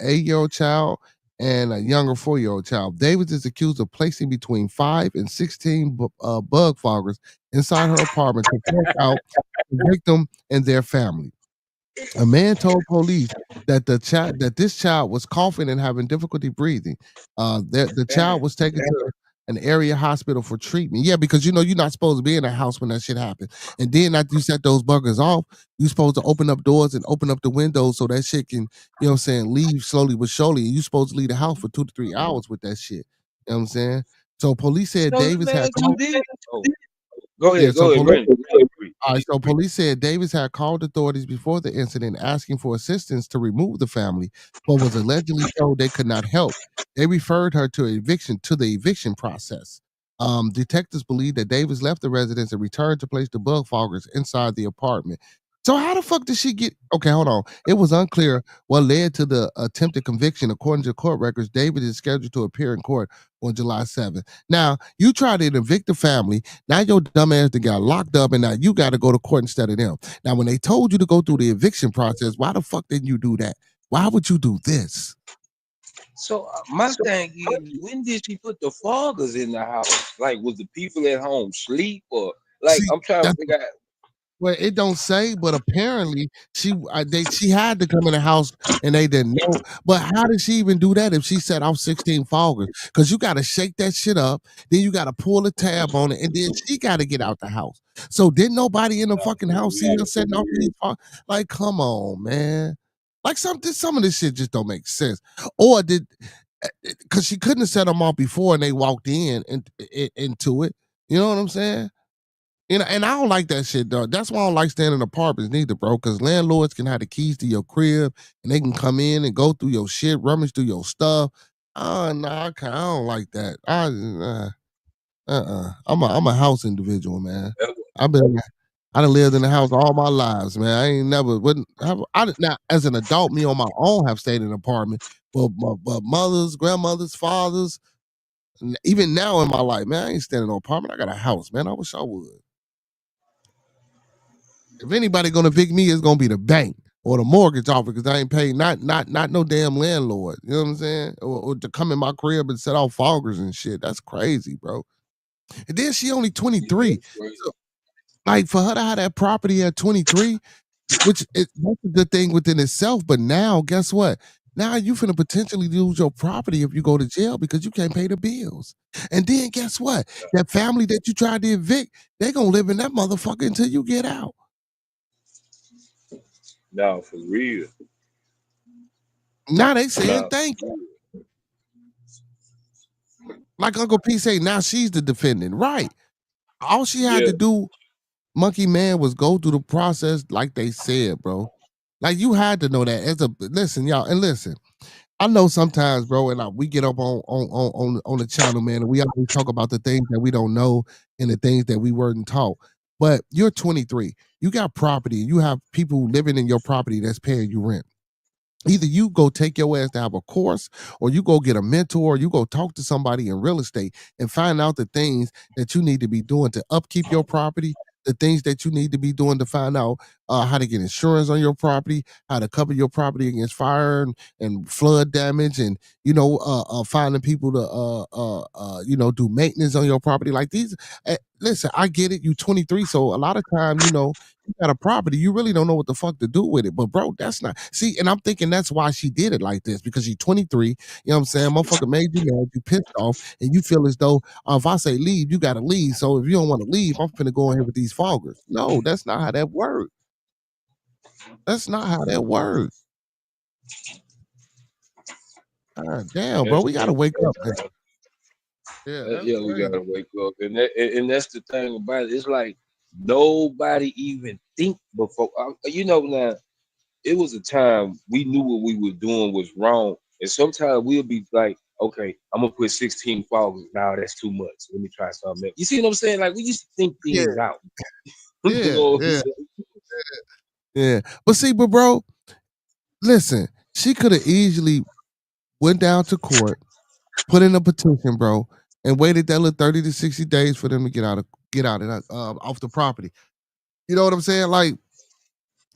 Speaker 2: 8-year-old child and a younger 4-year-old child. Davis is accused of placing between 5 and 16 bug foggers inside her apartment to force out the victim and their family. A man told police that this child was coughing and having difficulty breathing. The child was taken to an area hospital for treatment. Yeah, because you're not supposed to be in a house when that shit happened. And then after you set those buggers off, you're supposed to open up doors and open up the windows so that shit can, leave slowly but surely. And you're supposed to leave the house for 2 to 3 hours with that shit. You know what I'm saying? So police said
Speaker 5: So let
Speaker 2: Davis
Speaker 5: me
Speaker 2: had
Speaker 5: ask you this. Oh, go
Speaker 2: yeah,
Speaker 5: ahead,
Speaker 2: so
Speaker 5: go ahead,
Speaker 2: police
Speaker 5: Brandon.
Speaker 2: all right, so police said Davis had called authorities before the incident asking for assistance to remove the family, but was allegedly told they could not help. They referred her to the eviction process. Detectives believe that Davis left the residence and returned to place the bug foggers inside the apartment. So how the fuck did she get? Okay, hold on. It was unclear what led to the attempted conviction. According to court records, David is scheduled to appear in court on July 7th. Now, you tried to evict the family. Now your dumb ass that got locked up, and now you got to go to court instead of them. Now, when they told you to go through the eviction process, why the fuck didn't you do that? Why would you do this?
Speaker 5: So my thing is, when did she put the foggers in the house? Like, was the people at home sleep or like?
Speaker 2: See,
Speaker 5: I'm trying to
Speaker 2: that's
Speaker 5: figure out.
Speaker 2: well, it don't say, but apparently she had to come in the house and they didn't know. But how did she even do that if she set off 16 foggers? Because you got to shake that shit up, then you got to pull the tab on it, and then she got to get out the house. So didn't nobody in the fucking house see her setting off these foggers? Like, come on, man. Like some of this shit just don't make sense. Or did because she couldn't have set them off before and they walked into it. You know what I'm saying? And I don't like that shit, though. That's why I don't like staying in apartments neither, bro. Because landlords can have the keys to your crib and they can come in and go through your shit, rummage through your stuff. No, I don't like that. I'm a house individual, man. I've been I done lived in the house all my lives, man. I ain't never wouldn't have now as an adult, me on my own have stayed in an apartment. But mothers, grandmothers, fathers, and even now in my life, man, I ain't staying in no apartment. I got a house, man. I wish I would. If anybody gonna evict me, it's gonna be the bank or the mortgage officer because I ain't paid not no damn landlord. You know what I'm saying? Or to come in my crib and set off foggers and shit. That's crazy, bro. And then she only 23. So, like for her to have that property at 23, that's a good thing within itself. But now, guess what? Now you finna potentially lose your property if you go to jail because you can't pay the bills. And then guess what? That family that you tried to evict, they gonna live in that motherfucker until you get out.
Speaker 5: No, for real.
Speaker 2: Now they saying
Speaker 5: No.
Speaker 2: thank you. Like Uncle P say, now she's the defendant. Right. All she had
Speaker 5: Yeah.
Speaker 2: to do, Monkey Man, was go through the process like they said, bro. Like you had to know that. Listen, y'all, and listen. I know sometimes, bro, and we get up on the channel, man, and we always talk about the things that we don't know and the things that we weren't taught. But you're 23. You got property. You have people living in your property that's paying you rent. Either you go take your ass to have a course or you go get a mentor, or you go talk to somebody in real estate and find out the things that you need to be doing to upkeep your property, the things that you need to be doing to find out how to get insurance on your property, how to cover your property against fire and flood damage, and finding people to do maintenance on your property. Like these, listen, I get it. You 23, so a lot of time, you got a property, you really don't know what the fuck to do with it. But bro, that's not see, and I'm thinking that's why she did it like this, because she's 23, you know what I'm saying? Motherfucker made you mad, you pissed off, and you feel as though if I say leave, you gotta leave. So if you don't want to leave, I'm finna go in here with these foggers. No, that's not how that works. That's not how that works. God damn, bro,
Speaker 5: That's
Speaker 2: we gotta
Speaker 5: crazy.
Speaker 2: wake up, man. Yeah, that's
Speaker 5: Yeah, we
Speaker 2: crazy.
Speaker 5: gotta wake up, and that's the thing about it. It's like nobody even think before. Now it was a time we knew what we were doing was wrong, and sometimes we'll be like, Okay, I'm gonna put 16 followers. Now that's too much. Let me try something else. You see what I'm saying? Like we used to think
Speaker 2: Yeah,
Speaker 5: things out. You
Speaker 2: yeah,
Speaker 5: know what I'm
Speaker 2: yeah,
Speaker 5: saying?
Speaker 2: yeah. But see, but bro, listen, she could have easily went down to court, put in a petition, bro, and waited that little 30 to 60 days for them to get out of off the property. You know what I'm saying? Like,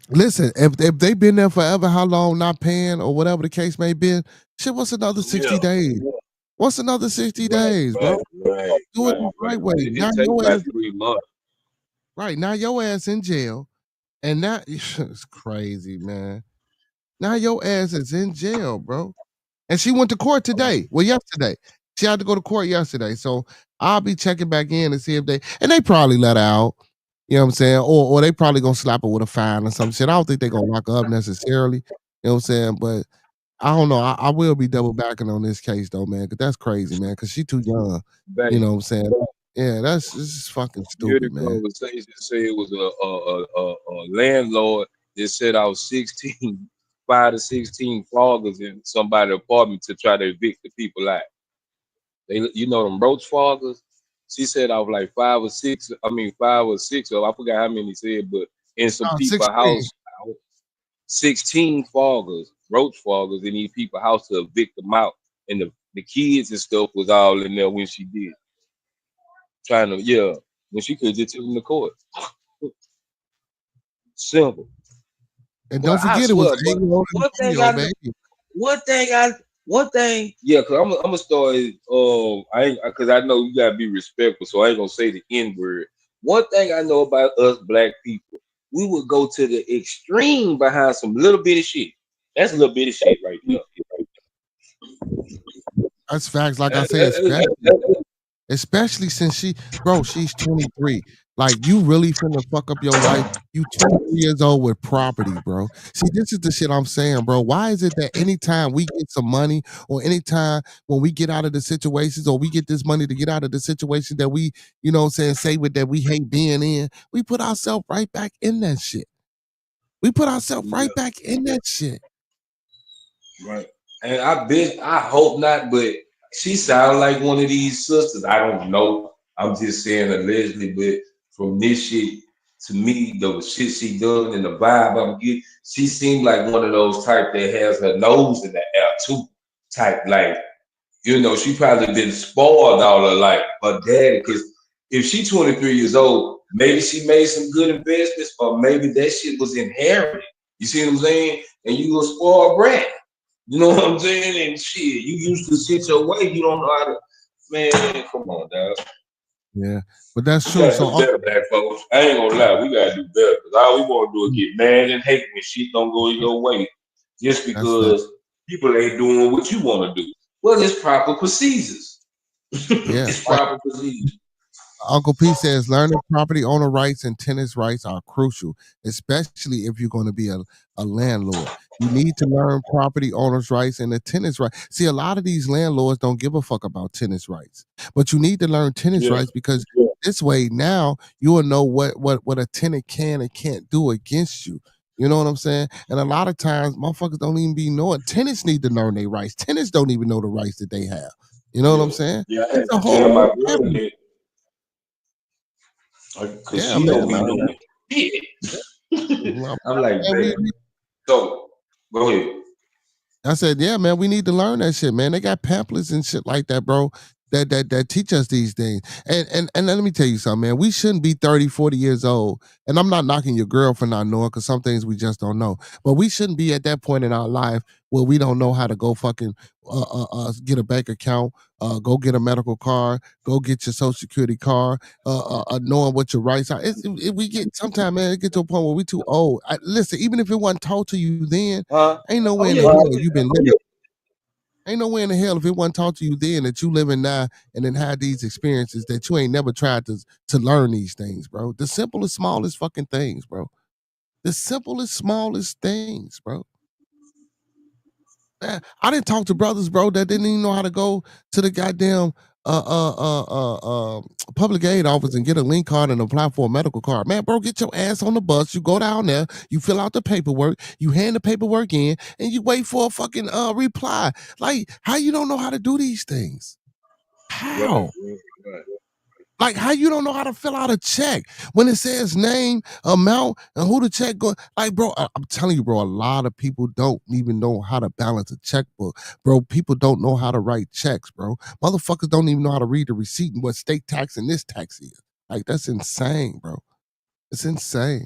Speaker 2: listen, if they been there forever, how long not paying or whatever the case may be, shit, what's another
Speaker 5: Yeah.
Speaker 2: 60 days? What's another 60
Speaker 5: Right,
Speaker 2: days, bro?
Speaker 5: right, right,
Speaker 2: Do it the
Speaker 5: right.
Speaker 2: right way.
Speaker 5: It takes about 3 months.
Speaker 2: Right, now your ass in jail. And now it's crazy, man. Now your ass is in jail, bro. And she went to court today. Well, yesterday. She had to go to court yesterday. So I'll be checking back in to see if they probably let her out. You know what I'm saying? Or they probably gonna slap her with a fine or some shit. I don't think they're gonna lock her up necessarily. You know what I'm saying? But I don't know. I will be double backing on this case though, man, because that's crazy, man. Because she too young. You
Speaker 5: Babe,
Speaker 2: know what I'm saying? Yeah, this is fucking
Speaker 5: you hear the
Speaker 2: stupid, man.
Speaker 5: conversation say it was a landlord that set out 16, 5 to 16 foggers in somebody's apartment to try to evict the people out. They, you know, them roach foggers. She said I was like 5 or 6. I mean 5 or 6. Or I forgot how many said, but in some
Speaker 2: No,
Speaker 5: people
Speaker 2: 16.
Speaker 5: house, 16 foggers, roach foggers in these people house to evict them out, and the kids and stuff was all in there when she did trying to when she could just take them to court. Simple.
Speaker 2: And
Speaker 5: But
Speaker 2: don't
Speaker 5: I
Speaker 2: forget it was
Speaker 5: swear, but
Speaker 2: 8-year-old in
Speaker 5: one
Speaker 2: the
Speaker 5: thing
Speaker 2: video,
Speaker 5: I know,
Speaker 2: baby.
Speaker 5: yeah, cause I'm gonna start. I ain't cause I know you gotta be respectful, so I ain't gonna say the N word. One thing I know about us black people, we would go to the extreme behind some little bit of shit. That's a little bit of shit right there.
Speaker 2: That's facts. Like I
Speaker 5: That-
Speaker 2: say,
Speaker 5: that-
Speaker 2: especially since she's 23. Like you really finna fuck up your life. You 23 years old with property, bro. See, this is the shit I'm saying, bro. Why is it that anytime we get some money or anytime when we get out of the situations or we get this money to get out of the situation that we, you know what I'm saying, say with that we hate being in, we put ourselves right back in that shit. We put ourselves
Speaker 5: yeah.
Speaker 2: right back in that shit.
Speaker 5: Right. And I hope not, but she sounds like one of these sisters. I don't know. I'm just saying allegedly, but from this shit to me, the shit she done and the vibe I'm getting, she seemed like one of those type that has her nose in the air too. Type like, she probably been spoiled all her life. Her daddy, because if she 23 years old, maybe she made some good investments, or maybe that shit was inherited. You see what I'm saying? And you a spoiled brat. You know what I'm saying? And shit, you used to sit your way. You don't know how to, man. Come on, dog.
Speaker 2: Yeah. But that's
Speaker 5: We
Speaker 2: true.
Speaker 5: gotta
Speaker 2: So
Speaker 5: do better, black folks. I ain't gonna lie. We gotta do better because all we want to do is get mad and hate when shit don't go your way, just
Speaker 2: that's fact.
Speaker 5: because people ain't doing what you want to do. Well, it's proper procedures.
Speaker 2: Yeah.
Speaker 5: It's proper procedures.
Speaker 2: Uncle P says learning property owner rights and tenants rights are crucial, especially if you're going to be a landlord. You need to learn property owners' rights and the tenants' rights. See, a lot of these landlords don't give a fuck about tenants' rights, but you need to learn tenants'
Speaker 5: Yeah.
Speaker 2: rights because this way now you will know what a tenant can and can't do against you. You know what I'm saying? And a lot of times, motherfuckers don't even be knowing. Tenants need to learn their rights. Tenants don't even know the rights that they have. You know what I'm
Speaker 5: Yeah.
Speaker 2: saying?
Speaker 5: Yeah. I had
Speaker 2: It's a
Speaker 5: to tell
Speaker 2: whole
Speaker 5: my girl
Speaker 2: avenue.
Speaker 5: that because
Speaker 2: Yeah,
Speaker 5: she
Speaker 2: man.
Speaker 5: don't be knowing shit.
Speaker 2: Well,
Speaker 5: I'm like,
Speaker 2: man,
Speaker 5: babe. So go ahead.
Speaker 2: I said, yeah, man, we need to learn that shit, man. They got pamphlets and shit like that, bro, that teach us these things. And let me tell you something, man. We shouldn't be 30, 40 years old. And I'm not knocking your girl for not knowing, because some things we just don't know. But we shouldn't be at that point in our life where we don't know how to go fucking get a bank account, go get a medical card, go get your social security card, knowing what your rights are. We get sometimes, man, it get to a point where we too old. Listen, even if it wasn't taught to you then,
Speaker 5: Huh?
Speaker 2: ain't no
Speaker 5: Oh
Speaker 2: way in
Speaker 5: yeah.
Speaker 2: the hell you've been living. Ain't no way in the hell if it wasn't taught to you then that you living now and then had these experiences that you ain't never tried to learn these things, bro. The simplest, smallest fucking things, bro. The simplest, smallest things, bro. Man, I didn't talk to brothers, bro, that didn't even know how to go to the goddamn public aid office and get a link card and apply for a medical card. Man, bro, get your ass on the bus. You go down there, you fill out the paperwork, you hand the paperwork in, and you wait for a fucking reply. Like, how you don't know how to do these things? How?
Speaker 5: Right.
Speaker 2: Like, how you don't know how to fill out a check when it says name, amount, and who the check go? Like, bro, I'm telling you, bro, a lot of people don't even know how to balance a checkbook, bro. People don't know how to write checks, bro. Motherfuckers don't even know how to read the receipt and what state tax and this tax is. Like, that's insane, bro. It's insane.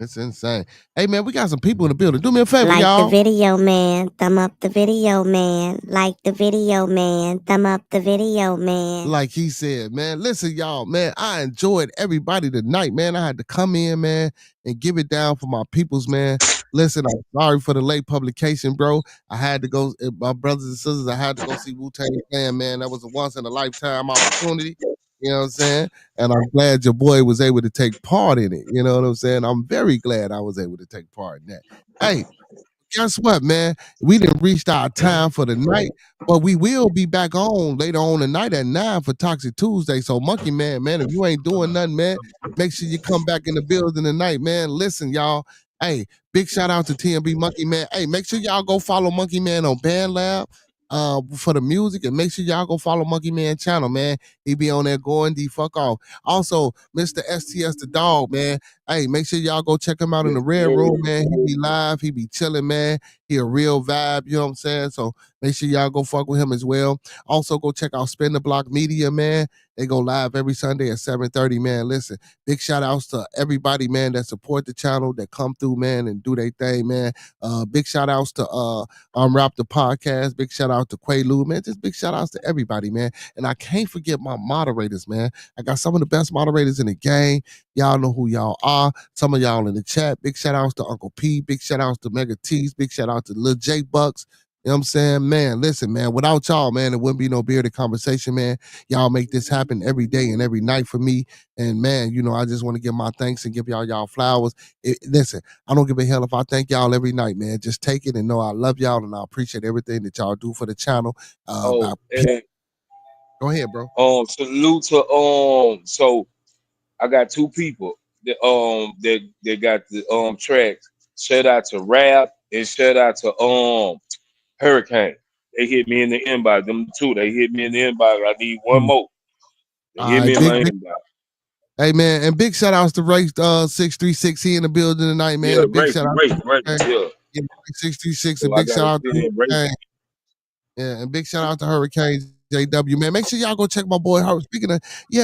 Speaker 2: It's insane. Hey, man, we got some people in the building. Do me a favor,
Speaker 4: Like
Speaker 2: y'all.
Speaker 4: the video, man. Thumb up the video, man. Like the video, man. Thumb up the video, man.
Speaker 2: Like he said, man, listen, y'all, man, I enjoyed everybody tonight, man. I had to come in, man, and give it down for my peoples, man. Listen, I'm sorry for the late publication, bro. I had to go, my brothers and sisters, I had to go see Wu-Tang Clan, man. That was a once in a lifetime opportunity. You know what I'm saying? And I'm glad your boy was able to take part in it. You know what I'm saying? I'm very glad I was able to take part in that. Hey, guess what, man? We didn't reach our time for the night, but we will be back on later on tonight at 9 for Toxic Tuesday. So, Monkey Man, if you ain't doing nothing, man, make sure you come back in the building tonight, man. Listen, y'all. Hey, big shout out to TMB Monkey Man. Hey, make sure y'all go follow Monkey Man on Band Lab for the music, and make sure y'all go follow Monkey Man channel, man. He be on there going the fuck off. Also, Mr. STS the dog, man. Hey, make sure y'all go check him out in the Red Room, man. He be live, he be chilling, man. He a real vibe, you know what I'm saying? So make sure y'all go fuck with him as well. Also, go check out Spin the Block Media, man. They go live every Sunday at 7:30, man. Listen, big shout outs to everybody, man, that support the channel, that come through, man, and do their thing, man. Big shout outs to Unwrap the Podcast. Big shout out to Quaalude, man. Just big shout outs to everybody, man. And I can't forget my moderators, man. I got some of the best moderators in the game. Y'all know who y'all are. Some of y'all in the chat. Big shout outs to Uncle P. Big shout outs to Mega T's. Big shout out to Lil J Bucks. You know what I'm saying? Man, listen, man, without y'all, man, it wouldn't be no bearded conversation, man. Y'all make this happen every day and every night for me. And man, you know, I just want to give my thanks and give y'all flowers. Listen, I don't give a hell if I thank y'all every night, man. Just take it and know I love y'all and I appreciate everything that y'all do for the channel.
Speaker 5: And
Speaker 2: Go ahead, bro.
Speaker 5: salute to so I got two people that got the tracks. Shout out to Rap and shout out to Hurricane. They hit me in the inbox. Them two, they hit me in the inbox. I need one more. They hit me in my inbox.
Speaker 2: Hey man, and big shout outs to Race 636. He in the building tonight, man.
Speaker 5: Yeah,
Speaker 2: a big shout out
Speaker 5: to
Speaker 2: 636.
Speaker 5: So
Speaker 2: A big shout out to
Speaker 5: Hurricane.
Speaker 2: Yeah, and big shout out to Hurricane JW, man. Make sure y'all go check my boy. Speaking of,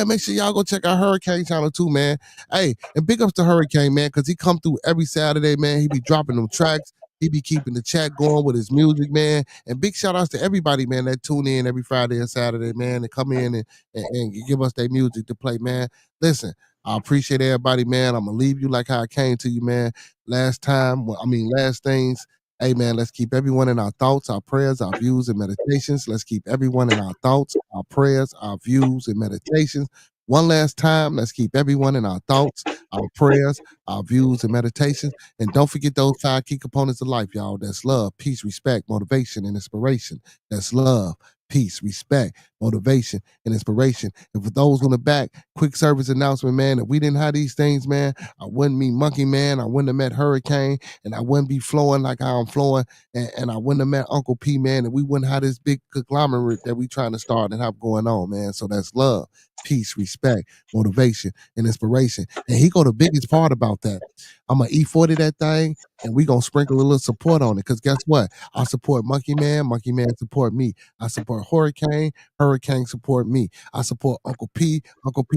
Speaker 2: make sure y'all go check out Hurricane channel too, man. Hey, and big ups to Hurricane, man, because he come through every Saturday, man. He be dropping them tracks. He be keeping the chat going with his music, man. And big shout outs to everybody, man, that tune in every Friday and Saturday, man, and come in and give us their music to play, man. Listen, I appreciate everybody, man. I'm gonna leave you like how I came to you, man. Last things. Hey, man, let's keep everyone in our thoughts, our prayers, our views, and meditations. Let's keep everyone in our thoughts, our prayers, our views, and meditations. One last time, let's keep everyone in our thoughts, our prayers, our views, and meditations. And don't forget those 5 key components of life, y'all. That's love, peace, respect, motivation, and inspiration. That's love, peace, respect, motivation, and inspiration. And for those on the back, quick service announcement, man. If we didn't have these things, man, I wouldn't meet Monkey Man. I wouldn't have met Hurricane, and I wouldn't be flowing like how I'm flowing, and I wouldn't have met Uncle P, man, and we wouldn't have this big conglomerate that we trying to start and have going on, man. So that's love, peace, respect, motivation, and inspiration. And he go the biggest part about that. I'm gonna E40 that thing, and we gonna sprinkle a little support on it. Cause guess what? I support Monkey Man support me. I support Hurricane support me. I support Uncle P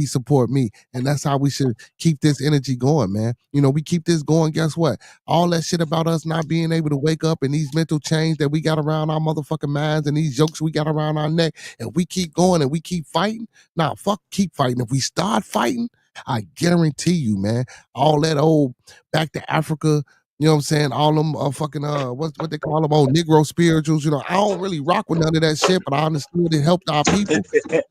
Speaker 2: support me. And that's how we should keep this energy going, man. You know, we keep this going, guess what? All that shit about us not being able to wake up and these mental chains that we got around our motherfucking minds and these jokes we got around our neck, and we keep going and we keep fighting. Nah, fuck keep fighting. If we start fighting, I guarantee you, man, all that old back to Africa You know what I'm saying? All them fucking what they call them old Negro spirituals. You know, I don't really rock with none of that shit, but I understood it helped our people. No,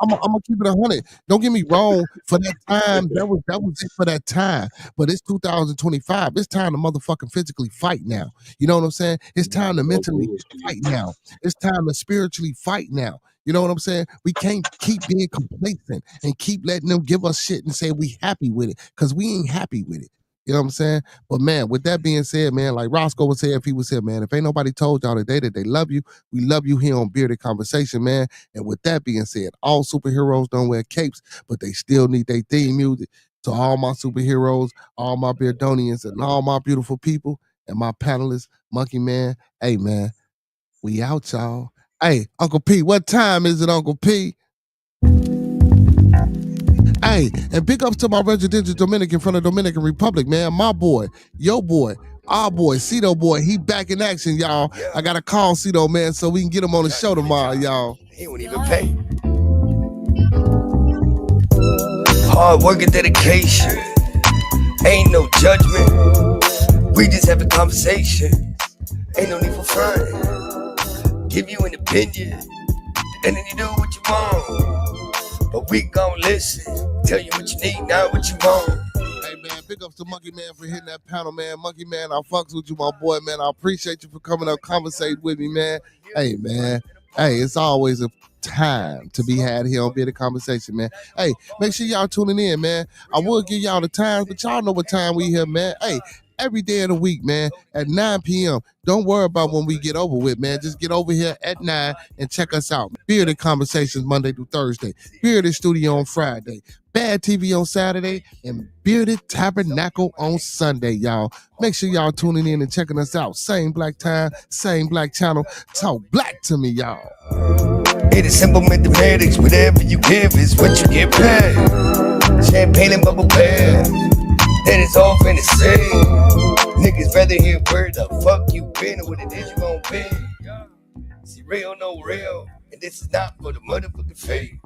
Speaker 2: I'm gonna keep it 100. Don't get me wrong. For that time, that was it for that time. But it's 2025. It's time to motherfucking physically fight now. You know what I'm saying? It's time to mentally fight now. It's time to spiritually fight now. You know what I'm saying? We can't keep being complacent and keep letting them give us shit and say we happy with it, because we ain't happy with it. You know what I'm saying? But man, with that being said, man, like Roscoe would say if he was here, man, if ain't nobody told y'all today that they love you, we love you here on Bearded Conversation, man. And with that being said, all superheroes don't wear capes, but they still need their theme music. So all my superheroes, all my Beardonians, and all my beautiful people, and my panelists, Monkey Man, hey man, we out, y'all. Hey, Uncle P, what time is it, Uncle P? Hey, and big ups to my residential Dominican from the Dominican Republic, man. My boy, your boy, our boy, Cito boy, he back in action, y'all. I gotta call Cito, man, so we can get him on the show tomorrow, y'all.
Speaker 6: He won't even pay. Hard work and dedication. Ain't no judgment. We just having conversations. Ain't no need for fun. Give you an opinion, and then you do what you want. But we gon' listen. Tell you what you need, not what you want.
Speaker 2: Hey man, big ups to Monkey Man for hitting that panel, man. Monkey Man, I fucks with you, my boy, man. I appreciate you for coming up, conversate with me, man. Hey man, hey, it's always a time to be had here on Bearded Conversation, man. Hey, make sure y'all tuning in, man. I will give y'all the times, but y'all know what time we here, man. Hey, every day of the week, man, at 9 p.m. Don't worry about when we get over with, man. Just get over here at 9 and check us out. Bearded Conversations Monday through Thursday. Bearded Studio on Friday. Bad TV on Saturday, and Bearded Tabernacle on Sunday, y'all. Make sure y'all tuning in and checking us out. Same black time, same black channel. Talk black to me, y'all.
Speaker 6: It is simple mathematics. Whatever you give is what you get back. Champagne and bubble bath. That is all finna say. Niggas rather hear where the fuck you been or what it is you gon' be. See, real, no real. And this is not for the motherfucking fake.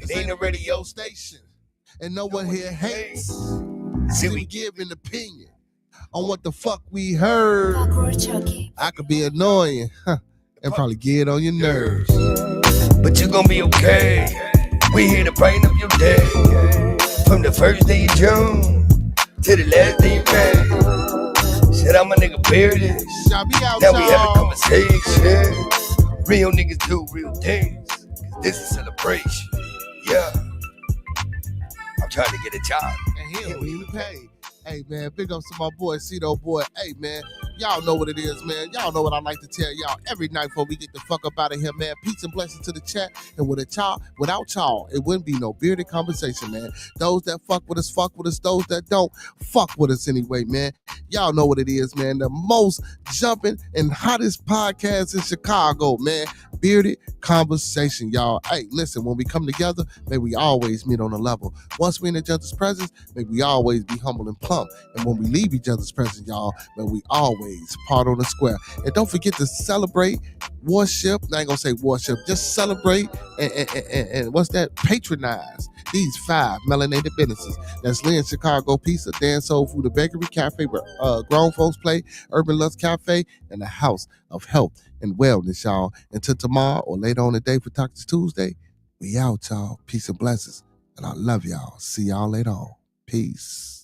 Speaker 2: It ain't a radio station, and no one here hates. See, we give an opinion on what the fuck we heard. I could be annoying, and probably get on your nerves.
Speaker 6: But you gon' be okay. We here to brighten up your day. From the first day of June to the last day of May. Shit, I'm a nigga Bearded. Now we have a conversation. Real niggas do real things. Cause this is celebration. Yeah, I'm trying to get a job.
Speaker 2: And he don't even pay. Hey, man, big ups to my boy, Cito boy. Hey, man, y'all know what it is, man. Y'all know what I like to tell y'all every night before we get the fuck up out of here, man. Peace and blessings to the chat. And without y'all, it wouldn't be no Bearded Conversation, man. Those that fuck with us, fuck with us. Those that don't, fuck with us anyway, man. Y'all know what it is, man. The most jumping and hottest podcast in Chicago, man. Bearded Conversation, y'all. Hey, listen, when we come together, may we always meet on a level. Once we in each other's presence, may we always be humble and plump. And when we leave each other's presence, y'all, may we always part on the square. And don't forget to celebrate, worship. I ain't gonna say worship, just celebrate and what's that? Patronize these 5 melanated businesses. That's Lynn Chicago Pizza, Dan Soul Food, the Bakery Cafe, Grown Folks Play, Urban Lux Cafe, and the House of Health and Wellness, y'all. Until tomorrow or later on the day for Toxic Tuesday, we out, y'all. Peace and blessings. And I love y'all. See y'all later on. Peace.